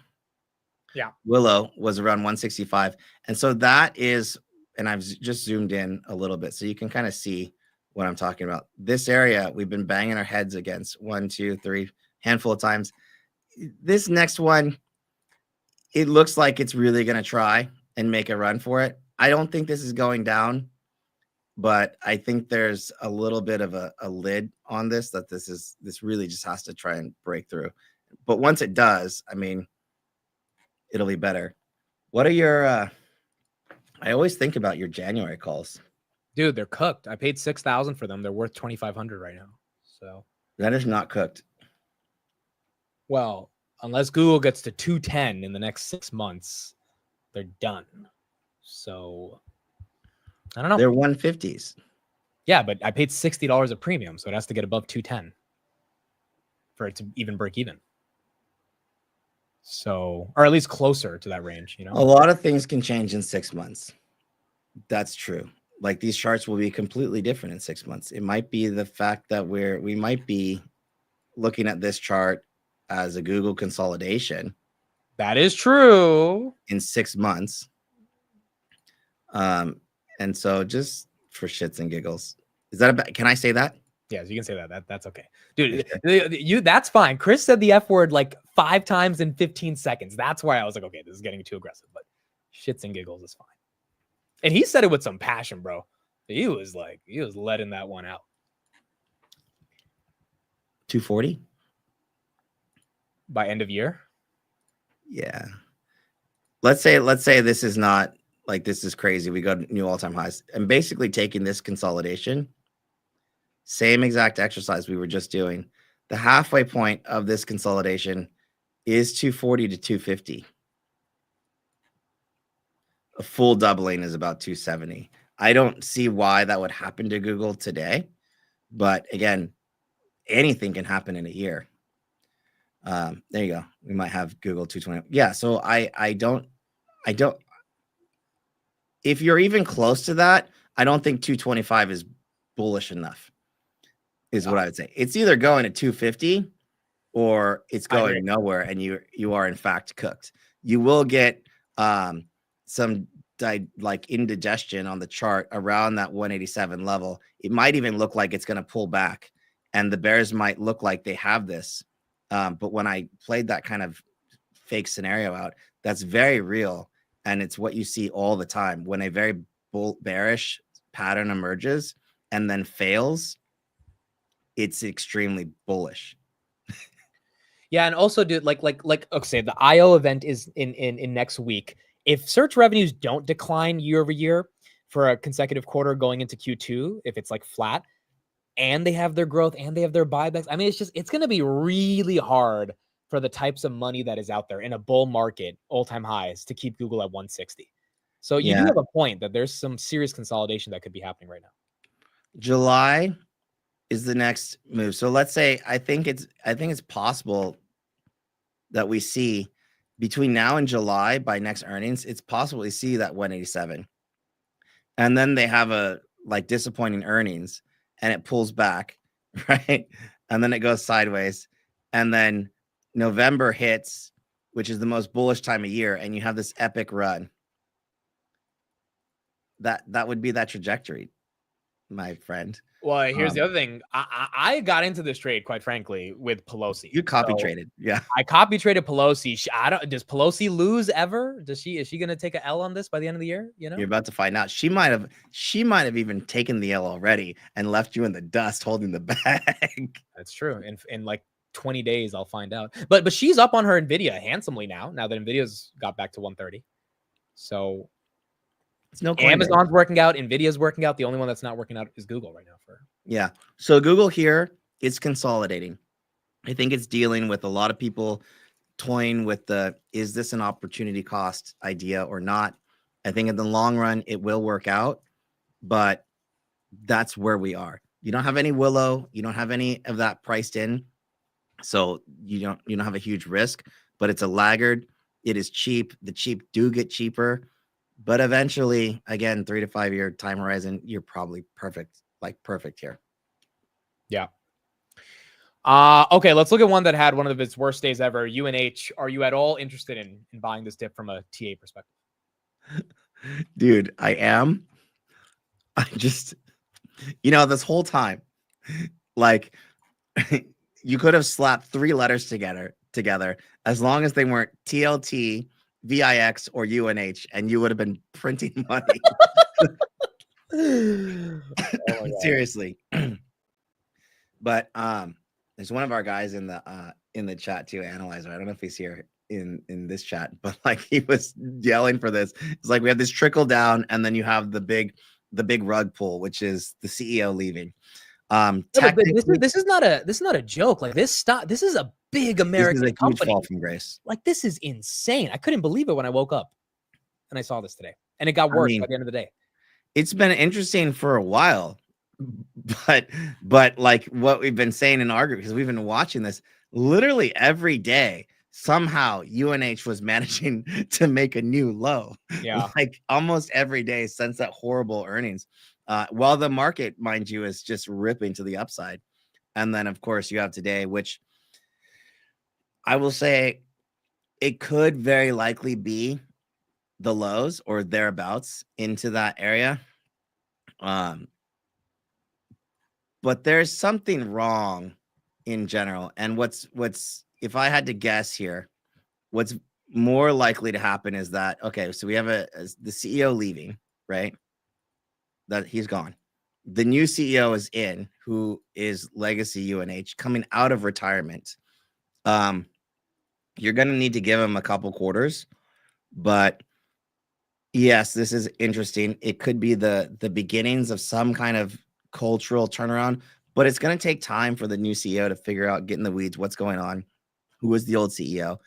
Yeah. Willow was around 165. And so that is, and I've just zoomed in a little bit so you can kind of see what I'm talking about. This area, we've been banging our heads against 1, 2, 3, handful of times. This next one, it looks like it's really going to try and make a run for it. I don't think this is going down, but I think there's a little bit of a lid on this, that this really just has to try and break through. But once it does, I mean, it'll be better. What are your, I always think about your January calls. Dude, they're cooked. I paid $6,000 for them. They're worth $2,500 right now. So that is not cooked. Well, unless Google gets to 210 in the next 6 months, they're done. So I don't know. They're 150s. Yeah, but I paid $60 a premium, so it has to get above 210 for it to even break even. So, or at least closer to that range, you know? A lot of things can change in 6 months. That's true. Like, these charts will be completely different in 6 months. It might be the fact that we might be looking at this chart as a Google consolidation. That is true. In 6 months. And so, just for shits and giggles, is that can I say that? Yes, you can say that. That's okay. Dude, that's fine. Chris said the F word like 5 times in 15 seconds. That's why I was like, okay, this is getting too aggressive, but shits and giggles is fine. And he said it with some passion, bro. He was letting that one out. 240 by end of year. Yeah. Let's say this is not like, this is crazy. We got new all-time highs. And basically taking this consolidation, same exact exercise we were just doing. The halfway point of this consolidation is 240 to 250. A full doubling is about 270. I don't see why that would happen to Google today, but again, anything can happen in a year. There you go. We might have Google 220. Yeah. So I don't, if you're even close to that, I don't think 225 is bullish enough, is what I would say. It's either going to 250 or it's going nowhere, and you are in fact cooked. You will get some like indigestion on the chart around that 187 level. It might even look like it's going to pull back, and the bears might look like they have this. But when I played that kind of fake scenario out, that's very real. And it's what you see all the time. When a very bearish pattern emerges and then fails, it's extremely bullish. Yeah, and also, dude, like okay, the IO event is in next week. If search revenues don't decline year over year for a consecutive quarter going into Q2, if it's like flat, and they have their growth and they have their buybacks. I mean, it's going to be really hard for the types of money that is out there in a bull market, all-time highs, to keep Google at 160. So you do Yeah. have a point that there's some serious consolidation that could be happening right now. July is the next move. So let's say I think it's possible that we see between now and July, by next earnings, it's possible we see that 187. And then they have a like disappointing earnings and it pulls back, right? And then it goes sideways. And then November hits, which is the most bullish time of year, and you have this epic run. That would be that trajectory, my friend. Well, here's the other thing. I got into this trade, quite frankly, with Pelosi. You copy traded. Yeah. I copy traded Pelosi. Does Pelosi lose ever? Is she going to take a L on this by the end of the year? You know, you're about to find out. She might have even taken the L already and left you in the dust holding the bag. That's true. In like 20 days, I'll find out. But she's up on her Nvidia handsomely now that Nvidia's got back to 130. So it's no Amazon's working out, Nvidia's working out. The only one that's not working out is Google right now for her. Yeah. So Google here is consolidating. I think it's dealing with a lot of people toying with is this an opportunity cost idea or not? I think in the long run, it will work out, but that's where we are. You don't have any Willow. You don't have any of that priced in. So you don't have a huge risk, but it's a laggard. It is cheap. The cheap do get cheaper, but eventually, again, 3 to 5 year time horizon, you're probably perfect here. Yeah. Okay, let's look at one that had one of its worst days ever. UNH. Are you at all interested in buying this dip from a TA perspective? Dude, I am. I just, this whole time, like, you could have slapped 3 letters together as long as they weren't TLT, VIX, or UNH, and you would have been printing money. Seriously. But there's one of our guys in the chat too, Analyzer. I don't know if he's here in this chat, but like he was yelling for this. It's like we have this trickle down, and then you have the big rug pull, which is the CEO leaving. This is not a joke. Like this is a big American this is a company. Huge fall from grace. Like this is insane. I couldn't believe it when I woke up and I saw this today, and it got worse by the end of the day. It's been interesting for a while, but like what we've been saying in our group, because we've been watching this literally every day. Somehow UNH was managing to make a new low. Yeah, like almost every day since that horrible earnings. While the market, mind you, is just ripping to the upside. And then, of course, you have today, which I will say it could very likely be the lows or thereabouts into that area. But there's something wrong in general. And what's if I had to guess here, what's more likely to happen is that, okay, so we have the CEO leaving, right? That he's gone. The new CEO is in, who is legacy UNH, coming out of retirement. You're going to need to give him a couple quarters, but yes, this is interesting. It could be the beginnings of some kind of cultural turnaround, but it's going to take time for the new CEO to figure out, get in the weeds, what's going on, who was the old CEO.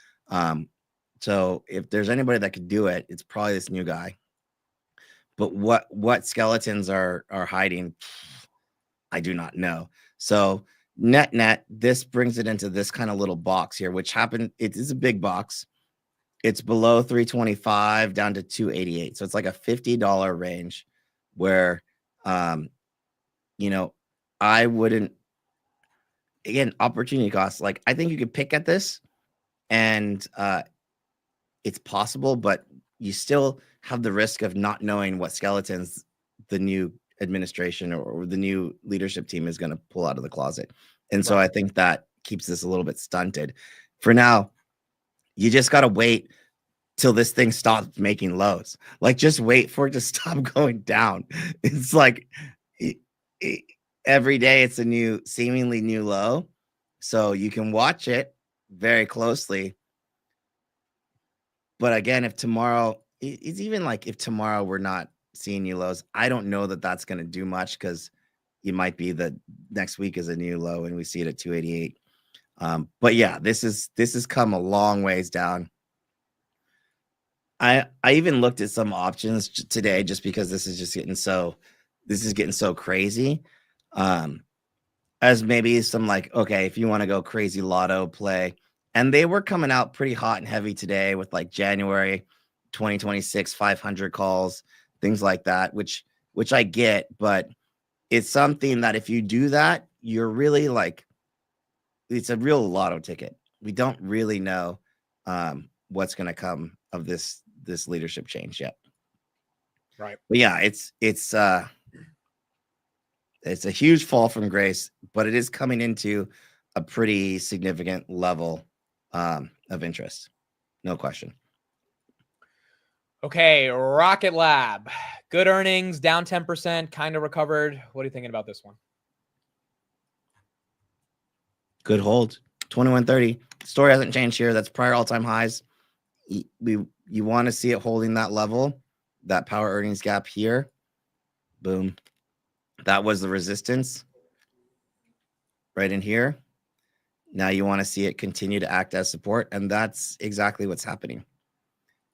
So if there's anybody that could do it, it's probably this new guy. But what skeletons are hiding, I do not know. So net, this brings it into this kind of little box here, which happened. It is a big box. It's below 325 down to 288. So it's like a $50 range where, I wouldn't, again, opportunity cost. Like, I think you could pick at this and it's possible, but you still have the risk of not knowing what skeletons the new administration or the new leadership team is going to pull out of the closet. And so I think that keeps this a little bit stunted. For now, you just got to wait till this thing stops making lows. Like, just wait for it to stop going down. It's like every day it's a seemingly new low. So you can watch it very closely. But again, if tomorrow, it's even like if tomorrow we're not seeing new lows, I don't know that that's going to do much, because you might be the next week is a new low and we see it at 288. But yeah, this has come a long ways down. I even looked at some options today just because this is getting so crazy. As maybe some like, okay, if you want to go crazy lotto play, and they were coming out pretty hot and heavy today with like January 2026 500 calls, things like that, which I get, but it's something that if you do that, you're really like, it's a real lotto ticket. We don't really know what's going to come of this leadership change yet. Right. But yeah, it's a huge fall from grace, but it is coming into a pretty significant level of interest. No question. Okay, Rocket Lab. Good earnings, down 10%, kind of recovered. What are you thinking about this one? Good hold. 2130. Story hasn't changed here. That's prior all-time highs. You want to see it holding that level, that power earnings gap here. Boom. That was the resistance right in here. Now you want to see it continue to act as support, and that's exactly what's happening.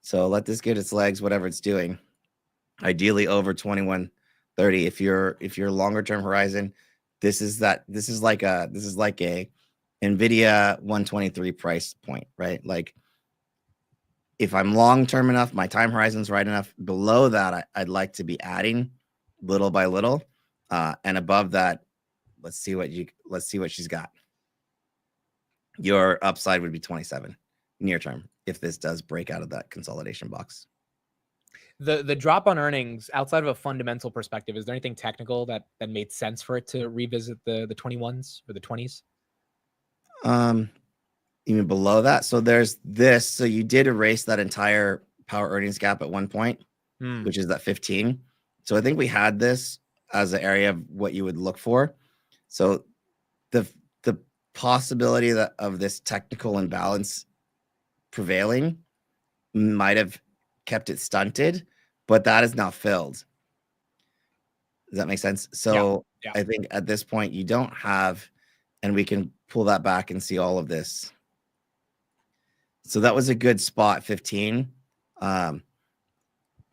So let this get its legs, whatever it's doing. Ideally over 2130. If you're longer term horizon, this is like a Nvidia 123 price point, right? Like if I'm long term enough, my time horizon's right enough. Below that, I'd like to be adding little by little, and above that, let's see what she's got. Your upside would be 27 near term if this does break out of that consolidation box. The drop on earnings outside of a fundamental perspective, is there anything technical that made sense for it to revisit the 21s or the 20s? Even below that. So there's this. So you did erase that entire power earnings gap at one point, which is that 15. So I think we had this as an area of what you would look for. So the possibility of this technical imbalance prevailing might have kept it stunted, but that is now filled. Does that make sense? So yeah. I think at this point you don't have, and we can pull that back and see all of this. So that was a good spot, 15. Again,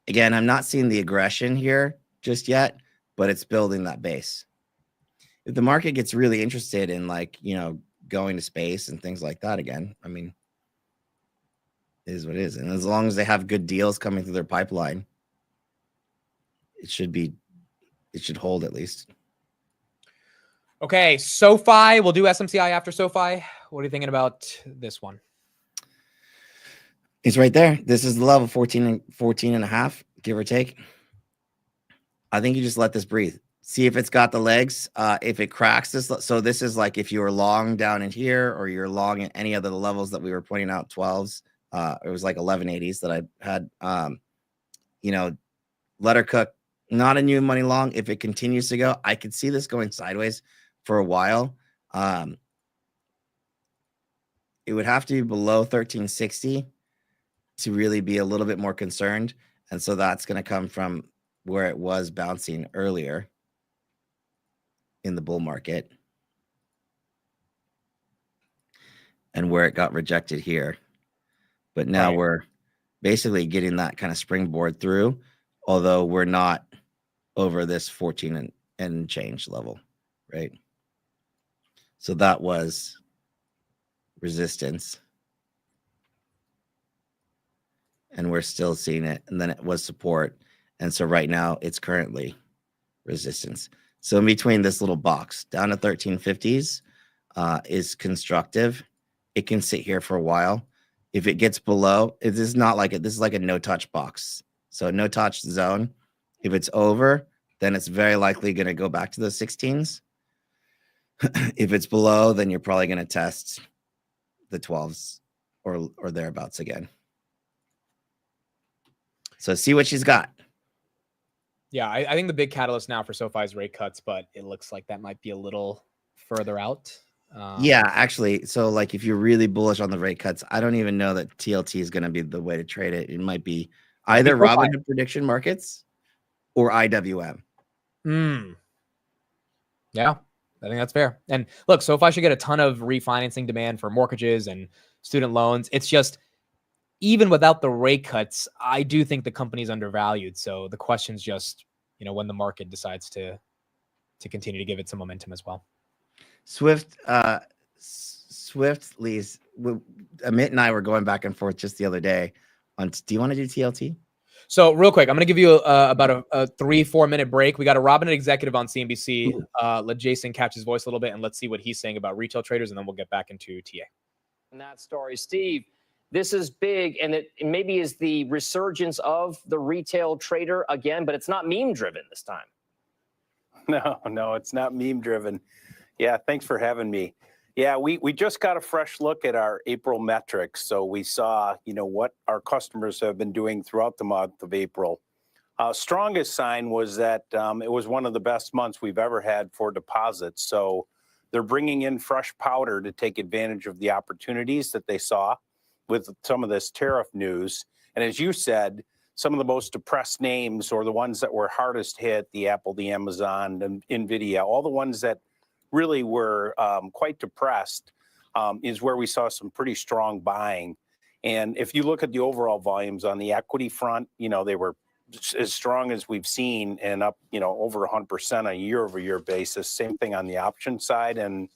I'm not seeing the aggression here just yet, but it's building that base. If the market gets really interested in going to space and things like that again, I mean, it is what it is. And as long as they have good deals coming through their pipeline, it should hold at least. Okay, SOFI. We'll do SMCI after SOFI. What are you thinking about this one? It's right there. This is the level 14 and a half, give or take. I think you just let this breathe. See if it's got the legs. If it cracks this, so this is like if you were long down in here or you're long in any of the levels that we were pointing out, 12s. It was like 1180s that I had. Let her cook. Not a new money long. If it continues to go, I could see this going sideways for a while. It would have to be below 1360 to really be a little bit more concerned. And so that's going to come from where it was bouncing earlier in the bull market and where it got rejected here. But now we're basically getting that kind of springboard through, although we're not over this 14 and change level, right? So that was resistance. And we're still seeing it. And then it was support. And so right now it's currently resistance. So in between this little box down to 1350s is constructive. It can sit here for a while. If it gets below, this is like a no touch box. So no touch zone. If it's over, then it's very likely going to go back to those 16s. If it's below, then you're probably going to test the 12s or thereabouts again. So see what she's got. Yeah, I think the big catalyst now for SoFi is rate cuts, but it looks like that might be a little further out. Yeah, actually. So like if you're really bullish on the rate cuts, I don't even know that TLT is going to be the way to trade it. It might be either Robinhood prediction markets or IWM. Yeah, I think that's fair. And look, SoFi should get a ton of refinancing demand for mortgages and student loans. It's just, even without the rate cuts, I do think the company's undervalued. So the question's just, when the market decides to continue to give it some momentum as well. Swift, Lee's, Amit and I were going back and forth just the other day on, do you want to do TLT? So real quick, I'm going to give you about a 3-4 minute break. We got a Robinhood executive on CNBC. Let Jason catch his voice a little bit and let's see what he's saying about retail traders. And then we'll get back into TA. And that story, Steve, this is big, and it maybe is the resurgence of the retail trader again, but it's not meme driven this time. No, it's not meme driven. Yeah, thanks for having me. Yeah, we just got a fresh look at our April metrics. So we saw, what our customers have been doing throughout the month of April. Strongest sign was that it was one of the best months we've ever had for deposits. So they're bringing in fresh powder to take advantage of the opportunities that they saw with some of this tariff news. And as you said, some of the most depressed names, or the ones that were hardest hit, the Apple, the Amazon, and Nvidia, all the ones that really were quite depressed, is where we saw some pretty strong buying. And if you look at the overall volumes on the equity front, they were as strong as we've seen, and up, over 100% on a year-over-year basis. Same thing on the option side, and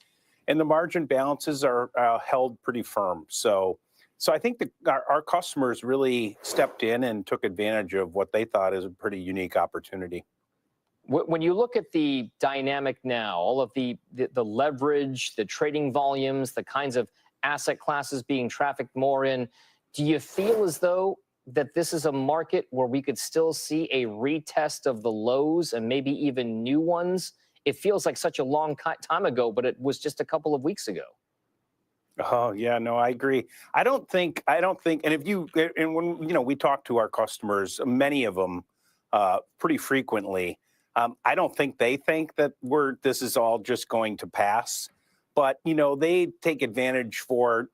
the margin balances are held pretty firm. So I think our customers really stepped in and took advantage of what they thought is a pretty unique opportunity. When you look at the dynamic now, all of the leverage, the trading volumes, the kinds of asset classes being trafficked more in, do you feel as though that this is a market where we could still see a retest of the lows and maybe even new ones? It feels like such a long time ago, but it was just a couple of weeks ago. Oh yeah, no, I agree. I don't think, and when, we talk to our customers, many of them pretty frequently, I don't think they think that this is all just going to pass, but, they take advantage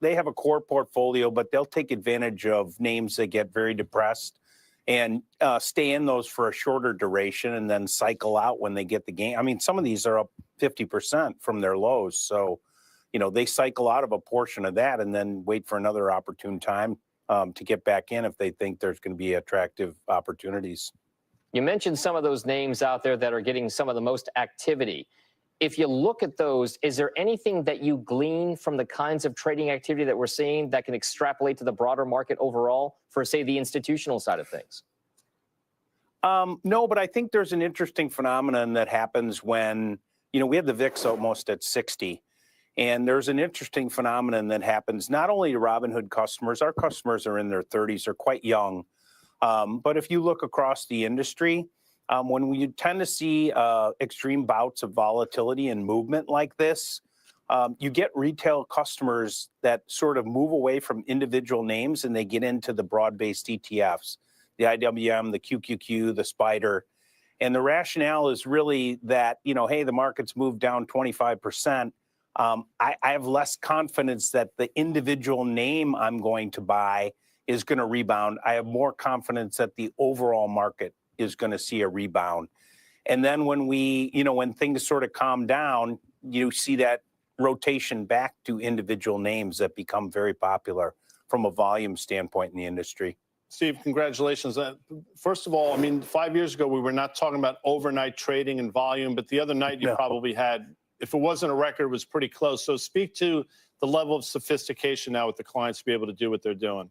they have a core portfolio, but they'll take advantage of names that get very depressed and stay in those for a shorter duration and then cycle out when they get the gain. I mean, some of these are up 50% from their lows. So, they cycle out of a portion of that and then wait for another opportune time to get back in if they think there's going to be attractive opportunities. You mentioned some of those names out there that are getting some of the most activity. If you look at those, is there anything that you glean from the kinds of trading activity that we're seeing that can extrapolate to the broader market overall for, say, the institutional side of things? No, but I think there's an interesting phenomenon that happens when, we have the VIX almost at 60. And there's an interesting phenomenon that happens not only to Robinhood customers, our customers are in their 30s, they're quite young. But if you look across the industry, when we tend to see extreme bouts of volatility and movement like this, you get retail customers that sort of move away from individual names and they get into the broad-based ETFs, the IWM, the QQQ, the SPDR. And the rationale is really that, hey, the market's moved down 25%. I have less confidence that the individual name I'm going to buy is going to rebound. I have more confidence that the overall market is going to see a rebound. And then when when things sort of calm down, you see that rotation back to individual names that become very popular from a volume standpoint in the industry. Steve, congratulations. First of all, I mean, 5 years ago, we were not talking about overnight trading and volume, but the other night you probably had, if it wasn't a record, it was pretty close. So speak to the level of sophistication now with the clients to be able to do what they're doing.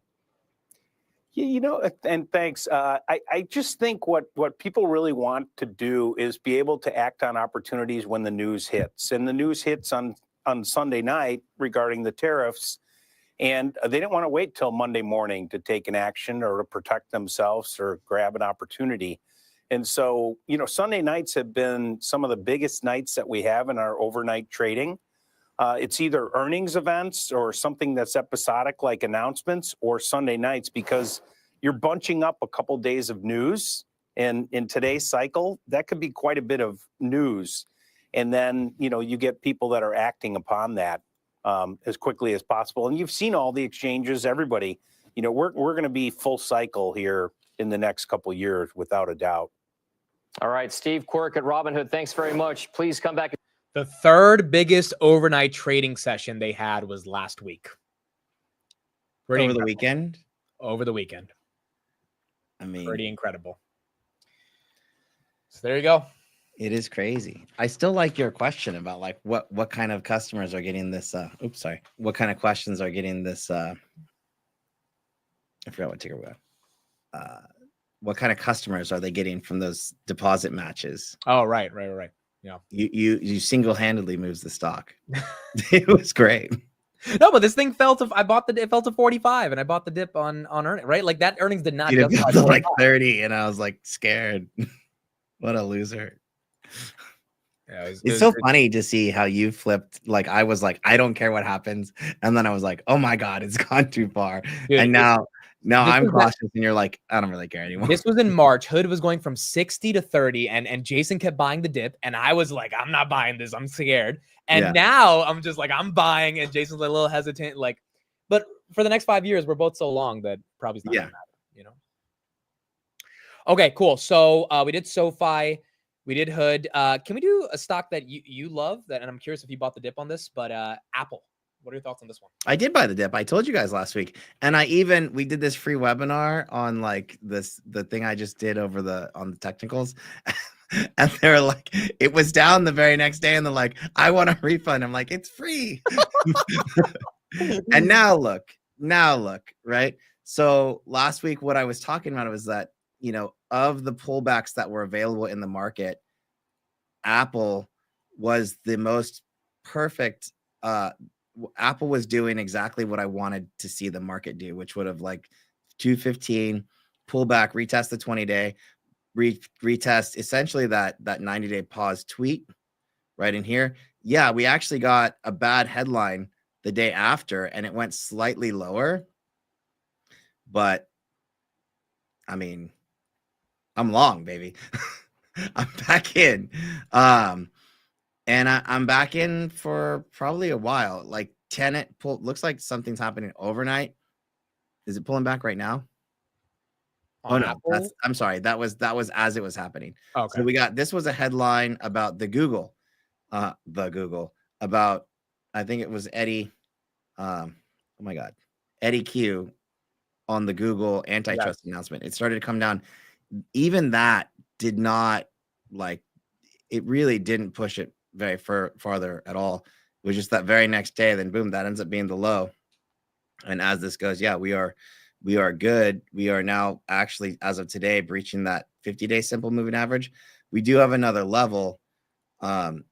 Yeah, and thanks. I just think what people really want to do is be able to act on opportunities when the news hits. And the news hits on Sunday night regarding the tariffs. And they didn't want to wait till Monday morning to take an action or to protect themselves or grab an opportunity. And so, Sunday nights have been some of the biggest nights that we have in our overnight trading. It's either earnings events or something that's episodic like announcements, or Sunday nights, because you're bunching up a couple days of news. And in today's cycle, that could be quite a bit of news. And then, you get people that are acting upon that as quickly as possible. And you've seen all the exchanges, everybody, we're going to be full cycle here in the next couple of years, without a doubt. All right, Steve Quirk at Robinhood, thanks very much. Please come back. The third biggest overnight trading session they had was last week. Pretty Over the incredible. weekend? Over the weekend. I mean, Pretty incredible. So there you go. it is crazy. I still like your question about like what kind of customers are getting this. Oops, sorry. What kind of questions are getting this? I forgot what ticker we got. What kind of customers are they getting from those deposit matches? Oh, right. Yeah. You single-handedly moves the stock. It was great. No, but this thing fell to. It fell to 45, and I bought the dip on earnings. Right, like that earnings did not. Dude, it justify fell to like 45. 30, and I was like scared. What a loser. Yeah, It's so funny to see how you flipped. Like I was like, I don't care what happens, and then I was like, oh my god, it's gone too far. Dude, and now I'm was cautious, and you're like, I don't really care anymore. This was in March. Hood was going from 60 to 30, and Jason kept buying the dip, and I was like, I'm not buying this. I'm scared. And Yeah. now I'm just like, I'm buying, and Jason's a little hesitant. Like, but for the next 5 years, we're both so long that probably not gonna matter, you know. Okay, cool. So we did SoFi, we did Hood. Can we do a stock that you love? That, and I'm curious if you bought the dip on this, but Apple. What are your thoughts on this one? I did buy the dip. I told you guys last week, and we did this free webinar on like the thing I just did on the technicals, and they were like, it was down the very next day, and they're like, I want a refund. I'm like, it's free. And now look, right? So last week, what I was talking about was that, of the pullbacks that were available in the market, Apple was the most perfect. Apple was doing exactly what I wanted to see the market do, which would have like 215, pull back, retest the 20-day, retest essentially that 90-day pause tweet right in here. Yeah, we actually got a bad headline the day after, and it went slightly lower. But I mean, I'm long, baby. I'm back in. And I'm back in for probably a while. Like Tenet looks like something's happening overnight. Is it pulling back right now? Oh no, I'm sorry. That was as it was happening. Okay. So this was a headline about Google, about, I think it was Eddie. Oh my God, Eddie Q on the Google antitrust announcement. It started to come down. Even that did not it really didn't push it very farther at all. It was just that very next day, then boom, that ends up being the low. And as this goes, we are good. We are now actually, as of today, breaching that 50-day simple moving average. We do have another level. And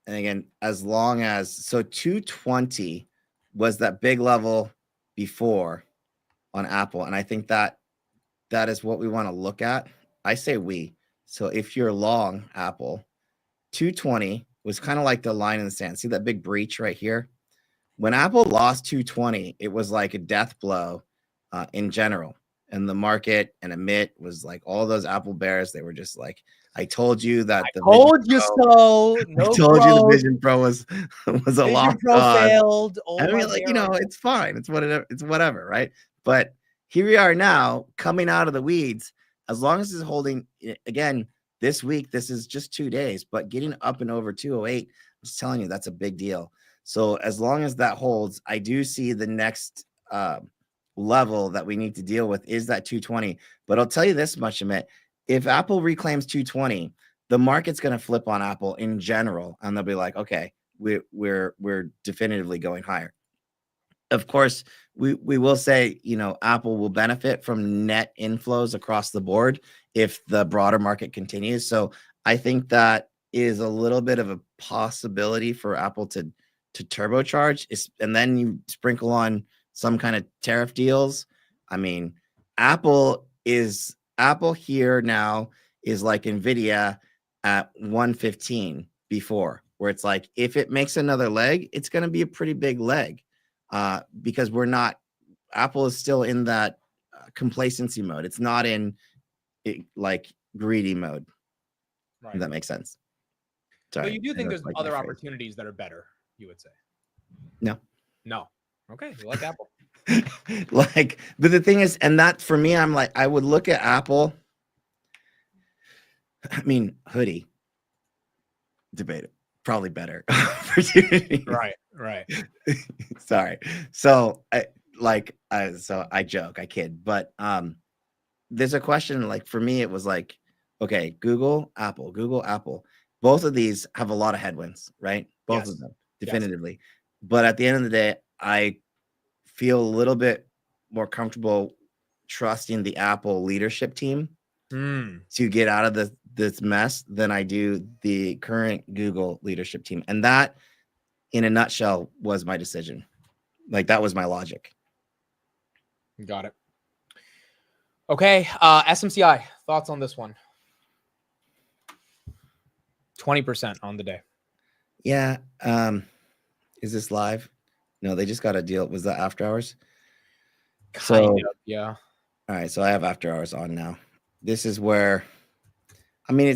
again, as long as 220 was that big level before on Apple. And I think that is what we want to look at. I say we. So if you're long Apple, 220 was kind of like the line in the sand. See that big breach right here? When Apple lost 220, it was like a death blow in general. And the market and Amit was like all those Apple bears. They were just like, I told you that I told you so. I told you the Vision Pro was a lost cause. Failed. I mean, it's fine. It's whatever, right? But here we are now, coming out of the weeds. As long as it's holding, again, this week, this is just 2 days, but getting up and over 208, I'm just telling you, that's a big deal. So as long as that holds, I do see the next level that we need to deal with is that 220. But I'll tell you this much, Amit, if Apple reclaims 220, the market's going to flip on Apple in general, and they'll be like, okay, we're definitively going higher. Of course, we will say, Apple will benefit from net inflows across the board if the broader market continues. So I think that is a little bit of a possibility for Apple to turbocharge. And then you sprinkle on some kind of tariff deals. I mean, Apple here now is like Nvidia at 115 before, where it's like, if it makes another leg, it's going to be a pretty big leg. Because Apple is still in that complacency mode. It's not in like greedy mode. Right. If that makes sense. Sorry. But you do think there's other opportunities that are better, you would say? No. Okay. You like Apple. But the thing is, and that for me, I'm like, I would look at Apple. I mean, hoodie. Debate it. probably better opportunity. Right. Sorry. So I joke, I kid, but there's a question, like for me, it was like, okay, Google, Apple. Both of these have a lot of headwinds, right? Both of them, definitively. But at the end of the day, I feel a little bit more comfortable trusting the Apple leadership team to get out of this mess than I do the current Google leadership team. And that, in a nutshell, was my decision. Like, that was my logic. Got it. Okay, SMCI, thoughts on this one? 20% on the day. Yeah. Is this live? No, they just got a deal. Was that after hours? Kind of, yeah. All right, so I have after hours on now. This is where, I mean,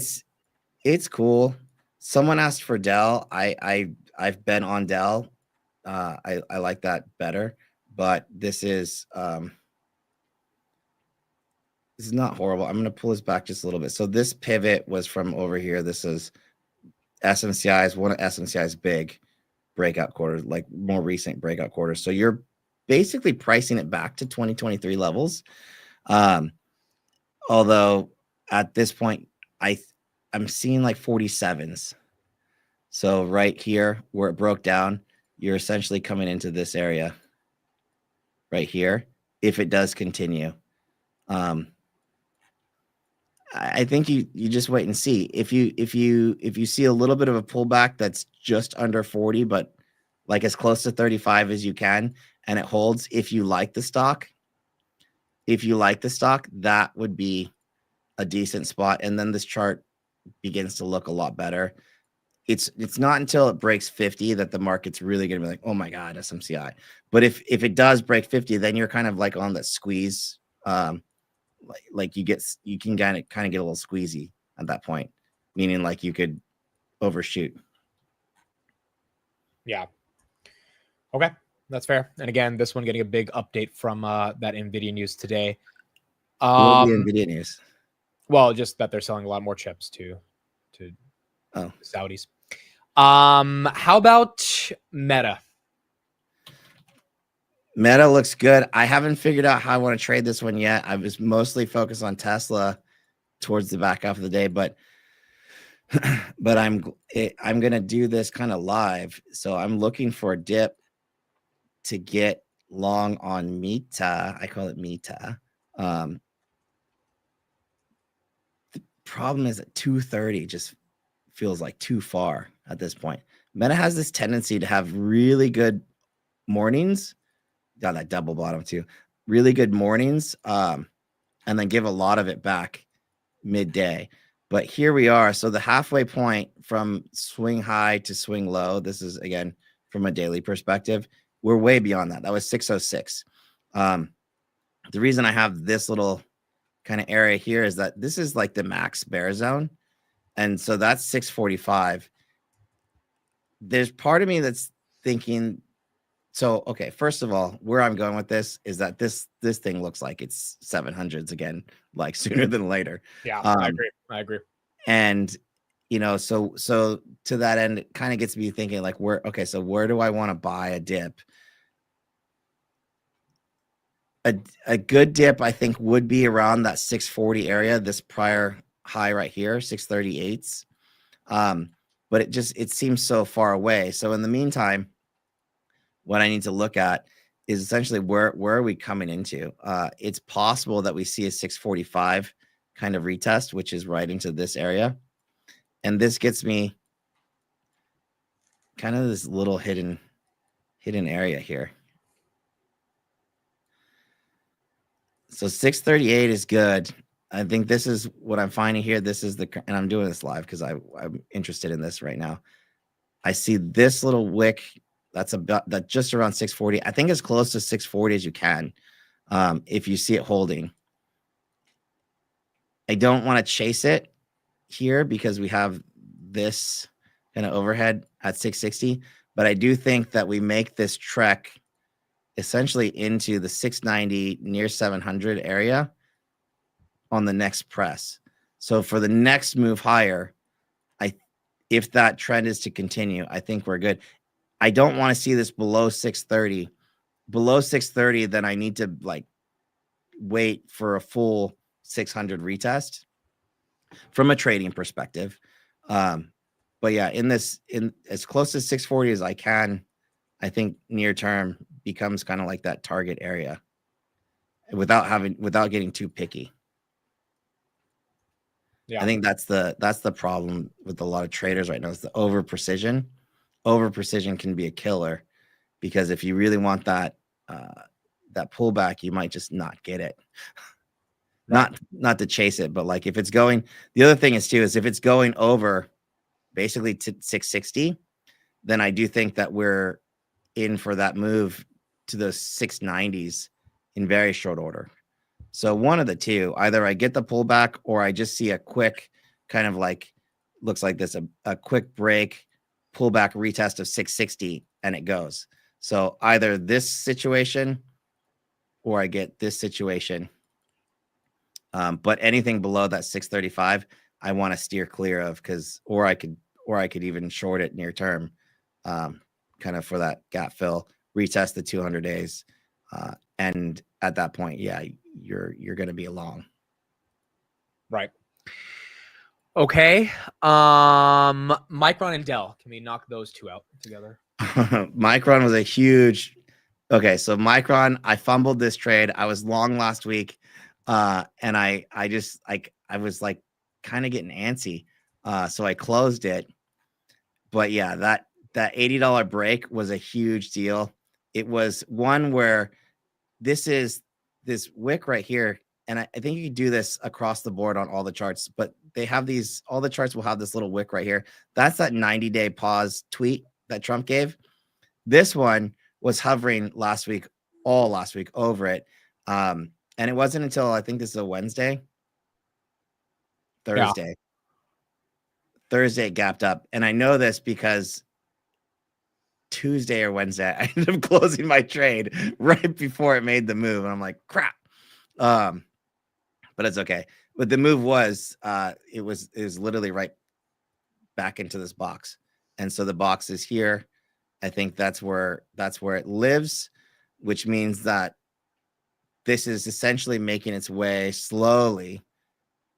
it's cool. Someone asked for DELL. I've been on DELL. I like that better, but this is not horrible. I'm going to pull this back just a little bit. So this pivot was from over here. This is SMCI's, one of SMCI's big breakout quarters, like more recent breakout quarters. So you're basically pricing it back to 2023 levels. Although at this point, I'm seeing like 47s. So right here where it broke down, you're essentially coming into this area right here. If it does continue, I think you just wait and see. If you see a little bit of a pullback that's just under 40, but like as close to 35 as you can, and it holds, if you like the stock, that would be a decent spot. And then this chart begins to look a lot better. It's not until it breaks 50 that the market's really going to be like, oh my God, SMCI. But if it does break 50, then you're kind of like on that squeeze. Like you can kind of get a little squeezy at that point, meaning like you could overshoot. Yeah. Okay, that's fair. And again, this one getting a big update from that Nvidia news today. What the Nvidia news? Well, just that they're selling a lot more chips to the Saudis. How about Meta? Meta looks good. I haven't figured out how I want to trade this one yet. I was mostly focused on Tesla towards the back half of the day, but I'm going to do this kind of live. So I'm looking for a dip to get long on Meta. I call it Meta. The problem is at 230 just feels like too far at this point. Meta has this tendency to have really good mornings. Got that double bottom too. Really good mornings, and then give a lot of it back midday. But here we are. So the halfway point from swing high to swing low, this is again from a daily perspective, we're way beyond that. That was 606. The reason I have this little kind of area here is that this is like the max bear zone. And so that's 645. There's part of me that's thinking, so, okay, first of all, where I'm going with this is that this thing looks like it's 700s again, like sooner than later. Yeah, I agree. And, so to that end, it kind of gets me thinking like, where do I want to buy a dip? A good dip, I think, would be around that 640 area, this prior high right here, 638s. But it seems so far away. So in the meantime, what I need to look at is essentially where are we coming into? It's possible that we see a 645 kind of retest, which is right into this area. And this gets me kind of this little hidden area here. So 638 is good. I think this is what I'm finding here. This is and I'm doing this live because I'm interested in this right now. I see this little wick. That's just around 640. I think as close to 640 as you can, if you see it holding. I don't want to chase it here because we have this kind of overhead at 660, but I do think that we make this trek essentially into the 690 near 700 area on the next press. So for the next move higher, if that trend is to continue, I think we're good. I don't want to see this below 630. Below 630, then I need to like wait for a full 600 retest from a trading perspective. But yeah, in as close to 640 as I can, I think near term becomes kind of like that target area without getting too picky. Yeah. I think that's the problem with a lot of traders right now is the over precision. Over precision can be a killer because if you really want that that pullback, you might just not get it. Not to chase it, but like if it's going, the other thing is too is if it's going over basically to 660, then I do think that we're in for that move to those 690s in very short order. So one of the two, either I get the pullback or I just see a quick kind of like looks like this, a quick break, pullback retest of 660 and it goes. So either this situation or I get this situation. But anything below that 635, I want to steer clear of or I could even short it near term, kind of for that gap fill, retest the 200 days. And at that point, yeah, you're going to be long. Right. Okay. Micron and Dell. Can we knock those two out together? Micron was a huge. Okay, so Micron, I fumbled this trade. I was long last week, and I just like I was like kind of getting antsy, so I closed it. But yeah, that $80 break was a huge deal. It was one where this wick right here, and I think you can do this across the board on all the charts, but they have all the charts will have this little wick right here. That's that 90-day pause tweet that Trump gave. This one was hovering all last week over it. And it wasn't until I think this is a Thursday it gapped up. And I know this because Tuesday or Wednesday, I ended up closing my trade right before it made the move. And I'm like, crap. But it's okay. But the move was, it was literally right back into this box. And so the box is here. I think that's where it lives, which means that this is essentially making its way slowly,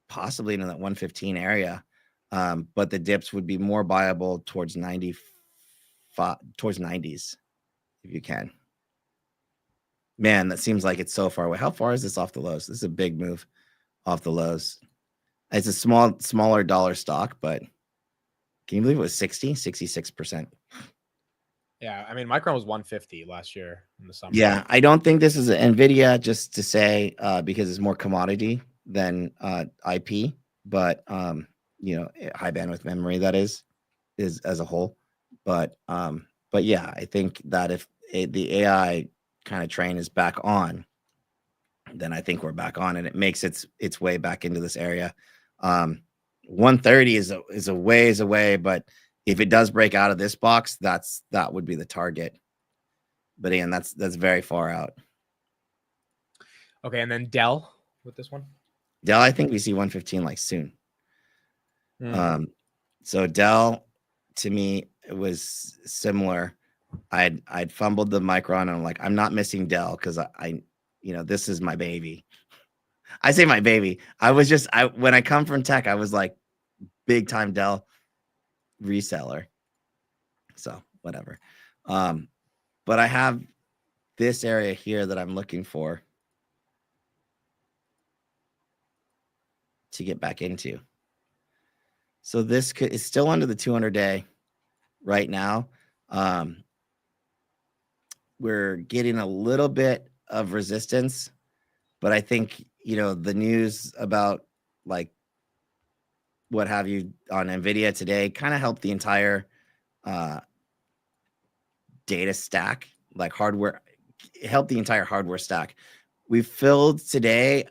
possibly into that 115 area. But the dips would be more viable towards 90s if you can. Man, that seems like it's so far away. How far is this off the lows? This is a big move off the lows. It's a smaller dollar stock, but can you believe it was 66%? Yeah, I mean, Micron was 150 last year in the summer. Yeah, I don't think this is an Nvidia, just to say, because it's more commodity than IP, but high bandwidth memory that is as a whole. But yeah, I think that if the AI kind of train is back on, then I think we're back on, and it makes its way back into this area. 130 is a ways away, but if it does break out of this box, that would be the target. But again, that's very far out. Okay, and then Dell with this one. Dell, I think we see 115 like soon. So Dell, to me, it was similar. I'd fumbled the Micron, and I'm like, I'm not missing Dell because I this is my baby. I say my baby. When I come from tech, I was like big time Dell reseller. So whatever. But I have this area here that I'm looking for to get back into. So this is still under the 200-day right now. We're getting a little bit of resistance, but I think, the news about like what have you on Nvidia today kind of helped the entire data stack, like hardware, helped the entire hardware stack. We filled today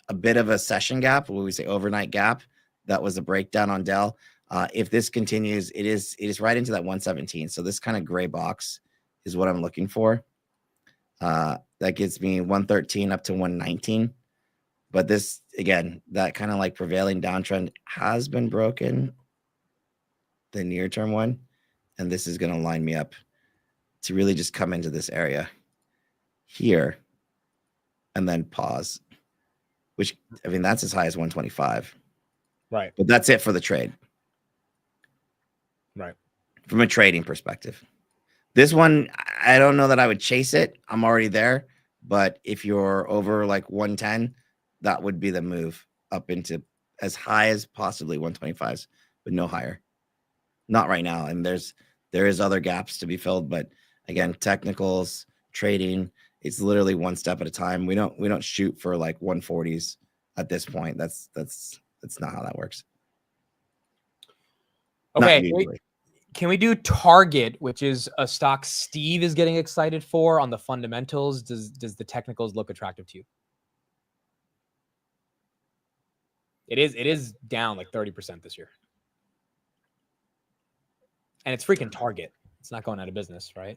a bit of a session gap, what we say overnight gap. That was a breakdown on Dell. If this continues, it is right into that 117. So this kind of gray box is what I'm looking for. That gives me 113 up to 119. But this, again, that kind of like prevailing downtrend has been broken. the near term one. And this is going to line me up to really just come into this area here and then pause, which, I mean, that's as high as 125. Right. But that's it for the trade. Right. From a trading perspective. This one, I don't know that I would chase it. I'm already there. But if you're over like 110, that would be the move up into as high as possibly 125s, but no higher. Not right now. And there is other gaps to be filled, but again, technicals, trading, it's literally one step at a time. We don't shoot for like 140s at this point. That's not how that works. Okay. Can we do Target, which is a stock Steve is getting excited for on the fundamentals? Does the technicals look attractive to you? It is down like 30% this year. And it's freaking Target. It's not going out of business, right?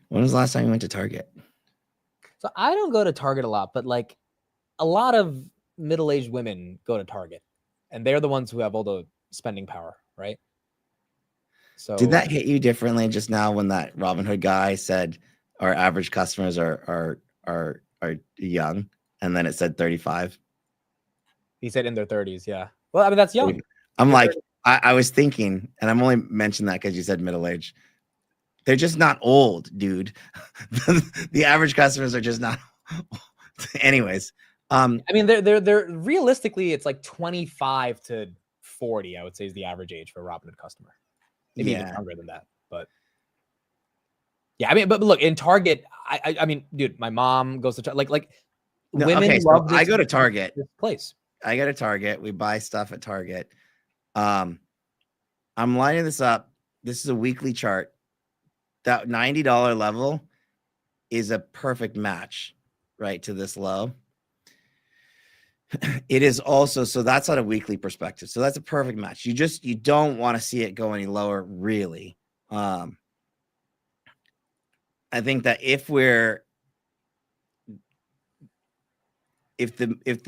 When was the last time you went to Target? So I don't go to Target a lot, but like a lot of middle-aged women go to Target, and they're the ones who have all the spending power, right? So did that hit you differently just now when that Robinhood guy said our average customers are young, and then it said 35? He said in their 30s, yeah. Well, I mean, that's young. I'm like, I was thinking, and I'm only mentioning that because you said middle age. They're just not old, dude. The average customers are just not. Anyways, I mean, they're realistically, it's like 25 to 40. I would say is the average age for a Robinhood customer. Maybe even younger than that, but yeah, I mean, but look, in Target, I mean, dude, my mom goes to like no, women okay, love so I go to Target. This place. I go to Target. We buy stuff at Target. I'm lining this up. This is a weekly chart. That $90 level is a perfect match, right, to this low. It is also, so that's on a weekly perspective. So that's a perfect match. You don't want to see it go any lower, really. I think that if the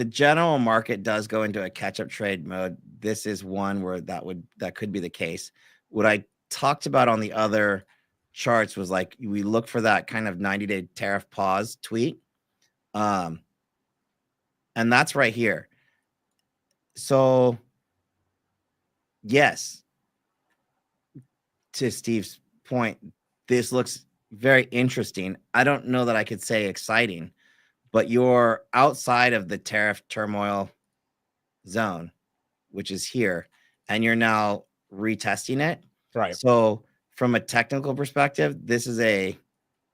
general market does go into a catch-up trade mode, this is one where that could be the case. What I talked about on the other charts was like we look for that kind of 90-day tariff pause tweet. And that's right here. So yes, to Steve's point, this looks very interesting. I don't know that I could say exciting, but you're outside of the tariff turmoil zone, which is here, and you're now retesting it. Right. So from a technical perspective, this is a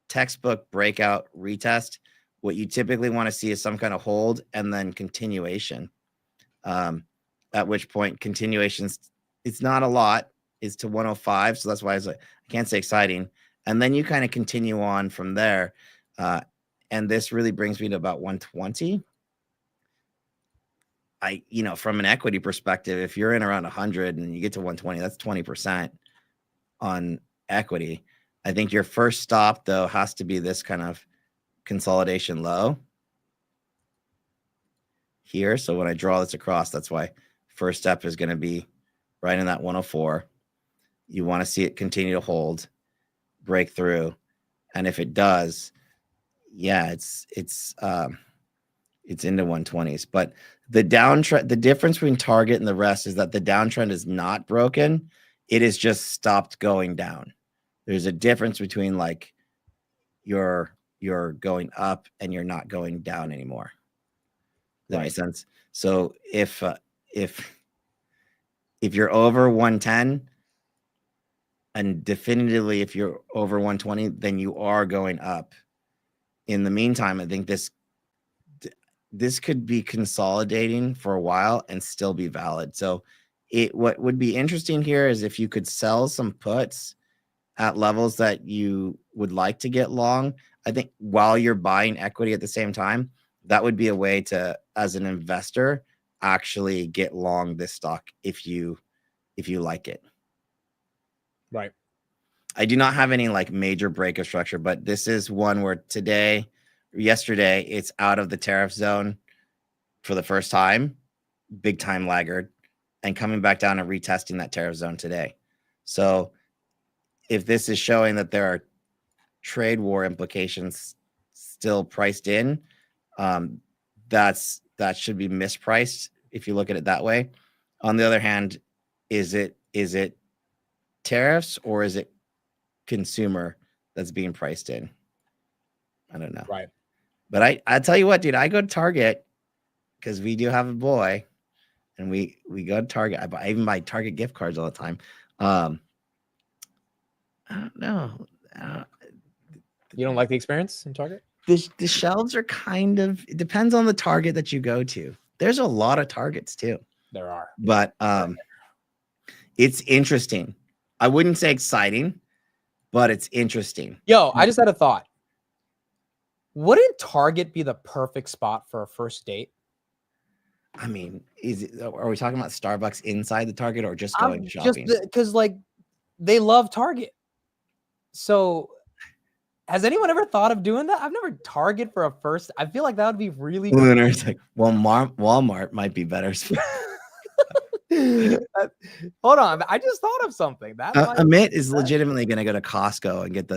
textbook breakout retest. What you typically want to see is some kind of hold and then continuation. At which point continuations, it's not a lot, is to 105. So that's why I was like, I can't say exciting. And then you kind of continue on from there. And this really brings me to about 120. From an equity perspective, if you're in around 100 and you get to 120, that's 20% on equity. I think your first stop, though, has to be this kind of consolidation low here. So when I draw this across, that's why first step is going to be right in that 104. You want to see it continue to hold, break through. And if it does, yeah, it's into 120s. But the downtrend, the difference between Target and the rest is that the downtrend is not broken. It is just stopped going down. There's a difference between like you're going up and you're not going down anymore. Does that make sense? So if you're over 110 and definitively if you're over 120, then you are going up. In the meantime, I think this could be consolidating for a while and still be valid. So what would be interesting here is if you could sell some puts at levels that you would like to get long, I think while you're buying equity at the same time, that would be a way to, as an investor, actually get long this stock if you like it. Right. I do not have any like major break of structure, but this is one where yesterday, it's out of the tariff zone for the first time, big time laggard. and coming back down and retesting that tariff zone today. So if this is showing that there are trade war implications still priced in, that should be mispriced if you look at it that way. On the other hand, is it tariffs or is it consumer that's being priced in? I don't know. Right. But I tell you what, dude, I go to Target because we do have a boy, and we go to Target. I even buy Target gift cards all the time. I don't know. You don't like the experience in Target? The shelves are kind of, it depends on the Target that you go to. There's a lot of Targets too. There are. But it's interesting. I wouldn't say exciting, but it's interesting. Yo, I just had a thought. Wouldn't Target be the perfect spot for a first date? I mean, are we talking about Starbucks inside the Target or just going shopping? Just because like they love Target. So has anyone ever thought of doing that? I've never Target for a first. I feel like that would be really good. Lunar's like, well, Walmart might be better. Hold on, I just thought of something. Amit is legitimately going to go to Costco and get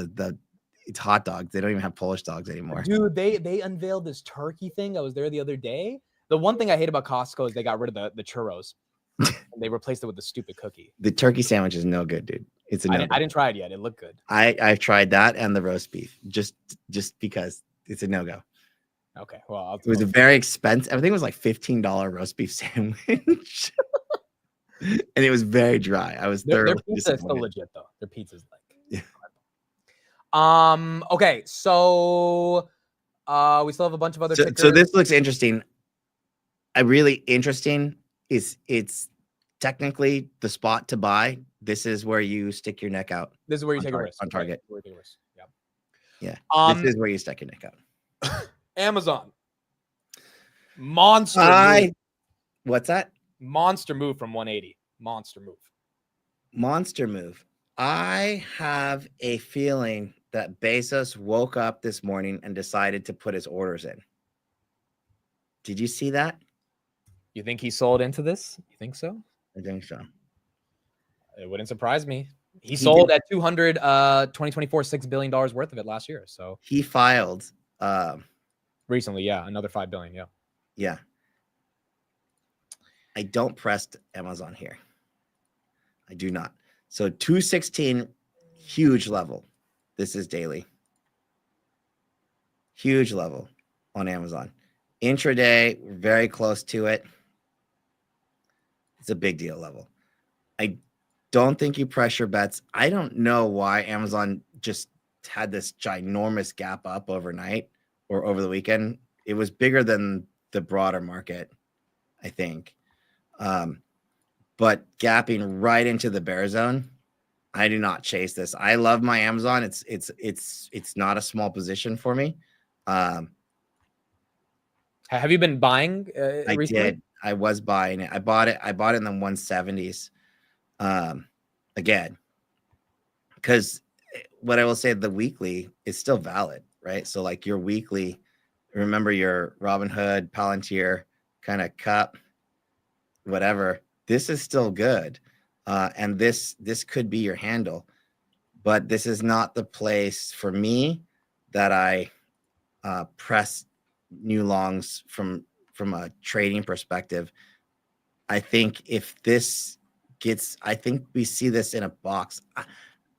it's hot dogs. They don't even have Polish dogs anymore. Dude, they unveiled this turkey thing. I was there the other day. The one thing I hate about Costco is they got rid of the churros. And they replaced it with the stupid cookie. The turkey sandwich is no good, dude. It's a no. I didn't try it yet. It looked good. I've tried that and the roast beef just because it's a no-go. Okay, well, it was a very expensive. I think it was like $15 roast beef sandwich. And it was very dry. I was thoroughly their pizza is still disappointed. legit though. Their pizza's like okay, so we still have a bunch of other so this looks interesting. Really interesting is it's technically the spot to buy. This is where you stick your neck out. This is where you take a risk on Target. Right. Where you take a risk. Yeah. This is where you stick your neck out. Amazon. Monster. What's that? Monster move from 180. Monster move. I have a feeling that Bezos woke up this morning and decided to put his orders in. Did you see that? You think he sold into this? You think so? I think so. It wouldn't surprise me. He sold at 2024 $6 billion worth of it last year. So he filed recently, yeah, another $5 billion. Yeah. I don't press Amazon here. I do not. So 216, huge level. This is daily. Huge level on Amazon. Intraday, we're very close to it. It's a big deal level. I don't think you pressure bets. I don't know why Amazon just had this ginormous gap up overnight or over the weekend. It was bigger than the broader market, I think. But gapping right into the bear zone, I do not chase this. I love my Amazon. It's not a small position for me. Have you been buying? I recently? did. I was buying it. I bought it in the 170s. Again, because what I will say, the weekly is still valid, right? So like your weekly, remember your Robinhood, Palantir kind of cup, whatever. This is still good, and this could be your handle, but this is not the place for me that I press new longs from a trading perspective. I think if this gets, I think we see this in a box.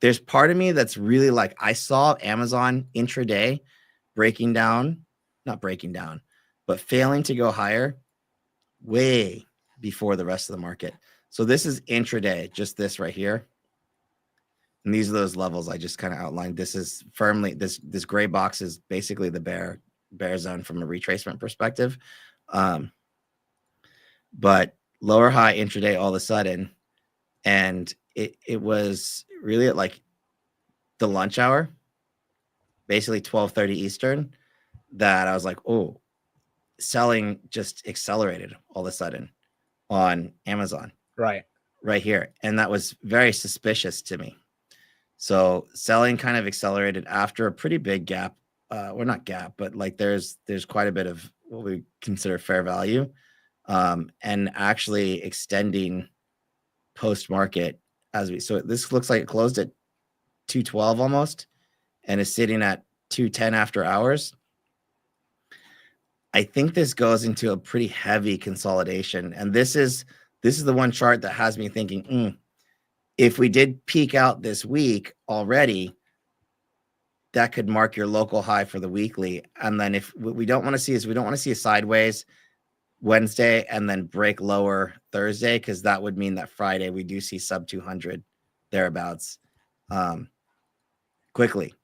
There's part of me that's really like, I saw Amazon intraday not breaking down, but failing to go higher way before the rest of the market. So this is intraday, just this right here. And these are those levels I just kind of outlined. This is firmly, this gray box is basically the bear zone from a retracement perspective. But lower high intraday all of a sudden, and it was really at like the lunch hour, basically 12:30 Eastern, that I was like, oh, selling just accelerated all of a sudden on Amazon. Right here. And that was very suspicious to me. So selling kind of accelerated after a pretty big gap. Well, not gap, but like there's quite a bit of what we consider fair value. and actually extending post market so this looks like it closed at 212 almost and is sitting at 210 after hours. I think this goes into a pretty heavy consolidation, and this is the one chart that has me thinking, if we did peak out this week already, that could mark your local high for the weekly. And then if what we don't want to see a sideways Wednesday and then break lower Thursday, because that would mean that Friday we do see sub 200 thereabouts quickly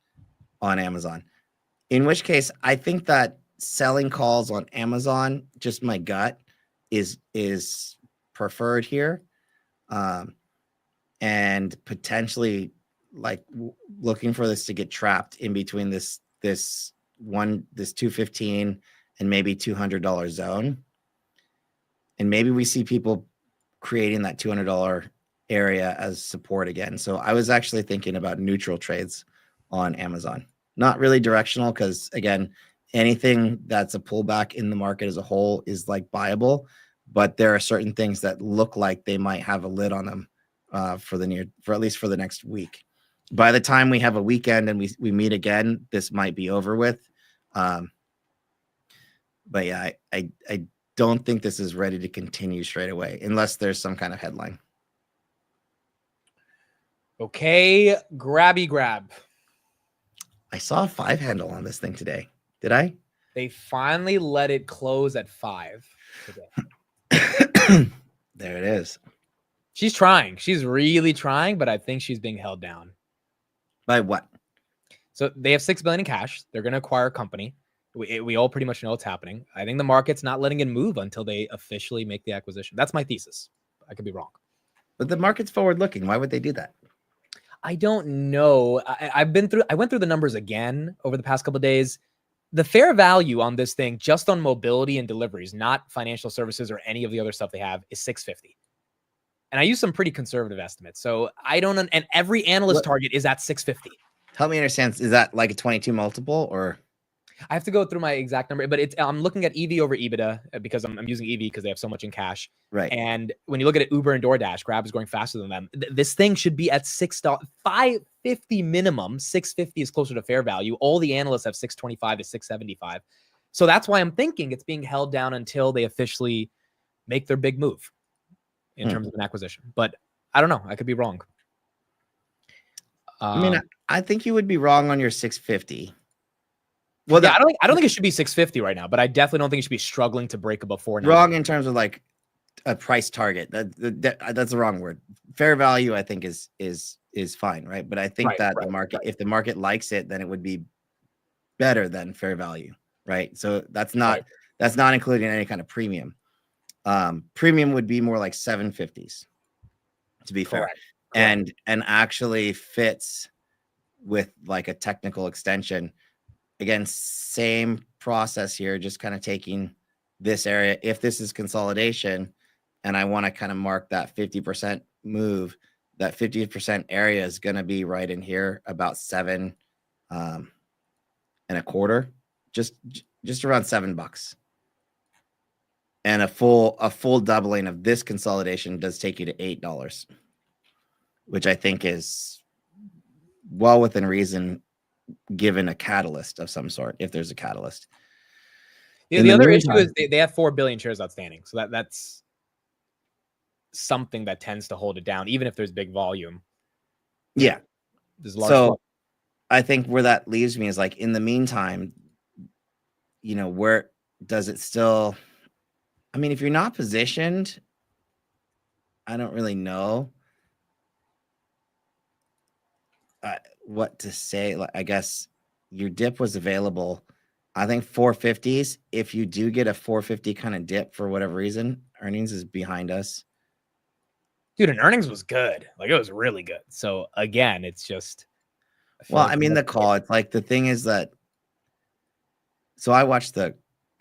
on Amazon. In which case, I think that selling calls on Amazon, just my gut, is preferred here, and potentially like looking for this to get trapped in between this 215 and maybe $200 zone, and maybe we see people creating that $200 area as support again. So I was actually thinking about neutral trades on Amazon, not really directional, because again, anything that's a pullback in the market as a whole is like buyable, but there are certain things that look like they might have a lid on them for at least for the next week. By the time we have a weekend and we meet again, this might be over with. But yeah, I don't think this is ready to continue straight away unless there's some kind of headline. Okay, grabby grab. I saw a 5 handle on this thing today. Did I? They finally let it close at 5 today. There it is. She's trying. She's really trying, but I think she's being held down. By what? So they have $6 billion in cash. They're going to acquire a company. We all pretty much know what's happening. I think the market's not letting it move until they officially make the acquisition. That's my thesis. I could be wrong. But the market's forward looking. Why would they do that? I don't know. I went through the numbers again over the past couple of days. The fair value on this thing, just on mobility and deliveries, not financial services or any of the other stuff they have, is 650. And I use some pretty conservative estimates. So I don't, and every analyst target is at 650. Help me understand. Is that like a 22 multiple or? I have to go through my exact number, but I'm looking at EV over EBITDA because I'm using EV because they have so much in cash. Right. And when you look at it, Uber and DoorDash, Grab is going faster than them. This thing should be at $550 minimum. 650 is closer to fair value. All the analysts have 625 to 675. So that's why I'm thinking it's being held down until they officially make their big move in terms of an acquisition. But I don't know. I could be wrong. I mean, I think you would be wrong on your 650. Well, yeah, I don't think it should be 650 right now, but I definitely don't think it should be struggling to break above 490. Wrong in terms of like a price target. That's the wrong word. Fair value, I think, is fine, right? But I think the market, if the market likes it, then it would be better than fair value, right? So that's not including any kind of premium. Premium would be more like 750s, to be fair, and actually fits with like a technical extension. Again, same process here, just kind of taking this area. If this is consolidation and I want to kind of mark that 50% move, that 50% area is going to be right in here, about 7.25, just around $7. And a full doubling of this consolidation does take you to $8, which I think is well within reason, given a catalyst of some sort, if there's a catalyst. The other issue is they have 4 billion shares outstanding. So that's something that tends to hold it down, even if there's big volume. Yeah. There's a large so I think where that leaves me is like, in the meantime, where does it still, I mean, if you're not positioned, I don't really know what to say. Like, I guess your dip was available. I think 450s. If you do get a 450 kind of dip for whatever reason, earnings is behind us. Dude, and earnings was good. Like, it was really good. So again, it's just. Well, I mean, the call. It's like the thing is that. So I watched I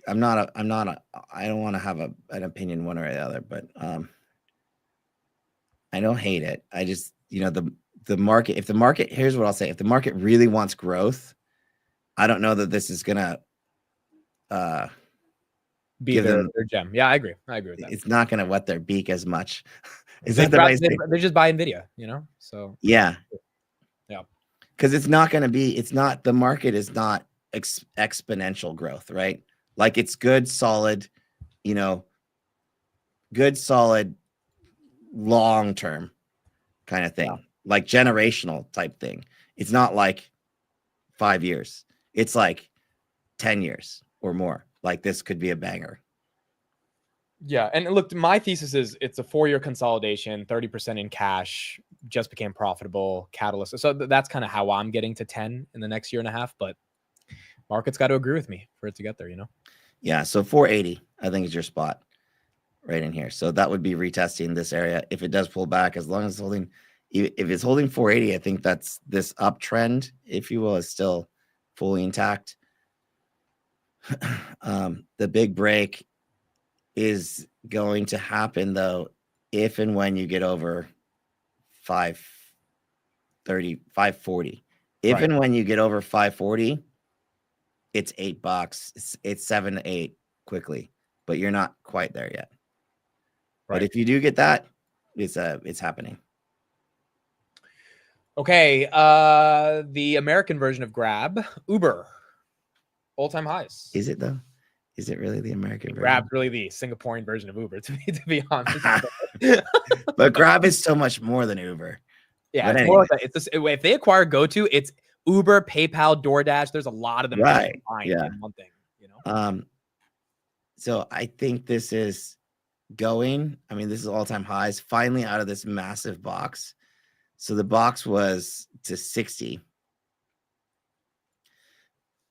don't want to have an opinion one or the other, but I don't hate it. I just, the market, here's what I'll say. If the market really wants growth, I don't know that this is going to be give their, them. their gem. Yeah, I agree. I agree with that. It's not going to wet their beak as much. Is They, that the right thing? they just buy Nvidia, you know. So Yeah, yeah, because it's not going to be. It's not, the market is not exponential growth, right? Like it's good, solid, you know, good, solid, long term kind of thing, like generational type thing. It's not like 5 years. It's like 10 years or more. Like this could be a banger. yeah. And look, my thesis is it's a 4-year consolidation, 30% in cash, just became profitable, catalyst. So that's kind of how I'm getting to 10 in the next year and a half. But market's got to agree with me for it to get there, you know? Yeah. So 480, I think, is your spot right in here. So that would be retesting this area. If it does pull back, as long as it's holding, if it's holding 480, I think that's this uptrend, if you will, is still fully intact. The big break is going to happen though, if and when you get over 530, 540. If and when you get over 540, it's $8. It's 7 to 8 quickly, but you're not quite there yet. But if you do get that, it's happening. Okay, the American version of Grab, Uber, all-time highs. Is it though? Is it really the American version? Grab's really the Singaporean version of Uber, to be honest. But Grab is so much more than Uber. Yeah, But it's more like that. It's just, if they acquire GoTo, it's Uber, PayPal, DoorDash. There's a lot of them Right. combined Yeah. in one thing, you know. So I think this is going. I mean, this is all-time highs. Finally out of this massive box. So the box was to 60.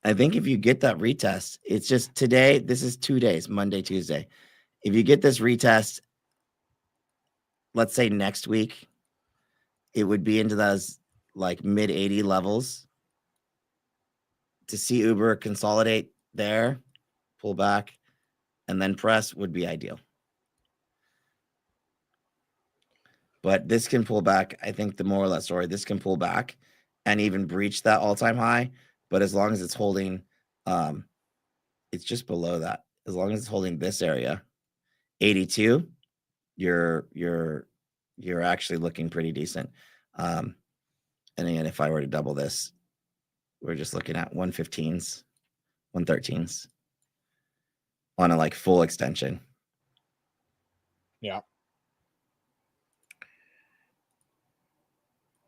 I think if you get that retest, it's just today. This is 2 days, Monday, Tuesday. If you get this retest, let's say next week, it would be into those like mid 80 levels. To see Uber consolidate there, pull back, and then press would be ideal. But this can pull back. I think the moral of that story, this can pull back and even breach that all-time high. But as long as it's holding, it's just below that. As long as it's holding this area, 82, you're actually looking pretty decent. And again, if I were to double this, we're just looking at 115s, 113s on a like full extension. Yeah.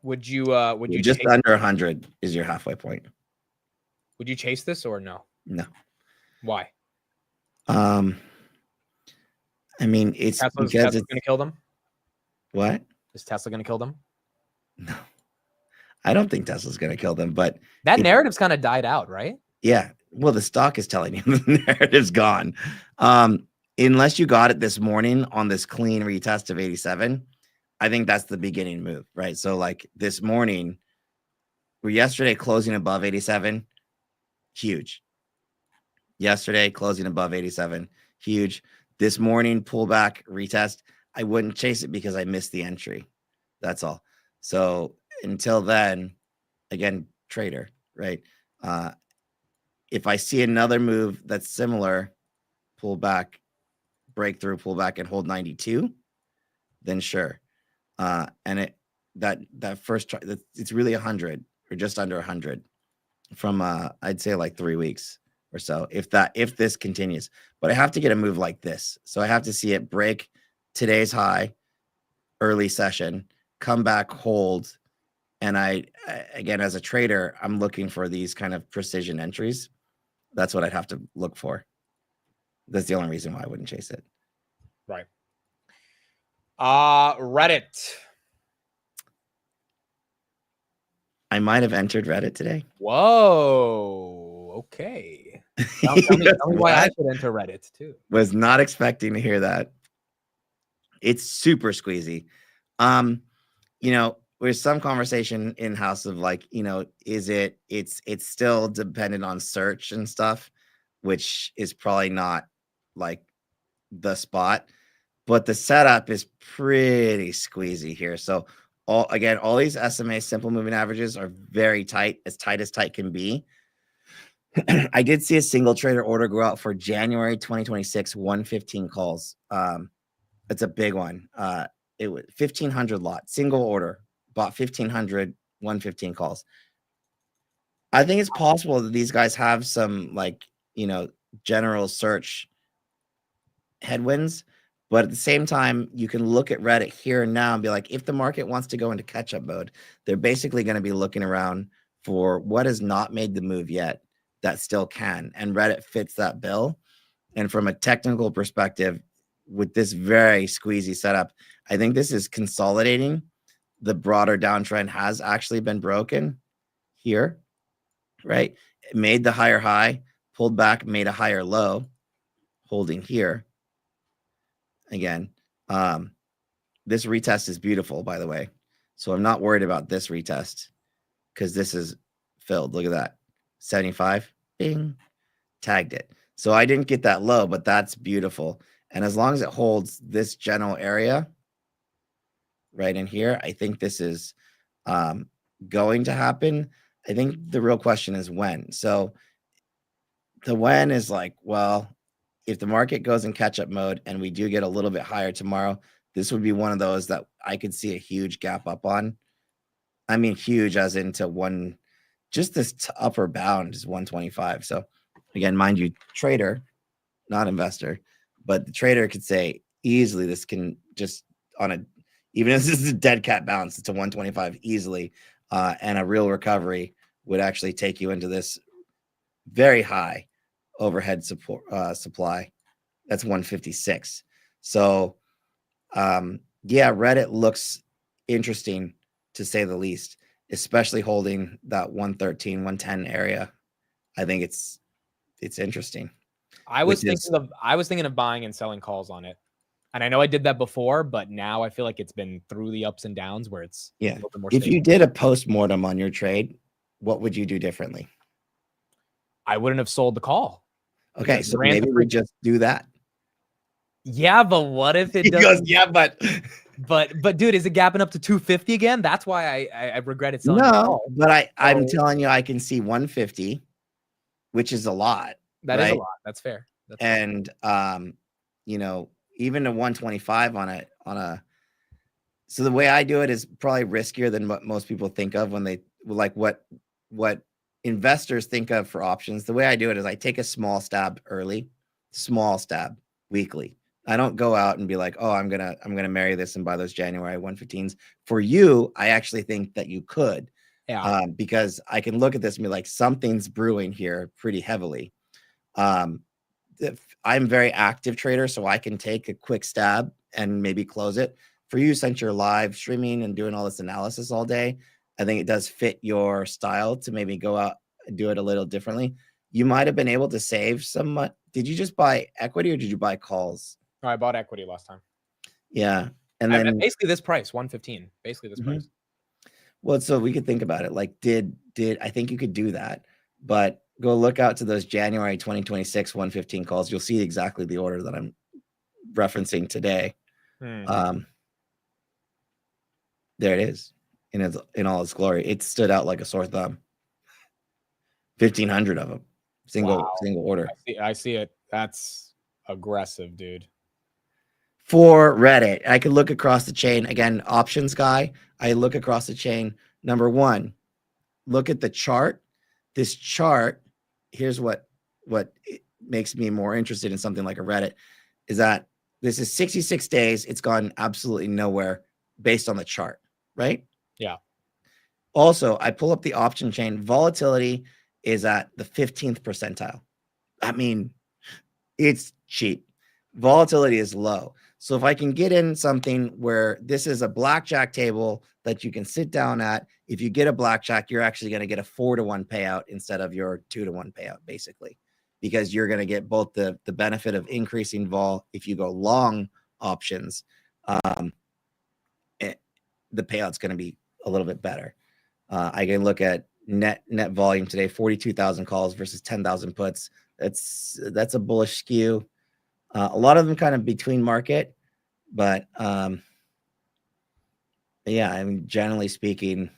Would you just under 100 is your halfway point? Would you chase this or no? No. Why? I mean, it's Tesla's because going to kill them. What? Is Tesla going to kill them? No, I don't think Tesla's going to kill them, but that narrative's kind of died out, right? Yeah. Well, the stock is telling you the narrative's gone. Unless you got it this morning on this clean retest of 87, I think that's the beginning move, right? So like this morning, or yesterday closing above 87, huge. Yesterday closing above 87, huge. This morning pullback retest. I wouldn't chase it because I missed the entry. That's all. So until then, again, trader, right? If I see another move that's similar, pull back, breakthrough, pull back and hold 92, then sure. And that first try, it's really 100 or just under 100 from I'd say like 3 weeks or so, if this continues. But I have to get a move like this. So I have to see it break today's high, early session, come back, hold. And I again, as a trader, I'm looking for these kind of precision entries. That's what I'd have to look for. That's the only reason why I wouldn't chase it. Right. Reddit. I might have entered Reddit today. Whoa. Okay. Tell me why I should enter Reddit too. Was not expecting to hear that. It's super squeezy. There's some conversation in house of like, it's still dependent on search and stuff, which is probably not like the spot, but the setup is pretty squeezy here. So all these SMA simple moving averages are very tight as tight can be. I did see a single trader order go out for January 2026, 115 calls. It's a big one. It was 1,500 lot, single order, bought 1,500, 115 calls. I think it's possible that these guys have some like, general search headwinds, but at the same time, you can look at Reddit here and now and be like, if the market wants to go into catch-up mode, they're basically going to be looking around for what has not made the move yet that still can, and Reddit fits that bill. And from a technical perspective, with this very squeezy setup, I think this is consolidating. The broader downtrend has actually been broken here, right? It made the higher high, pulled back, made a higher low, holding here. Again, this retest is beautiful, by the way. So I'm not worried about this retest because this is filled. Look at that. 75, bing, tagged it. So I didn't get that low, but that's beautiful. And as long as it holds this general area right in here, I think this is going to happen. I think the real question is when. So the when is like, well, if the market goes in catch-up mode and we do get a little bit higher tomorrow, this would be one of those that I could see a huge gap up on. I mean, huge as into one, just this upper bound is 125. So again, mind you, trader, not investor, but the trader could say easily this can just on a, even if this is a dead cat bounce, it's a 125 easily, and a real recovery would actually take you into this very high overhead support supply. That's 156. So yeah, Reddit looks interesting to say the least, especially holding that 113, 110 area. I think it's interesting. I was thinking of buying and selling calls on it. And I know I did that before, but now I feel like it's been through the ups and downs where it's a little bit more If stable. you did a post-mortem on your trade, what would you do differently? I wouldn't have sold the call. Okay, so maybe we just do that. Yeah, but what if it doesn't? Goes, yeah, but dude, is it gapping up to 250 again? That's why I regretted selling the no, call. but I'm telling you, I can see 150, which is a lot. That is a lot. That's fair. That's and even a 125 on a. So the way I do it is probably riskier than what most people think of when they like what investors think of for options. The way I do it is I take a small stab early, small stab weekly. I don't go out and be like, oh, I'm gonna marry this and buy those January 115s. For you, I actually think that you could, because I can look at this and be like, something's brewing here pretty heavily. I'm a very active trader, so I can take a quick stab and maybe close it. For you, since you're live streaming and doing all this analysis all day, I think it does fit your style to maybe go out and do it a little differently. You might have been able to save some. Did you just buy equity or did you buy calls? No, I bought equity last time. Yeah. And then basically this price, 115, basically this price. Well, so we could think about it. Like, did I think you could do that, but go look out to those January 2026 115 calls. You'll see exactly the order that I'm referencing today. There it is in all its glory. It stood out like a sore thumb. 1,500 of them, single order. I see it. That's aggressive, dude. For Reddit, I could look across the chain again. Options guy, I look across the chain. Number one, look at the chart. This chart, here's what makes me more interested in something like a Reddit, is that this is 66 days. It's gone absolutely nowhere based on the chart, right? Yeah. Also, I pull up the option chain. Volatility is at the 15th percentile. I mean, it's cheap. Volatility is low. So if I can get in something where this is a blackjack table that you can sit down at, if you get a blackjack, you're actually going to get a 4-to-1 payout instead of your 2-to-1 payout, basically, because you're going to get both the benefit of increasing vol. If you go long options, the payout's going to be a little bit better. I can look at net volume today, 42,000 calls versus 10,000 puts. That's a bullish skew. A lot of them kind of between market, but yeah, I mean, generally speaking,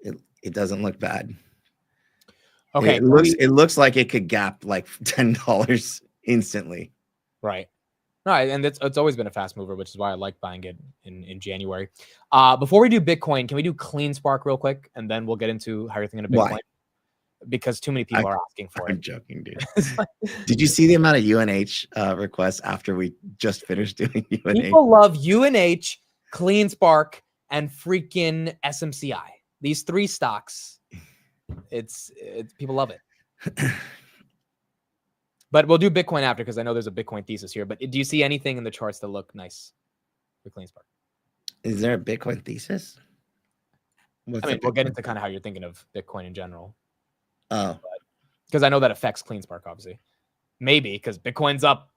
it doesn't look bad. Okay. It looks like it could gap like $10 instantly. Right. No, and it's always been a fast mover, which is why I like buying it in January. Before we do Bitcoin, can we do CleanSpark real quick, and then we'll get into how you're thinking of Bitcoin? Why? Because too many people are asking for I'm it. joking, dude. Did you see the amount of UNH requests after we just finished doing UNH? People love UNH, CleanSpark, and freaking SMCI. These three stocks. It's people love it. But we'll do Bitcoin after, because I know there's a Bitcoin thesis here. But do you see anything in the charts that look nice for CleanSpark? Is there a Bitcoin thesis? I mean, we'll get into kind of how you're thinking of Bitcoin in general. Oh. Because I know that affects CleanSpark, obviously. Maybe, because Bitcoin's up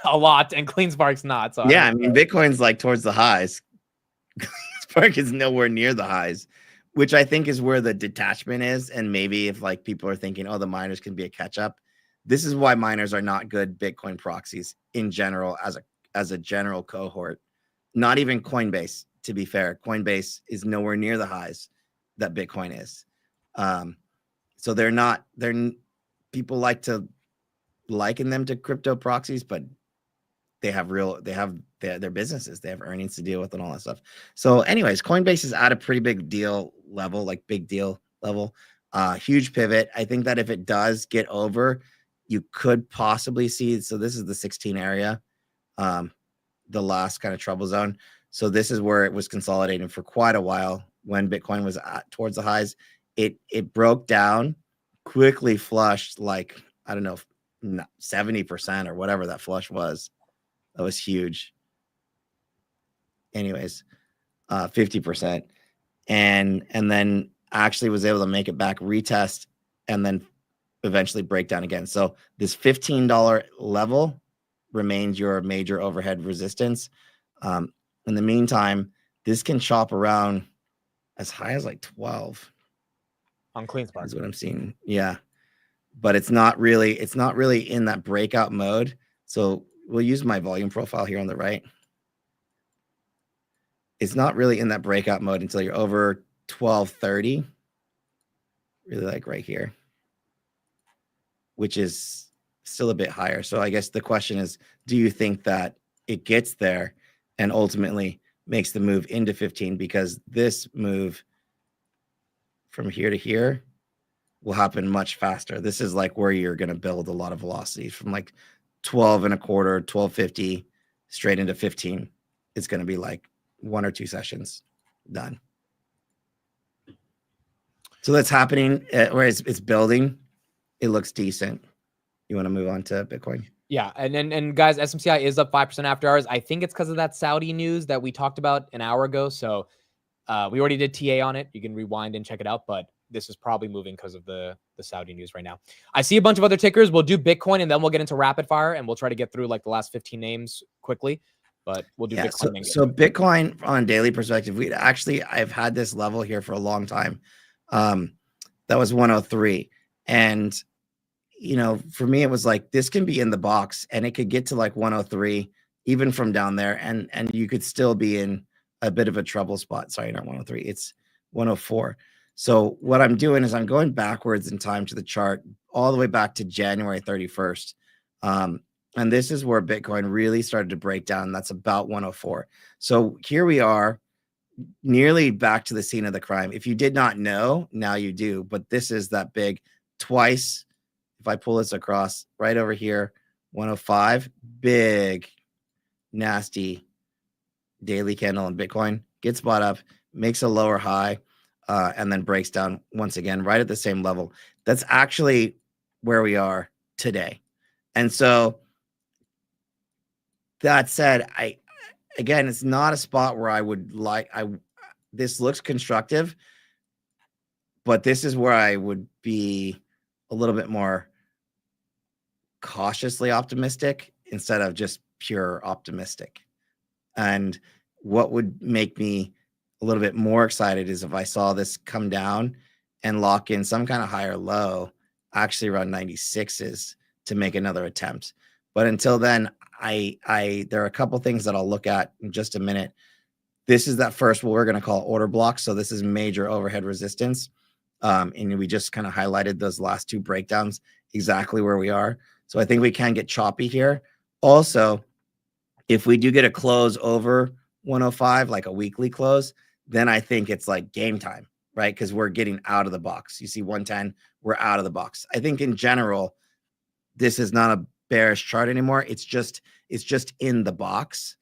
a lot and CleanSpark's not. So yeah, I mean, Bitcoin's like towards the highs. CleanSpark is nowhere near the highs, which I think is where the detachment is. And maybe if like people are thinking, oh, the miners can be a catch up. This is why miners are not good Bitcoin proxies in general as a general cohort. Not even Coinbase, to be fair. Coinbase is nowhere near the highs that Bitcoin is. So people like to liken them to crypto proxies, but they have their businesses, they have earnings to deal with and all that stuff. So anyways, Coinbase is at a pretty big deal level, like big deal level, huge pivot. I think that if it does get over, you could possibly see, so this is the 16 area, the last kind of trouble zone. So this is where it was consolidating for quite a while when Bitcoin was towards the highs. It broke down, quickly flushed like, I don't know, 70% or whatever that flush was. That was huge. Anyways, 50%. And then actually was able to make it back, retest, and then eventually break down again. So this $15 level remains your major overhead resistance. In the meantime, this can chop around as high as like 12 on CleanSpark. Is what I'm seeing. Yeah. But it's not really in that breakout mode. So we'll use my volume profile here on the right. It's not really in that breakout mode until you're over 1230. Really like right here, which is still a bit higher. So I guess the question is, do you think that it gets there and ultimately makes the move into 15? Because this move from here to here will happen much faster. This is like where you're going to build a lot of velocity from like 12 and a quarter, 1250 straight into 15. It's going to be like 1 or 2 sessions done. So that's happening where it's building. It looks decent. You want to move on to Bitcoin? Yeah, and guys, SMCI is up 5% after hours. I think it's because of that Saudi news that we talked about an hour ago. So we already did TA on it. You can rewind and check it out, but this is probably moving because of the Saudi news right now. I see a bunch of other tickers. We'll do Bitcoin and then we'll get into rapid fire and we'll try to get through like the last 15 names quickly. But we'll do Bitcoin. So Bitcoin on a daily perspective, I've had this level here for a long time. That was 103. And, you know, for me, it was like, this can be in the box and it could get to like 103, even from down there. And you could still be in a bit of a trouble spot. Sorry, not 103. It's 104. So what I'm doing is I'm going backwards in time to the chart all the way back to January 31st. And this is where Bitcoin really started to break down. That's about 104. So here we are, nearly back to the scene of the crime. If you did not know, now you do. But this is that big twice. If I pull this across right over here, 105, big, nasty daily candle in Bitcoin, gets bought up, makes a lower high, and then breaks down once again right at the same level. That's actually where we are today. And so that said, again, it's not a spot where I would like, this looks constructive, but this is where I would be a little bit more cautiously optimistic instead of just pure optimistic. And what would make me a little bit more excited is if I saw this come down and lock in some kind of higher low, actually around 96s to make another attempt. But until then, there are a couple things that I'll look at in just a minute. This is that first, what we're going to call order block. So this is major overhead resistance. And we just kind of highlighted those last two breakdowns exactly where we are. So I think we can get choppy here. Also, if we do get a close over 105, like a weekly close, then I think it's like game time, right? Because we're getting out of the box. You see 110, we're out of the box. I think in general, this is not a bearish chart anymore. It's just in the box.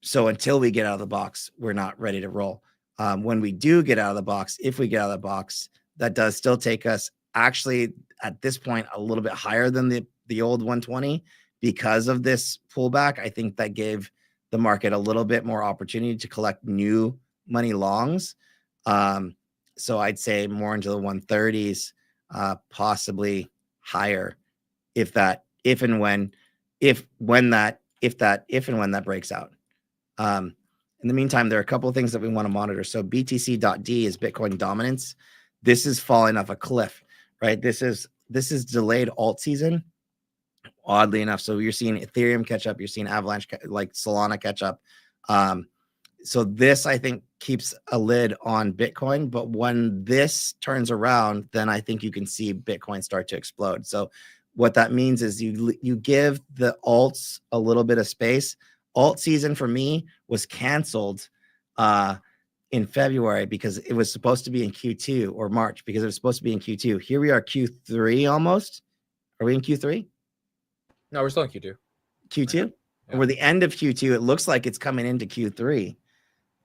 So until we get out of the box, we're not ready to roll. When we do get out of the box, if we get out of the box, that does still take us actually at this point a little bit higher than the old 120 because of this pullback. I think that gave the market a little bit more opportunity to collect new money longs. So I'd say more into the 130s, possibly higher if and when that breaks out. In the meantime, there are a couple of things that we want to monitor. So BTC.D is Bitcoin dominance. This is falling off a cliff, right? This is delayed alt season, oddly enough. So you're seeing Ethereum catch up. You're seeing Avalanche, like Solana catch up. So this, I think, keeps a lid on Bitcoin. But when this turns around, then I think you can see Bitcoin start to explode. So what that means is you give the alts a little bit of space. Alt season for me was canceled in February because it was supposed to be in Q2, or March because it was supposed to be in Q2. Here we are, Q3 almost. Are we in Q3? No, we're still in Q2. Q2? Yeah. We're the end of Q2. It looks like it's coming into Q3.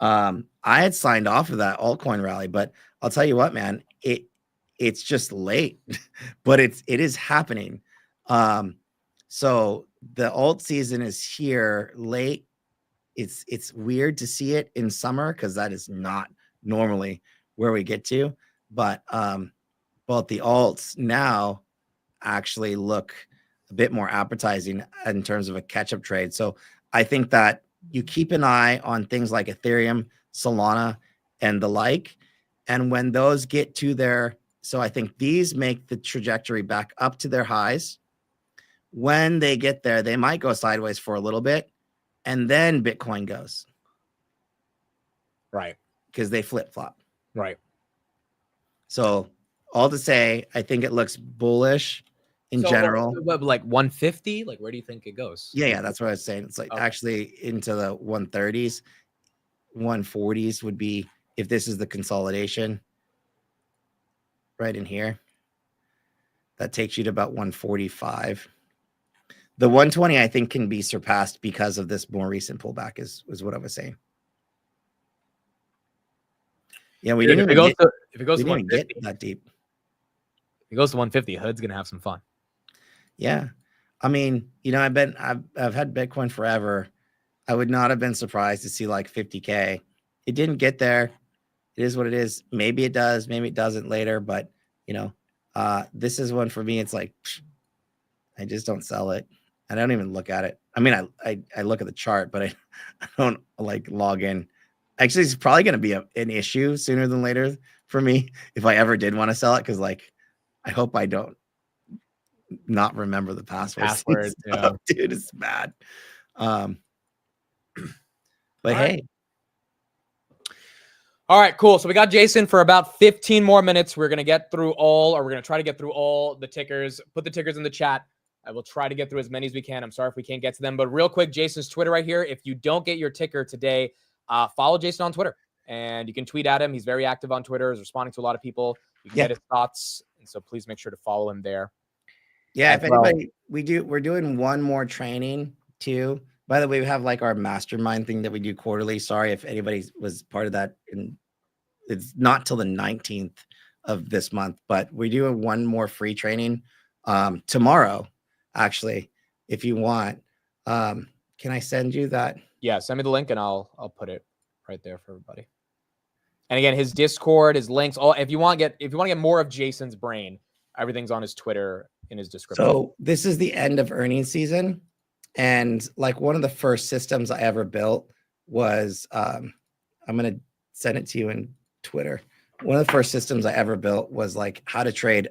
I had signed off of that altcoin rally, but I'll tell you what, man, it's just late, but it is happening. So the alt season is here late. It's weird to see it in summer because that is not normally where we get to, but the alts now actually look a bit more appetizing in terms of a catch-up trade. So I think that you keep an eye on things like Ethereum, Solana, and the like. And when those get to their, so I think these make the trajectory back up to their highs. When they get there, they might go sideways for a little bit, and then Bitcoin goes. Right. Because they flip-flop. Right. So all to say, I think it looks bullish in general. Like 150? Like, where do you think it goes? Yeah, that's what I was saying. It's like actually into the 130s, 140s would be if this is the consolidation right in here. That takes you to about 145. The 120, I think, can be surpassed because of this more recent pullback is what I was saying. Yeah, we didn't even get that deep. If it goes to 150, Hood's gonna have some fun. Yeah, I mean, I've had Bitcoin forever. I would not have been surprised to see like 50K. It didn't get there. It is what it is. Maybe it does. Maybe it doesn't later. But this is one for me. It's like I just don't sell it. I don't even look at it. I mean, I look at the chart, but I don't like log in. Actually, it's probably going to be an issue sooner than later for me if I ever did want to sell it. Because I hope I don't not remember the password. Yeah. Dude, it's bad. But all hey. Right. All right, cool. So we got Jason for about 15 more minutes. We're going to get through we're going to try to get through all the tickers. Put the tickers in the chat. I will try to get through as many as we can. I'm sorry if we can't get to them, but real quick, Jason's Twitter right here. If you don't get your ticker today, follow Jason on Twitter and you can tweet at him. He's very active on Twitter. He's responding to a lot of people. You can get his thoughts. And so please make sure to follow him there. Yeah. If anybody, we're doing one more training too. By the way, we have like our mastermind thing that we do quarterly. Sorry if anybody was part of that. It's not till the 19th of this month, but we're doing one more free training tomorrow. Actually, if you want, can I send you that? Yeah, send me the link and I'll put it right there for everybody. And again, his Discord, his links, if you want to get more of Jason's brain, everything's on his Twitter in his description. So this is the end of earnings season, and like one of the first systems I ever built was I'm gonna send it to you in Twitter. One of the first systems I ever built was like how to trade.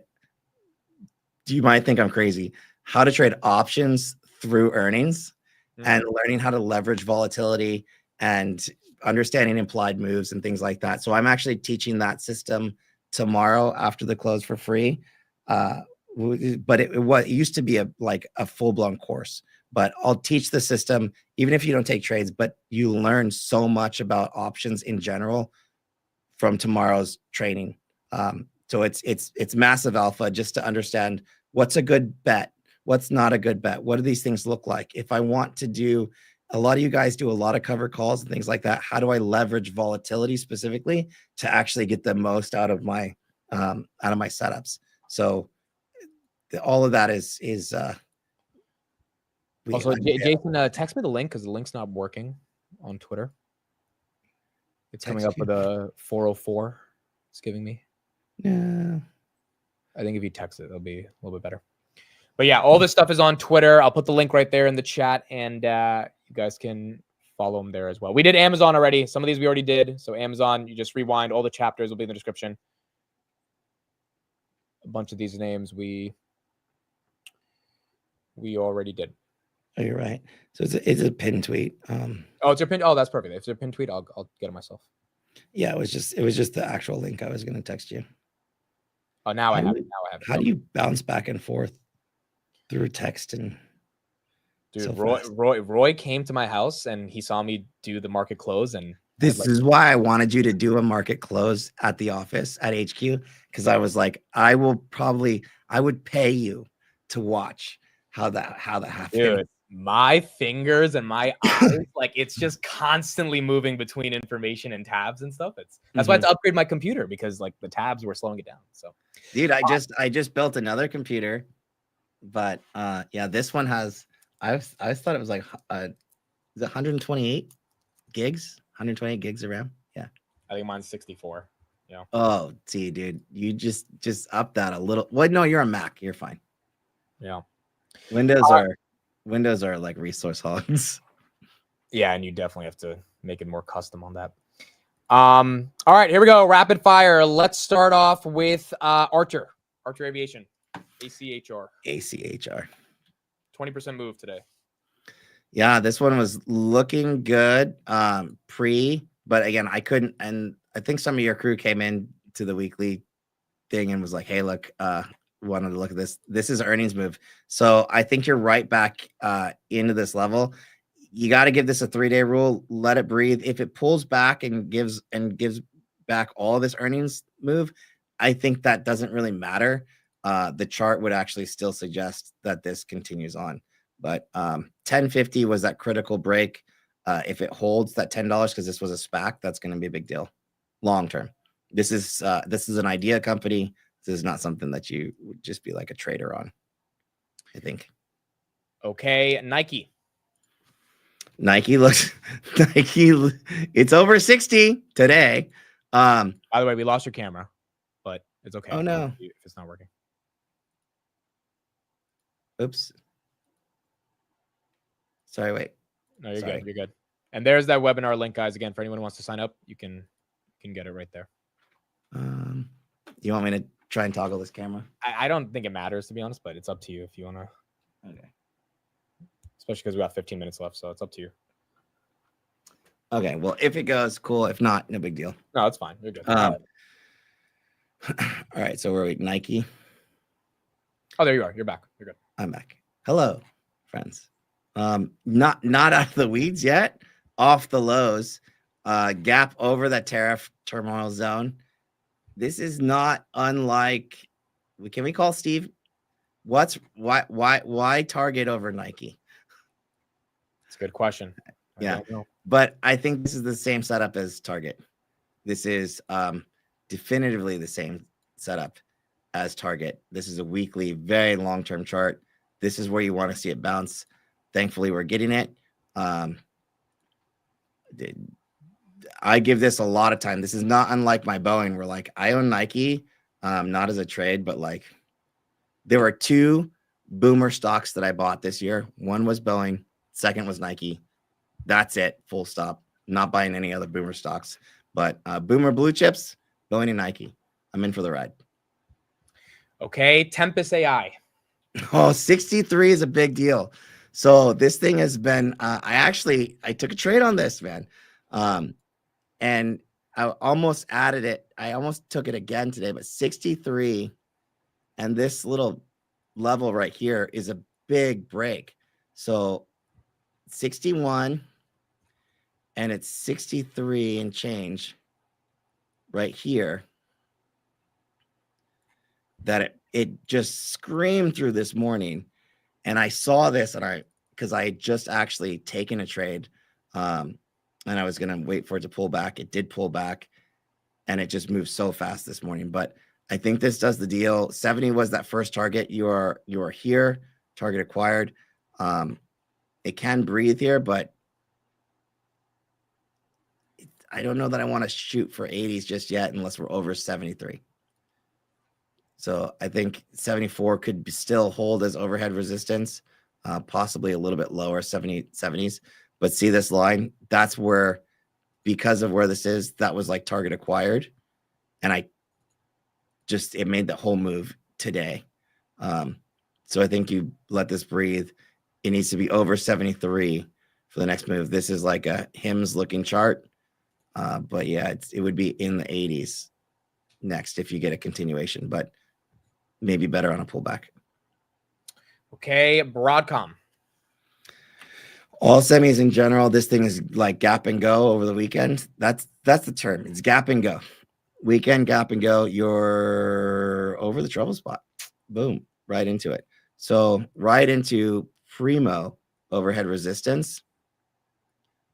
You might think I'm crazy. How to trade options through earnings and learning how to leverage volatility and understanding implied moves and things like that. So I'm actually teaching that system tomorrow after the close for free. But it used to be a full-blown course. But I'll teach the system, even if you don't take trades, but you learn so much about options in general from tomorrow's training. So it's massive alpha just to understand what's a good bet, what's not a good bet. What do these things look like? If I want to do, a lot of you guys do a lot of cover calls and things like that. How do I leverage volatility specifically to actually get the most out of my setups? So all of that is also, Jason, text me the link because the link's not working on Twitter. It's coming up with a 404. It's giving me. Yeah. I think if you text it, it'll be a little bit better. But yeah, all this stuff is on Twitter. I'll put the link right there in the chat, and you guys can follow them there as well. We did Amazon already. Some of these we already did. So Amazon, you just rewind. All the chapters will be in the description. A bunch of these names we already did. Oh, you're right. So it's a pin tweet. Oh, it's your pin. Oh, that's perfect. If it's a pin tweet, I'll get it myself. Yeah, it was just the actual link I was going to text you. Oh, now I have it. How do you bounce back and forth through text and? Dude, so Roy came to my house and he saw me do the market close, and this is why I wanted you to do a market close at the office at HQ, because I was like, I would pay you to watch how that happens. Dude, my fingers and my eyes, like it's just constantly moving between information and tabs and stuff. That's why I had to upgrade my computer, because like the tabs were slowing it down. So, dude, I just built another computer, but yeah, this one has. I thought it was like is it 128 gigs, 128 gigs of RAM. Yeah, I think mine's 64. Yeah. Oh, see, dude, you just up that a little. Well, no, you're a Mac. You're fine. Yeah. Windows are like resource hogs. Yeah, and you definitely have to make it more custom on that. All right, here we go. Rapid fire. Let's start off with Archer Aviation, ACHR. 20% move today. Yeah, this one was looking good but again, I couldn't. And I think some of your crew came in to the weekly thing and was like, hey, look, wanted to look at this. This is earnings move. So I think you're right back into this level. You got to give this a 3-day rule. Let it breathe. If it pulls back and gives back all this earnings move, I think that doesn't really matter. The chart would actually still suggest that this continues on. But 1050 was that critical break. If it holds that $10, because this was a SPAC, that's going to be a big deal long term. This is an idea company. This is not something that you would just be like a trader on, I think. Okay, Nike looks it's over 60 today. By the way, we lost your camera, but it's okay. Oh no, if it's not working. Oops. Sorry, wait. No, you're good. You're good. And there's that webinar link, guys. Again, for anyone who wants to sign up, you can get it right there. You want me to try and toggle this camera? I don't think it matters, to be honest, but it's up to you if you want to. Okay. Especially because we got 15 minutes left, so it's up to you. Okay, well, if it goes, cool. If not, no big deal. No, it's fine. You're good. All right, so where are we? Nike. Oh, there you are. You're back. You're good. I'm back. Hello, friends. Not out of the weeds yet. Off the lows. Gap over that tariff turmoil zone. This is not unlike. Can we call Steve? Why Target over Nike? It's a good question. Yeah, but I think this is the same setup as Target. This is definitively the same setup as Target. This is a weekly, very long-term chart. This is where you want to see it bounce. Thankfully, we're getting it. I give this a lot of time. This is not unlike my Boeing, where like I own Nike, not as a trade, but like there were 2 boomer stocks that I bought this year. One was Boeing, second was Nike. That's it, full stop. Not buying any other boomer stocks, but boomer blue chips, Boeing and Nike. I'm in for the ride. Okay, Tempest AI. Oh, 63 is a big deal. So this thing has been, I took a trade on this, man. And I almost added it. I almost took it again today, but 63 and this little level right here is a big break. So 61 and it's 63 and change right here. That it just screamed through this morning. And I saw this and because I had just actually taken a trade and I was going to wait for it to pull back. It did pull back and it just moved so fast this morning. But I think this does the deal. 70 was that first target. You are here, target acquired. It can breathe here, but I don't know that I want to shoot for 80s just yet unless we're over 73. So I think 74 could still hold as overhead resistance, possibly a little bit lower, 70s. But see this line? That's where, because of where this is, that was like target acquired. And it made the whole move today. So I think you let this breathe. It needs to be over 73 for the next move. This is like a HIMS looking chart. But yeah, it would be in the 80s next if you get a continuation, but maybe better on a pullback. Okay, Broadcom. All semis in general, this thing is like gap and go over the weekend. That's the term. It's gap and go. Weekend gap and go. You're over the trouble spot. Boom, right into it. So right into primo overhead resistance.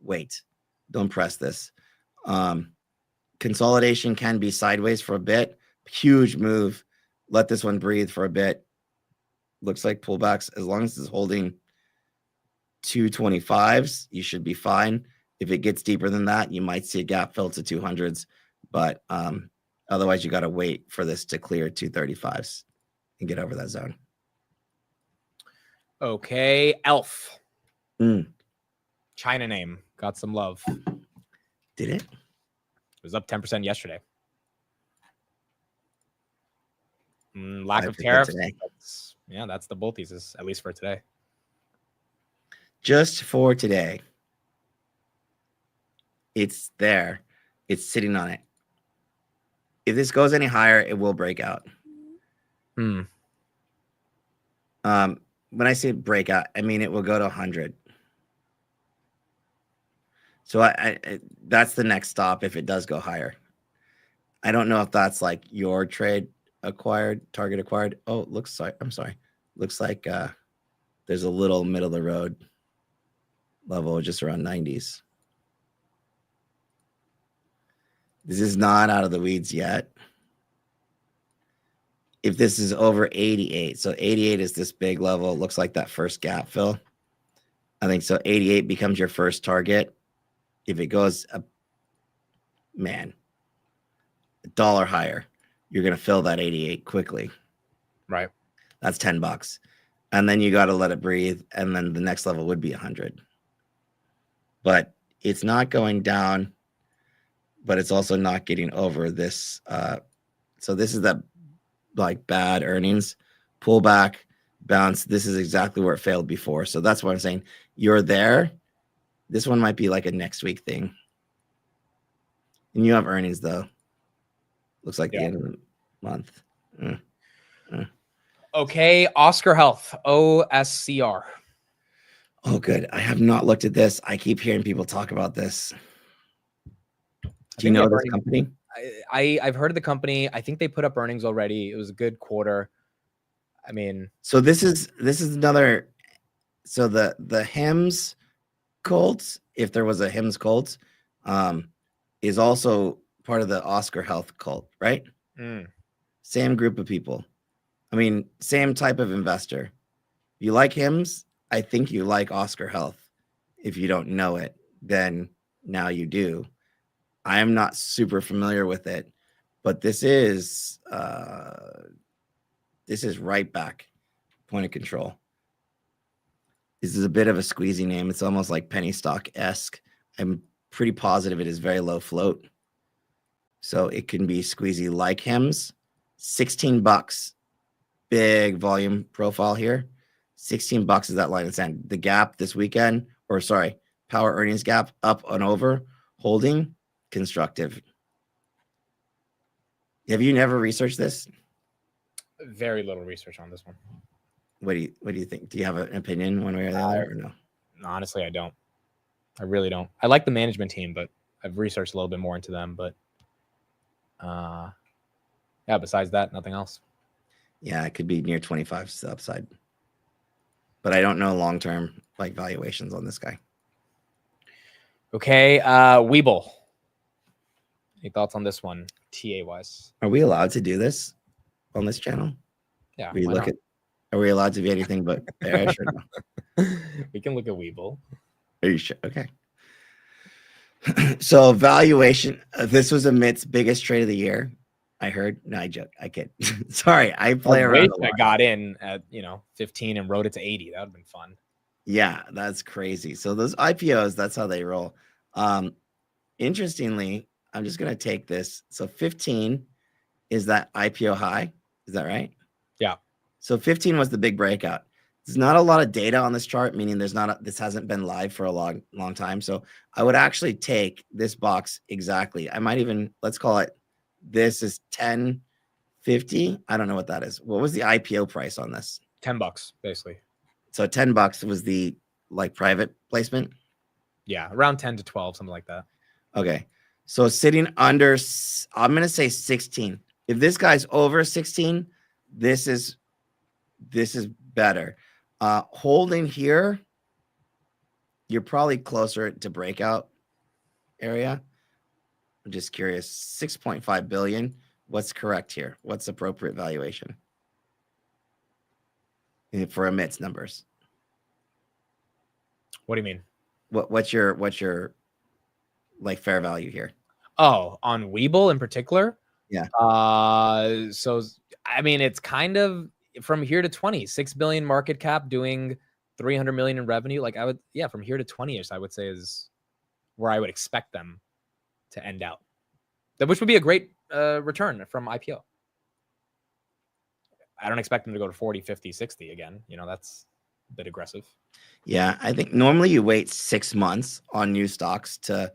Wait, don't press this. Consolidation can be sideways for a bit. Huge move. Let this one breathe for a bit. Looks like pullbacks. As long as it's holding 225s, you should be fine. If it gets deeper than that, you might see a gap fill to 200s. But otherwise, you got to wait for this to clear 235s and get over that zone. Okay, ELF. China name. Got some love. Did it? It was up 10% yesterday. Lack of tariffs. That's the bull thesis, at least for today. Just for today. It's there. It's sitting on it. If this goes any higher, it will break out. When I say breakout, I mean it will go to 100. So I that's the next stop if it does go higher. I don't know if that's like your trade acquired, target acquired. Oh, I'm sorry. Looks like there's a little middle of the road level just around 90s. This is not out of the weeds yet. If this is over 88, so 88 is this big level. It looks like that first gap fill. I think so. 88 becomes your first target. If it goes $1 higher, you're going to fill that 88 quickly. Right. That's $10. And then you got to let it breathe. And then the next level would be 100. But it's not going down, but it's also not getting over this. So this is that like bad earnings, pullback, bounce. This is exactly where it failed before. So that's what I'm saying. You're there. This one might be like a next week thing. And you have earnings though. Looks like the end of the month. Okay, Oscar Health, OSCR. Oh, good. I have not looked at this. I keep hearing people talk about this. Do you know this company? I've heard of the company. I think they put up earnings already. It was a good quarter. I mean, so this is another. So the HIMS cult, if there was a HIMS cult, is also part of the Oscar Health cult, right? Same group of people. I mean, same type of investor. You like HIMS? I think you like Oscar Health. If you don't know it, then now you do. I am not super familiar with it, but this is right back point of control. This is a bit of a squeezy name. It's almost like penny stock-esque. I'm pretty positive it is very low float. So it can be squeezy like HIMS. $16. Big volume profile here. $16 is that line in the sand. The gap this weekend, power earnings gap up and over, holding, constructive. Have you never researched this? Very little research on this one. What do you think? Do you have an opinion one way or the other, or no? Honestly, I don't. I really don't. I like the management team, but I've researched a little bit more into them. But yeah, besides that, nothing else. Yeah, it could be near 25 to the upside. But I don't know long-term like valuations on this guy. Okay, Webull. Any thoughts on this one, TA wise? Are we allowed to do this on this channel? Yeah. We look at. Are we allowed to be anything but bearish? Or no? We can look at Webull. Are you sure? Okay. So valuation. This was Amit's biggest trade of the year. I heard. No, I joke. I kid. Sorry, I play around. I got in at 15 and rode it to 80. That would have been fun. Yeah, that's crazy. So those IPOs, that's how they roll. Interestingly, I'm just gonna take this. So 15 is that IPO high. Is that right? Yeah. So 15 was the big breakout. There's not a lot of data on this chart, meaning this hasn't been live for a long time. So I would actually take this box exactly. I might even, let's call it, this is 10.50. I don't know what that is. What was the IPO price on this? $10 basically. So $10 was the like private placement. Yeah, around 10 to 12, something like that. Okay. So sitting under, I'm going to say 16. If this guy's over 16, this is better. Holding here, you're probably closer to breakout area. I'm just curious. 6.5 billion. What's correct here? What's appropriate valuation for Amit's numbers? What do you mean? What's your like fair value here? Oh, on Webull in particular? Yeah. So I mean, it's kind of from here to 20, 6 billion market cap, doing 300 million in revenue. Like from here to 20ish, I would say is where I would expect them to end out. Which would be a great return from IPO. I don't expect them to go to 40, 50, 60 again. That's a bit aggressive. Yeah, I think normally you wait 6 months on new stocks to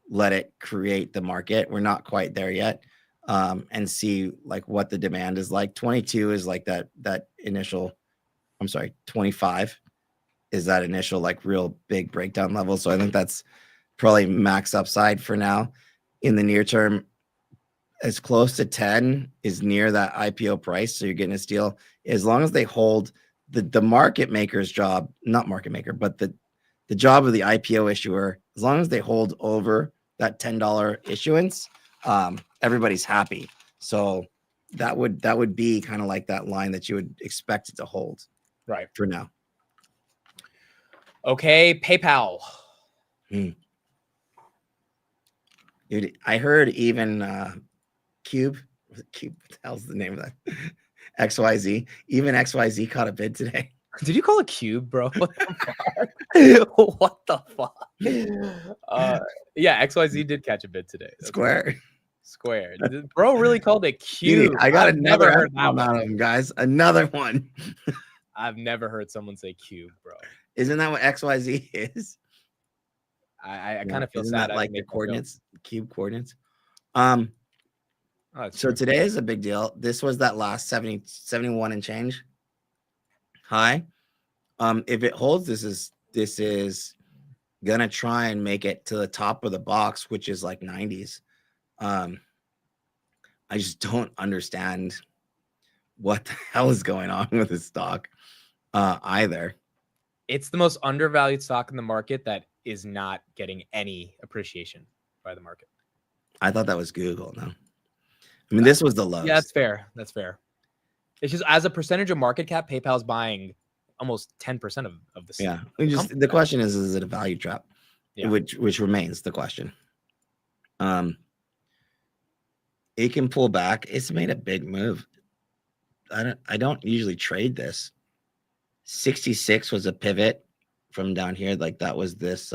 let it create the market. We're not quite there yet. And see like what the demand is like. 22 is like that initial, 25 is that initial like real big breakdown level. So I think that's probably max upside for now. In the near term, as close to 10 is near that IPO price. So you're getting a steal as long as they hold the market maker's job, not market maker, but the job of the IPO issuer, as long as they hold over that $10 issuance, everybody's happy. So that would be kind of like that line that you would expect it to hold right for now. Okay, PayPal. Dude, I heard even Cube, what the hell's the name of that? XYZ. Even XYZ caught a bid today. Did you call it Cube, bro? What the fuck? What the fuck? Yeah, XYZ did catch a bid today. Square. Bro really called it Cube. I got never heard that one out of him, guys. Another one. I've never heard someone say Cube, bro. Isn't that what XYZ is? I kind of feel Isn't sad. that like the coordinates, cube coordinates. Oh, so today is a big deal. This was that last 71 and change high. If it holds, this is gonna try and make it to the top of the box, which is like 90s. I just don't understand what the hell is going on with this stock either. It's the most undervalued stock in the market that is not getting any appreciation by the market. I thought that was Google. No, I mean, this was the lows. Yeah, that's fair. That's fair. It's just as a percentage of market cap, PayPal's buying almost 10% of the. Yeah. The question is it a value trap? Yeah. Which remains the question. It can pull back. It's made a big move. I don't usually trade this. 66 was a pivot from down here. Like that was this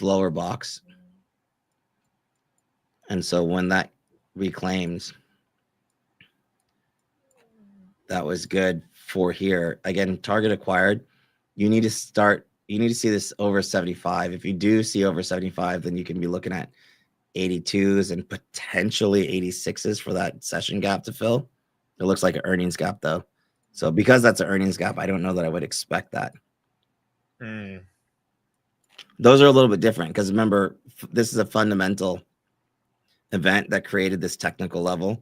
lower box. And so when that reclaims, that was good for here. Again, target acquired. You need to see this over 75. If you do see over 75, then you can be looking at 82s and potentially 86s for that session gap to fill. It looks like an earnings gap though. So because that's an earnings gap, I don't know that I would expect that. Those are a little bit different because remember, this is a fundamental event that created this technical level.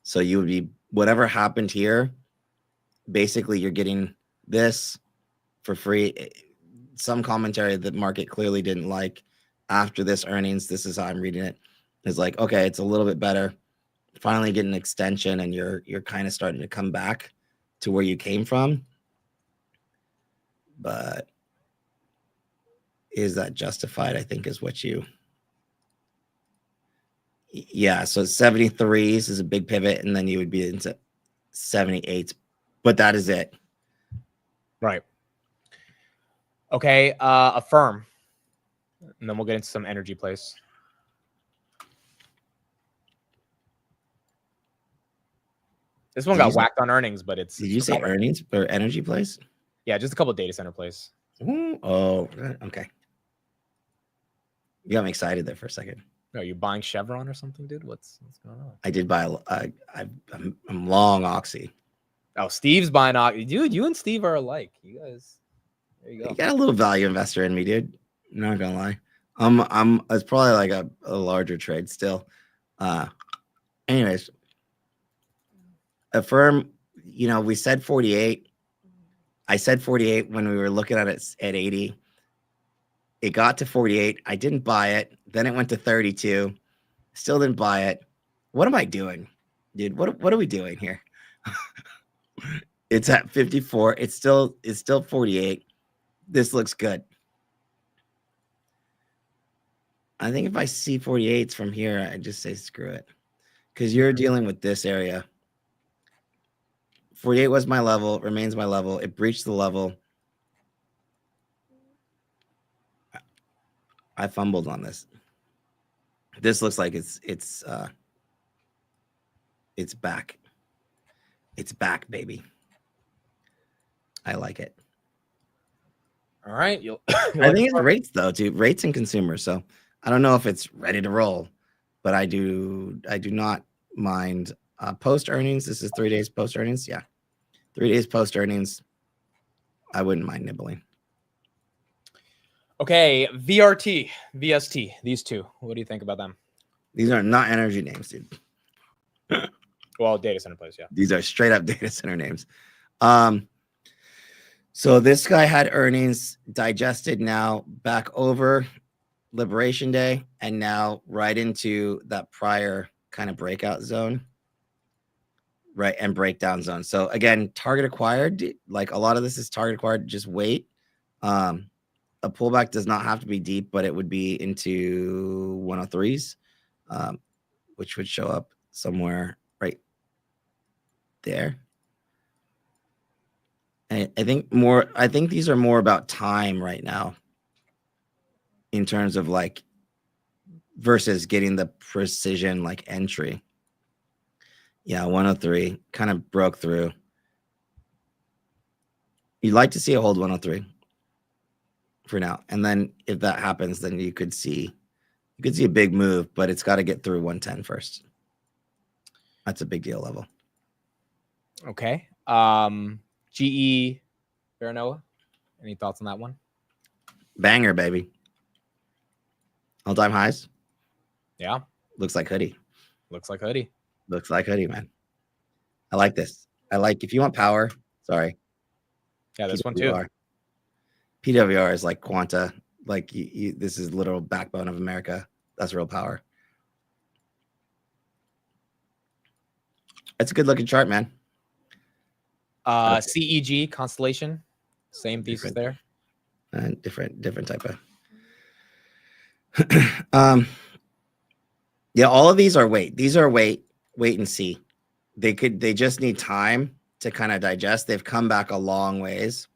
So you would be, whatever happened here, basically you're getting this for free. Some commentary the market clearly didn't like after this earnings. This is how I'm reading it. It's like, okay, it's a little bit better. Finally get an extension and you're kind of starting to come back to where you came from. But is that justified? I think is what you, yeah. So 73s is a big pivot, and then you would be into 78s, but that is it. Right. Okay. Affirm, and then we'll get into some energy plays. This one got whacked on earnings, but it's. Did you say earnings or energy plays? Yeah, just a couple of data center plays. Ooh, oh, okay. You got me excited there for a second. Are you buying Chevron or something, dude? What's going on? I did buy. I'm long Oxy. Oh, Steve's buying Oxy, dude. You and Steve are alike. You guys. There you go. You got a little value investor in me, dude. I'm not gonna lie. It's probably like a larger trade still. Anyways, Affirm. You know, we said 48. I said 48 when we were looking at it at 80. It got to 48. I didn't buy it. Then it went to 32. Still didn't buy it. What am I doing, dude? What are we doing here? It's at 54. It's still 48. This looks good. I think if I see 48s from here, I just say screw it. Because you're dealing with this area. 48 was my level, remains my level. It breached the level. I fumbled on this. This looks like it's back. It's back, baby. I like it. All right. I think it's rates though, too. Rates and consumers. So I don't know if it's ready to roll, but I do not mind post earnings. This is 3 days post earnings. Yeah. 3 days post earnings. I wouldn't mind nibbling. Okay, VRT, VST, these two. What do you think about them? These are not energy names, dude. Well, data center plays, yeah. These are straight up data center names. So this guy had earnings digested now back over Liberation Day and now right into that prior kind of breakout zone. Right, and breakdown zone. So again, target acquired, like a lot of this is target acquired, just wait. A pullback does not have to be deep, but it would be into 103s, which would show up somewhere right there. And I think these are more about time right now in terms of like versus getting the precision like entry. Yeah, 103 kind of broke through. You'd like to see a hold 103 for now. And then if that happens, then you could see a big move, but it's got to get through 110 first. That's a big deal level. Okay. GE Veranoa. Any thoughts on that one? Banger, baby. All-time highs. Yeah. Looks like hoodie. Looks like hoodie. Looks like hoodie, man. I like this. I like if you want power. Sorry. Yeah, this one too. PWR is like Quanta. Like this is literal backbone of America. That's real power. It's a good looking chart, man. CEG Constellation. Same thesis there. Different type of. Yeah, all of these are wait. These are wait and see. They just need time to kind of digest. They've come back a long ways.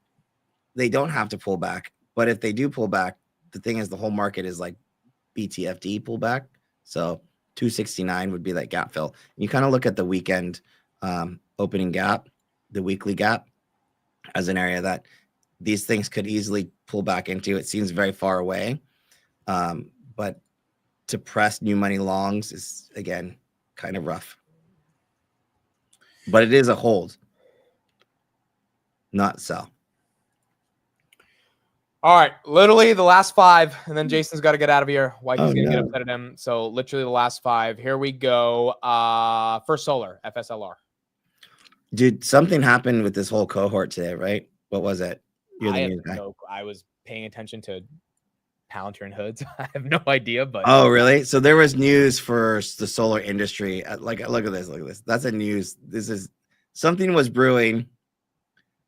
They don't have to pull back, but if they do pull back, the thing is the whole market is like BTFD pullback. So 269 would be that gap fill. You kind of look at the weekend opening gap, the weekly gap, as an area that these things could easily pull back into. It seems very far away, but to press new money longs is, again, kind of rough. But it is a hold, not sell. All right, literally the last 5, and then Jason's got to get out of here. Whitey's gonna get upset at him. So literally the last 5. Here we go. First Solar, FSLR. Dude, something happened with this whole cohort today, right? What was it? You're the news guy. I was paying attention to Palantir and Hoods. I have no idea, but oh, really? So there was news for the solar industry. Like, look at this. Look at this. That's a news. This is something was brewing.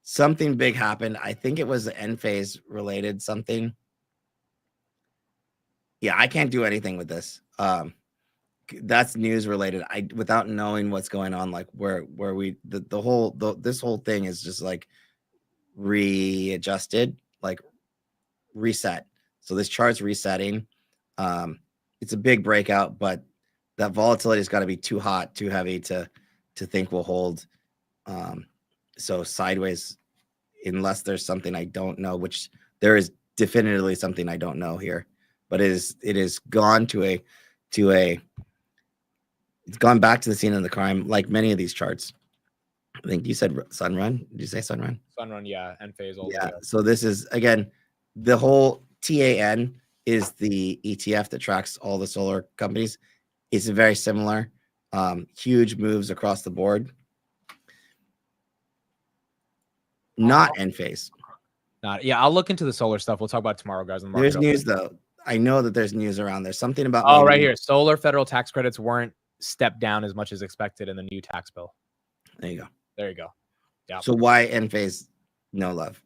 Something big happened. I think it was the Enphase related something. Yeah, I can't do anything with this. That's news related. Without knowing what's going on, like where we this whole thing is just like readjusted, like reset. So this chart's resetting. It's a big breakout, but that volatility has got to be too hot, too heavy to think will hold. So sideways, unless there's something I don't know, which there is definitively something I don't know here, but it is gone it's gone back to the scene of the crime, like many of these charts. I think you said Sunrun. Did you say Sunrun? Sunrun, yeah, Enphase. Yeah. So this is, again, the whole TAN is the ETF that tracks all the solar companies. It's very similar. Huge moves across the board. Not Enphase. Yeah, I'll look into the solar stuff. We'll talk about it tomorrow, guys. On the There's news though. I know that there's news around. There's something about. Oh, right here. Solar federal tax credits weren't stepped down as much as expected in the new tax bill. There you go. There you go. Yeah. So why Enphase? No love.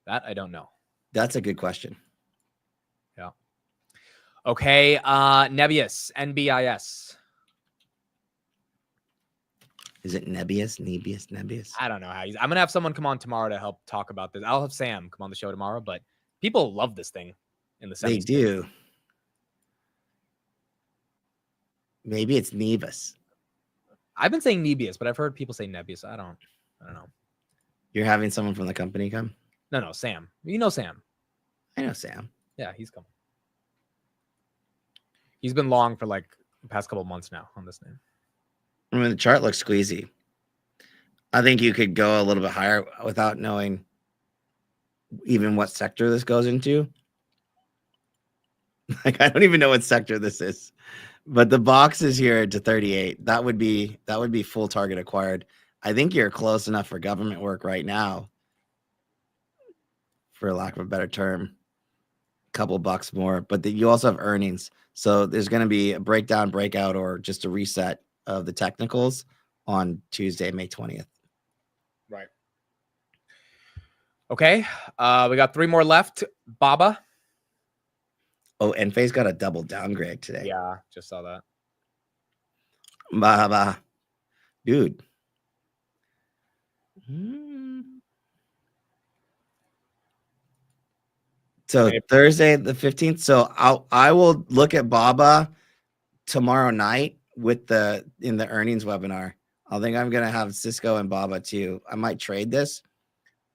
That I don't know. That's a good question. Yeah. Okay. Nebius, NBIS. Is it Nebius? I don't know how. I'm gonna have someone come on tomorrow to help talk about this. I'll have Sam come on the show tomorrow, but people love this thing in the 70s. They do. Maybe it's Nevis. I've been saying Nebius, but I've heard people say Nebius. I don't know. You're having someone from the company come? No, Sam. You know Sam. I know Sam. Yeah, he's coming. He's been long for like the past couple of months now on this name. I mean, the chart looks squeezy. I think you could go a little bit higher without knowing even what sector this goes into. Like, I don't even know what sector this is, but the box is here to 38. That would be full target acquired. I think you're close enough for government work right now, for lack of a better term. A couple bucks more, but you also have earnings. So there's going to be a breakdown, breakout, or just a reset of the technicals on Tuesday, May 20th. Right. Okay. We got 3 more left. Baba. Oh, Enphase got a double downgrade today. Yeah, just saw that. Baba. Dude. So Thursday the 15th. So I will look at Baba tomorrow night in the earnings webinar. I think I'm gonna have Cisco and Baba too. I might trade this,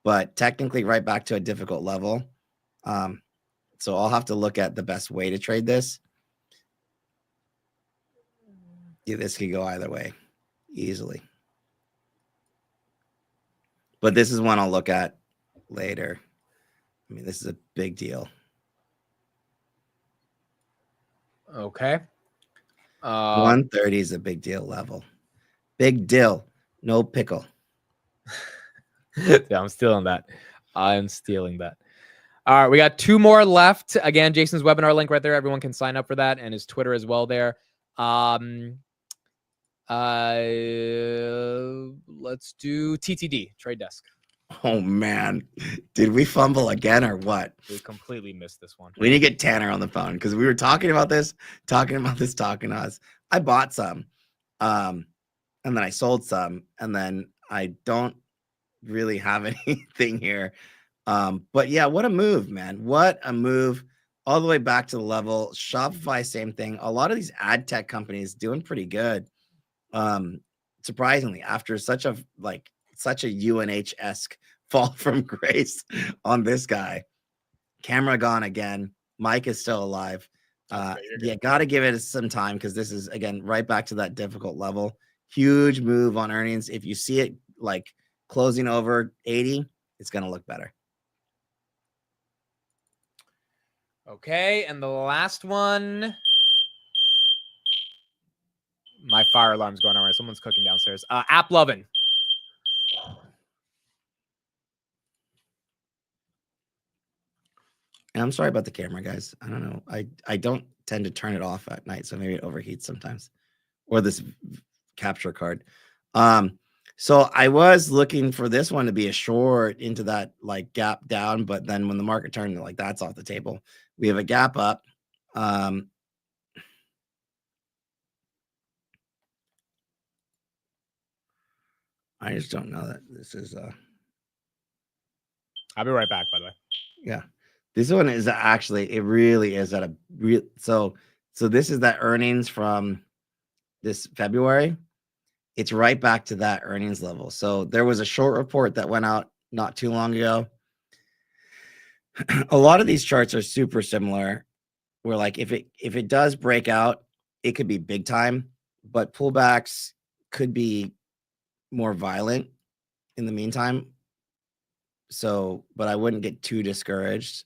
but technically right back to a difficult level. So I'll have to look at the best way to trade this. Yeah, this could go either way easily. But this is one I'll look at later. I mean, this is a big deal. Okay. 130 is a big deal level. Big deal. No pickle. Yeah, I'm stealing that. I'm stealing that. All right, we got 2 more left. Again, Jason's webinar link right there. Everyone can sign up for that, and his Twitter as well there. Let's do TTD, Trade Desk. Oh, man. Did we fumble again or what? We completely missed this one. We need to get Tanner on the phone because we were talking about this, talking to us. I bought some, and then I sold some, and then I don't really have anything here. But yeah, what a move, man. What a move. All the way back to the level. Shopify, same thing. A lot of these ad tech companies doing pretty good. Surprisingly, after such a UNH-esque fall from grace on this guy. Camera gone again. Mike is still alive. Yeah, got to give it some time because this is, again, right back to that difficult level. Huge move on earnings. If you see it like closing over 80, it's going to look better. Okay, and the last one. My fire alarm's going on right. Someone's cooking downstairs. App Lovin'. And I'm sorry about the camera, guys. I don't know. I don't tend to turn it off at night, so maybe it overheats sometimes. Or this capture card. So I was looking for this one to be a short into that like gap down, but then when the market turned, like that's off the table. We have a gap up. I just don't know that this is I'll be right back, by the way. yeah. This one is actually, it really is at a real, so this is that earnings from this February. It's right back to that earnings level. So there was a short report that went out not too long ago. A lot of these charts are super similar. Where like if it does break out, it could be big time, but pullbacks could be more violent in the meantime. So, but I wouldn't get too discouraged.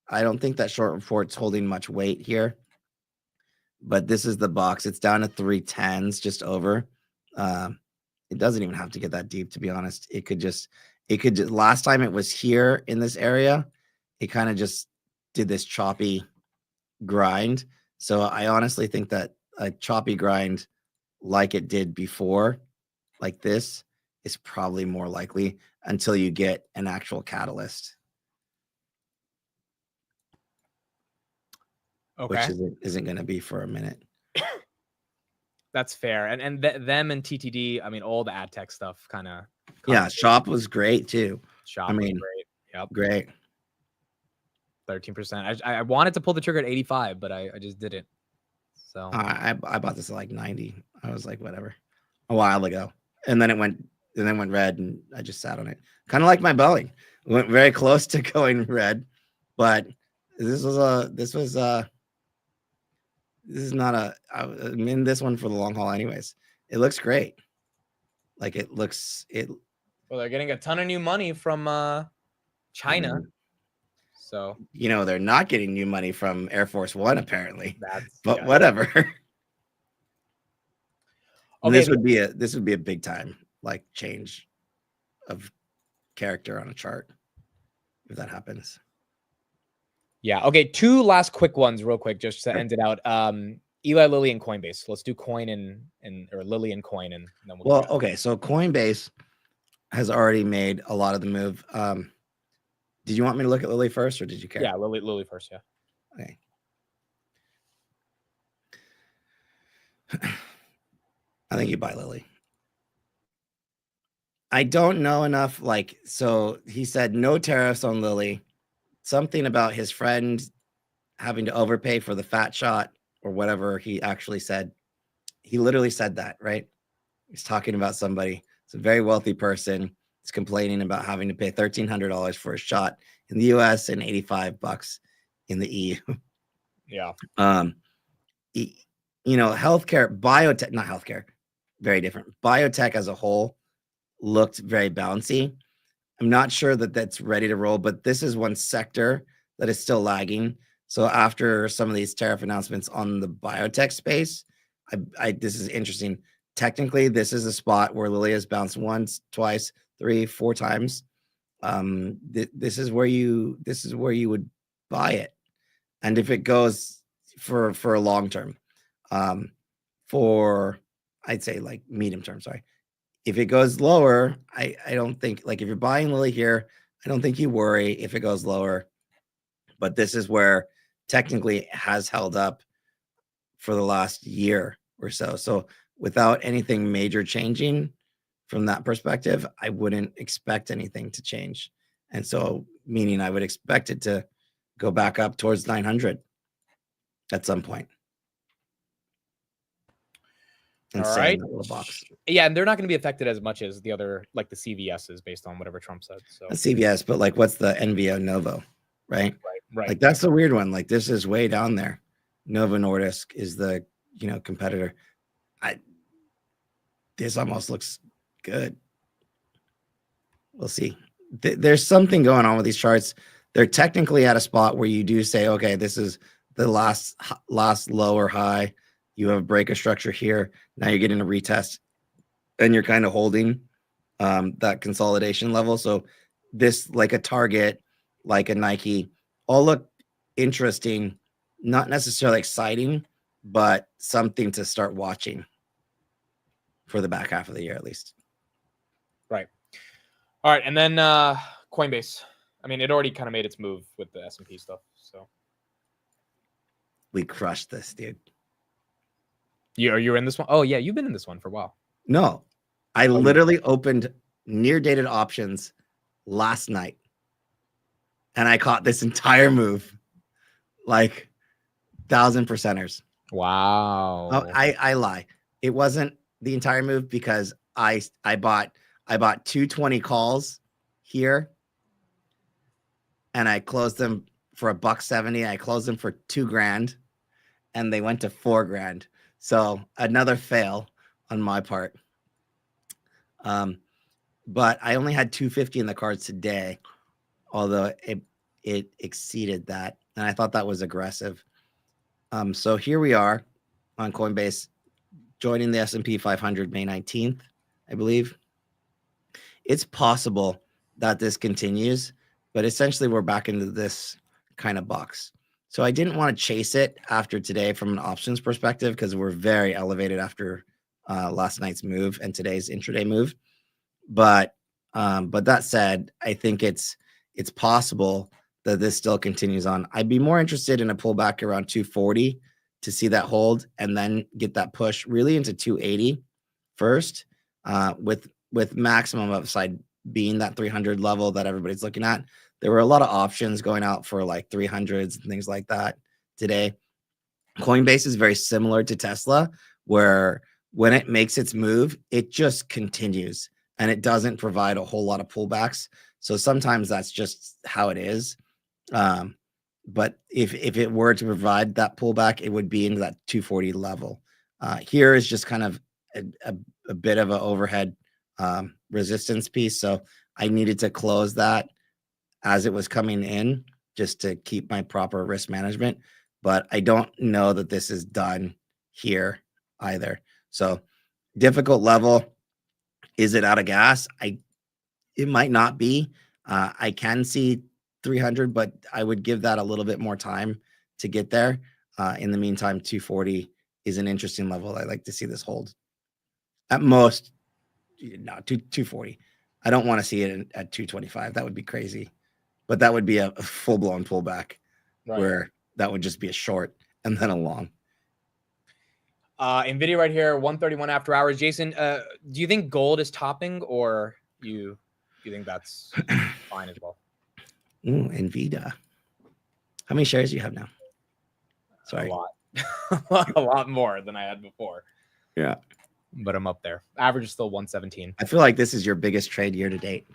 I don't think that short report's holding much weight here. But this is the box. It's down to 310s, just over. It doesn't even have to get that deep, to be honest. It could just, last time it was here in this area, it kind of just did this choppy grind. So I honestly think that a choppy grind like it did before, like this, is probably more likely until you get an actual catalyst. Okay. Which isn't going to be for a minute. That's fair. And them and TTD, I mean, all the ad tech stuff kind of. Yeah, Shop was great too. Shop was great. Yep. Great. 13%. I wanted to pull the trigger at 85, but I just didn't. So I bought this at like 90. I was like, whatever, a while ago. And then it went red and I just sat on it. Kind of like my Boeing. It went very close to going red, but this is not I'm in this one for the long haul anyways. It looks great. Like well, they're getting a ton of new money from China. So they're not getting new money from Air Force One apparently. But yeah. whatever. Okay, this would be a big time like change of character on a chart if that happens. Yeah. Okay. Two last quick ones, real quick, just to end it out. Eli Lilly and Coinbase. Let's do Coin or Lilly and Coin, and then we'll. Well, okay. So Coinbase has already made a lot of the move. Did you want me to look at Lilly first, or did you care? Yeah, Lilly first. Yeah. Okay. I think you buy Lilly. I don't know enough. Like, so he said no tariffs on Lilly. Something about his friend having to overpay for the fat shot or whatever he actually said. He literally said that, right? He's talking about somebody. It's a very wealthy person. He's complaining about having to pay $1,300 for a shot in the US and $85 in the EU. Yeah. Healthcare, biotech, not healthcare, very different. Biotech as a whole looked very bouncy. I'm not sure that that's ready to roll, but this is one sector that is still lagging. So after some of these tariff announcements on the biotech space, this is interesting. Technically, this is a spot where Lilly has bounced once, twice, 3, 4 times. This is where you would buy it, and if it goes for a long term, for I'd say like medium term. Sorry. If it goes lower, I don't think, like if you're buying Lilly here, I don't think you worry if it goes lower. But this is where technically it has held up for the last year or so. So without anything major changing from that perspective, I wouldn't expect anything to change. And so meaning I would expect it to go back up towards 900 at some point. And all stay right. in that little box. Yeah, and they're not going to be affected as much as the other, like the CVSs, based on whatever Trump said. So CVS, but like, what's the NVO Novo, right? Right. Like that's the weird one. Like this is way down there. Novo Nordisk is the competitor. This almost looks good. We'll see. There's something going on with these charts. They're technically at a spot where you do say, okay, this is the last lower high. You have a breaker structure here. Now you're getting a retest, and you're kind of holding that consolidation level. So this, like a Target, like a Nike, all look interesting, not necessarily exciting, but something to start watching for the back half of the year, at least. Right. All right. And then Coinbase. I mean, it already kind of made its move with the S&P stuff. So we crushed this, dude. You're in this one? Oh, yeah. You've been in this one for a while. No, I literally opened near dated options last night, and I caught this entire move, like 1,000%ers. Wow. Oh, I lie. It wasn't the entire move because I bought 220 calls here, and I closed them for $170. I closed them for $2,000, and they went to $4,000. So another fail on my part. But I only had 250 in the cards today, although it exceeded that, and I thought that was aggressive. So here we are on Coinbase, joining the S&P 500 May 19th, I believe. It's possible that this continues, but essentially we're back into this kind of box. So I didn't want to chase it after today from an options perspective because we're very elevated after last night's move and today's intraday move. But that said, I think it's possible that this still continues on. I'd be more interested in a pullback around 240 to see that hold and then get that push really into 280 first, with maximum upside being that 300 level that everybody's looking at. There were a lot of options going out for like 300s and things like that today. Coinbase is very similar to Tesla, where when it makes its move, it just continues and it doesn't provide a whole lot of pullbacks. So sometimes that's just how it is. But if it were to provide that pullback, it would be into that 240 level. Here is just kind of a bit of an overhead resistance piece. So I needed to close that as it was coming in just to keep my proper risk management. But I don't know that this is done here either. So difficult level. Is it out of gas? It might not be. I can see 300, but I would give that a little bit more time to get there. In the meantime, 240 is an interesting level. I like to see this hold. At most, no, 240. I don't want to see it at 225. That would be crazy. But that would be a full-blown pullback, right, where that would just be a short and then a long. Nvidia right here, 131 after hours. Jason, do you think gold is topping, or you think that's fine as well? Ooh, Nvidia. How many shares do you have now? Sorry. A lot. A lot more than I had before. Yeah. But I'm up there. Average is still 117. I feel like this is your biggest trade year to date.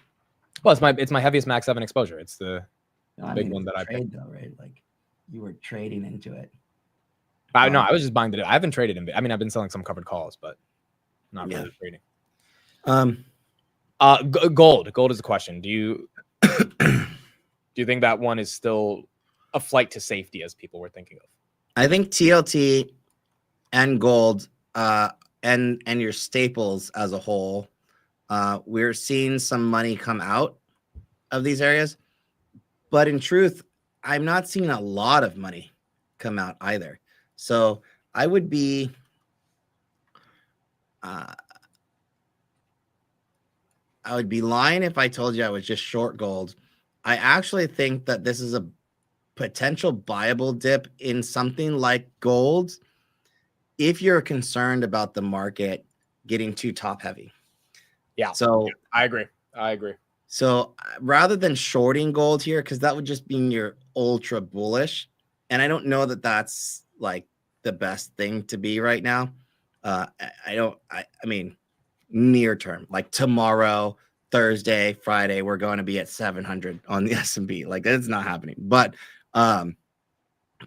Well, it's my heaviest Max 7 exposure. It's the big one that I trade though, right? Like you were trading into it. No, I was just buying I haven't traded in. I mean, I've been selling some covered calls, but not really trading. Gold is the question. Do you think that one is still a flight to safety as people were thinking of? I think TLT and gold and your staples as a whole, we're seeing some money come out of these areas, but in truth, I'm not seeing a lot of money come out either. So I would be lying if I told you I was just short gold. I actually think that this is a potential buyable dip in something like gold if you're concerned about the market getting too top heavy. Yeah. So I agree. So rather than shorting gold here, because that would just mean you're ultra bullish, and I don't know that that's like the best thing to be right now. I mean, near term, like tomorrow, Thursday, Friday, we're going to be at 700 on the S&P. Like that's not happening. But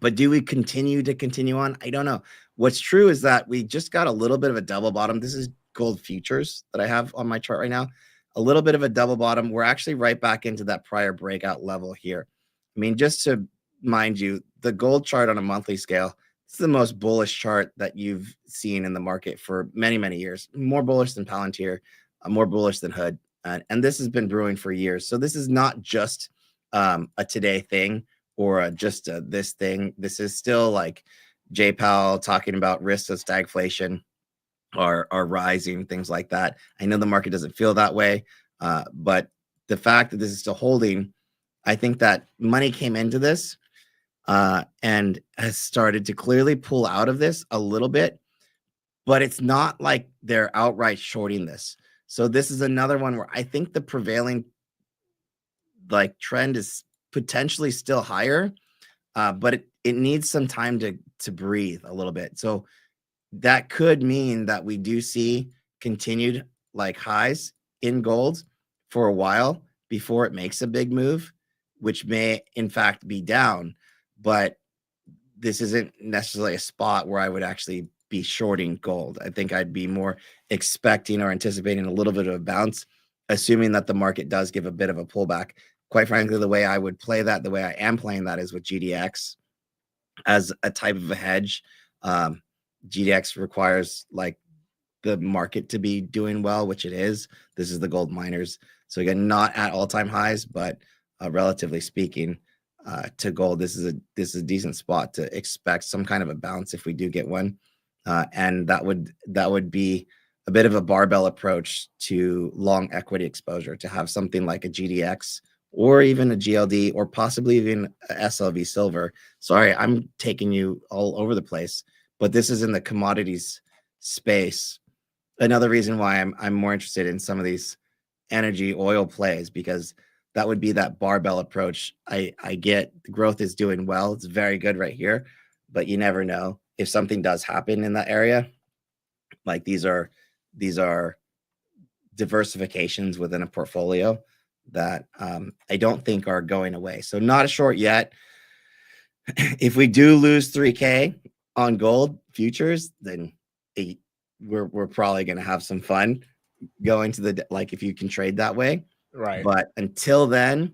But do we continue on? I don't know. What's true is that we just got a little bit of a double bottom. This is gold futures that I have on my chart right now. A little bit of a double bottom. We're actually right back into that prior breakout level here. I mean, just to mind you, the gold chart on a monthly scale, it's the most bullish chart that you've seen in the market for many, many years. More bullish than Palantir, more bullish than Hood. And this has been brewing for years. So this is not just a today thing or just this thing. This is still like Jay Powell talking about risks of stagflation are rising, things like that. I know the market doesn't feel that way, but the fact that this is still holding, I think that money came into this and has started to clearly pull out of this a little bit, but it's not like they're outright shorting this. So this is another one where I think the prevailing like trend is potentially still higher, but it needs some time to breathe a little bit. So that could mean that we do see continued like highs in gold for a while before it makes a big move, which may in fact be down. But this isn't necessarily a spot where I would actually be shorting gold. I think I'd be more expecting or anticipating a little bit of a bounce, assuming that the market does give a bit of a pullback. Quite frankly, the way I would play that, the way I am playing that is with GDX as a type of a hedge. GDX requires like the market to be doing well, which it is. This is the gold miners. So again, not at all-time highs, but relatively speaking, to gold, this is a decent spot to expect some kind of a bounce if we do get one, and that would be a bit of a barbell approach to long equity exposure, to have something like a GDX or even a GLD or possibly even a SLV silver. Sorry, I'm taking you all over the place, but this is in the commodities space. Another reason why I'm more interested in some of these energy oil plays, because that would be that barbell approach. I get the growth is doing well. It's very good right here, but you never know if something does happen in that area. Like these are diversifications within a portfolio that I don't think are going away. So not a short yet. If we do lose 3K on gold futures, then we're probably going to have some fun going to the, like if you can trade that way. Right. But until then,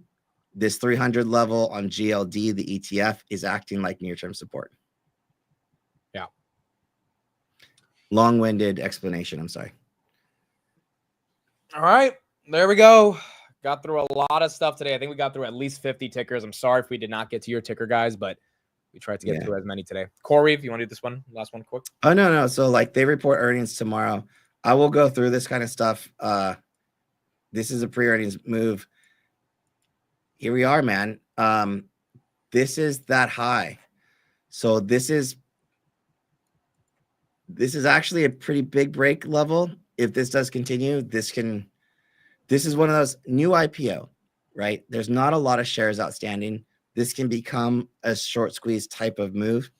this 300 level on GLD, the ETF, is acting like near-term support. Yeah. Long-winded explanation. I'm sorry. All right. There we go. Got through a lot of stuff today. I think we got through at least 50 tickers. I'm sorry if we did not get to your ticker, guys, but we tried to get through as many today. Corey, if you want to do this one, last one quick. Oh, no. So like they report earnings tomorrow. I will go through this kind of stuff. This is a pre-earnings move. Here we are, man. This is that high. So this is actually a pretty big break level. If this does continue, this is one of those new IPO, right? There's not a lot of shares outstanding. This can become a short squeeze type of move.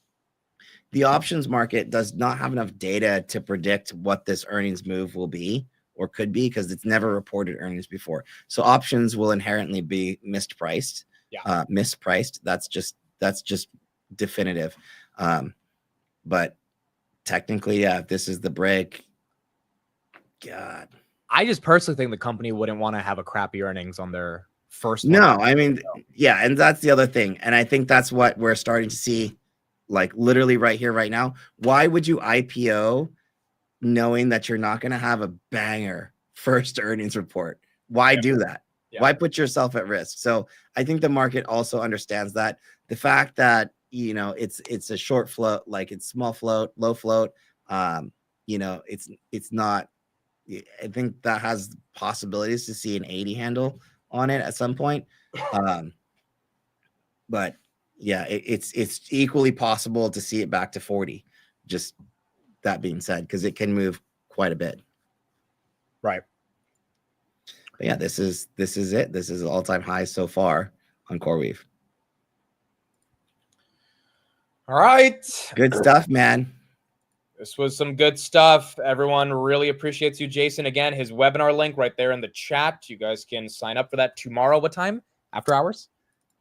The options market does not have enough data to predict what this earnings move will be or could be, because it's never reported earnings before. So options will inherently be mispriced. Yeah. Mispriced. That's just definitive. But technically, yeah, if this is the break, God. I just personally think the company wouldn't want to have a crappy earnings on their first. No, I mean, yeah, and that's the other thing. And I think that's what we're starting to see, like literally right here, right now. Why would you IPO knowing that you're not going to have a banger first earnings report? Why do that? Yeah. Why put yourself at risk? So I think the market also understands that. The fact that, you know, it's a short float, like it's small float, low float, you know, it's not, I think that has possibilities to see an 80 handle on it at some point. But yeah, it's equally possible to see it back to 40. Just that being said, because it can move quite a bit. Right. But yeah, this is it. This is all-time high so far on CoreWeave. All right. Good stuff, man. This was some good stuff. Everyone really appreciates you, Jason. Again, his webinar link right there in the chat. You guys can sign up for that tomorrow. What time? After hours?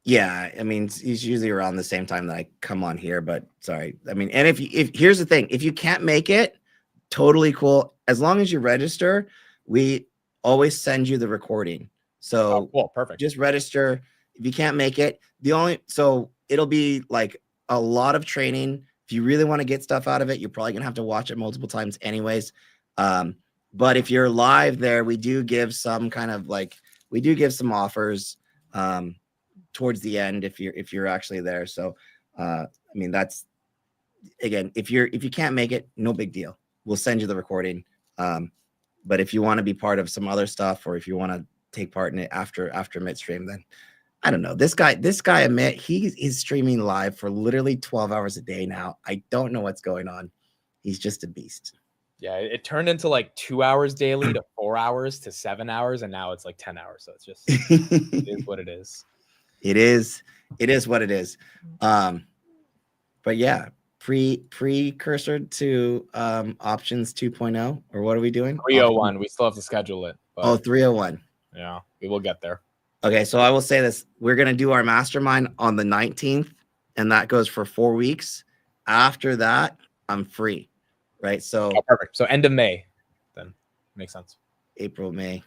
Yeah, I mean, it's usually around the same time that I come on here, but sorry. I mean, and if here's the thing, if you can't make it, totally cool. As long as you register, we always send you the recording. So cool, perfect. Just register. If you can't make it, so it'll be like a lot of training. If you really want to get stuff out of it, you're probably gonna have to watch it multiple times anyways. But if you're live there, we do give some kind of like, we do give some offers towards the end if you're actually there. So I mean, that's, again, if you can't make it, no big deal. We'll send you the recording. But if you want to be part of some other stuff, or if you want to take part in it after midstream, then I don't know. This guy Amit, he's streaming live for literally 12 hours a day now. I don't know what's going on. He's just a beast. Yeah, it turned into like 2 hours daily to 4 hours to 7 hours, and now it's like 10 hours. So it's just it is what it is. It is what it is. But yeah, precursor to options 2.0, or what are we doing? 301. We still have to schedule it. Oh, 301. Yeah, we will get there. Okay, so I will say this. We're going to do our mastermind on the 19th, and that goes for 4 weeks. After that, I'm free, right? So perfect. So end of May, then makes sense. April, May.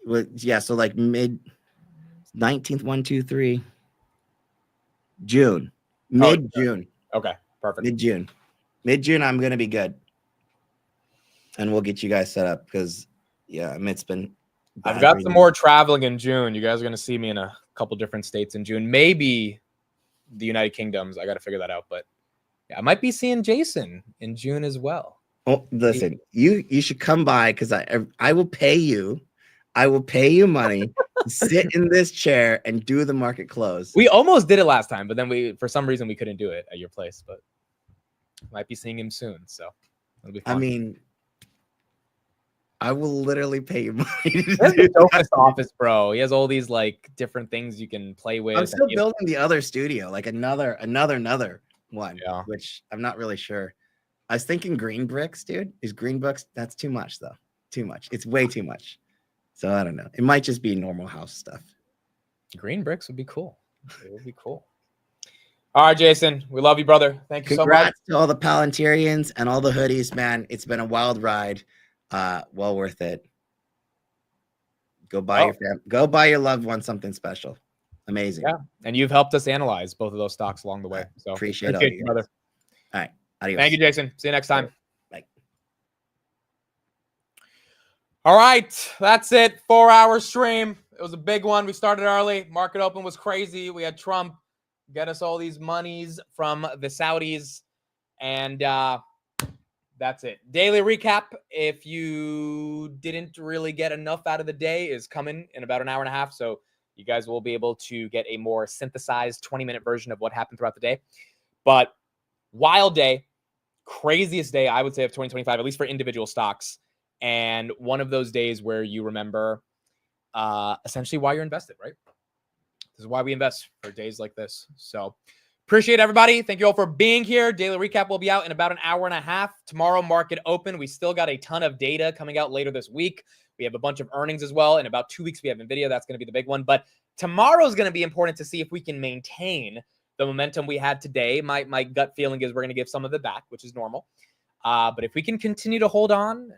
Well, yeah, so like mid 19th, 1, 2, 3. June. Mid-June. Okay, perfect. Mid-June, I'm going to be good. And we'll get you guys set up because, yeah, it's been... I've got some more traveling in June. You guys are going to see me in a couple different states in June. Maybe the United Kingdoms. I got to figure that out. But yeah, I might be seeing Jason in June as well. Oh, listen, you should come by because I will pay you. I will pay you money to sit in this chair and do the market close. We almost did it last time, but then for some reason we couldn't do it at your place. But might be seeing him soon. So it'll be fun. I mean, I will literally pay you money. That's the dopest office, bro. He has all these like different things you can play with. I'm still building the other studio, like another one, which I'm not really sure. I was thinking green bricks, dude. Is green bricks? That's too much, though. Too much. It's way too much. So I don't know. It might just be normal house stuff. Green bricks would be cool. It would be cool. All right, Jason. We love you, brother. Thank you so much. Congrats to all the Palantirians and all the hoodies, man. It's been a wild ride. Well worth it. Go buy your loved one something special. Amazing. Yeah, and you've helped us analyze both of those stocks along the way. So appreciate all you, brother. All right. Adios. Thank you, Jason. See you next time. Bye. All right, that's it. 4-hour stream. It was a big one. We started early. Market open was crazy. We had Trump get us all these monies from the Saudis, and that's it. Daily recap, if you didn't really get enough out of the day, is coming in about an hour and a half. So you guys will be able to get a more synthesized 20-minute version of what happened throughout the day. But wild day, craziest day, I would say, of 2025, at least for individual stocks. And one of those days where you remember essentially why you're invested, right? This is why we invest, for days like this. So appreciate everybody. Thank you all for being here. Daily recap will be out in about an hour and a half. Tomorrow, market open. We still got a ton of data coming out later this week. We have a bunch of earnings as well. In about 2 weeks, we have Nvidia. That's going to be the big one. But tomorrow is going to be important to see if we can maintain the momentum we had today. My gut feeling is we're going to give some of it back, which is normal. But if we can continue to hold on,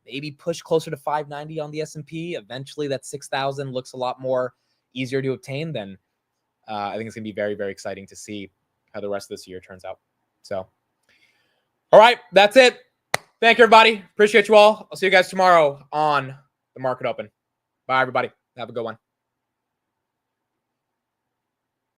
maybe push closer to 590 on the S&P, eventually that 6,000 looks a lot more easier to obtain, then I think it's going to be very, very exciting to see how the rest of this year turns out. So, all right, that's it. Thank you, everybody. Appreciate you all. I'll see you guys tomorrow on the market open. Bye, everybody. Have a good one.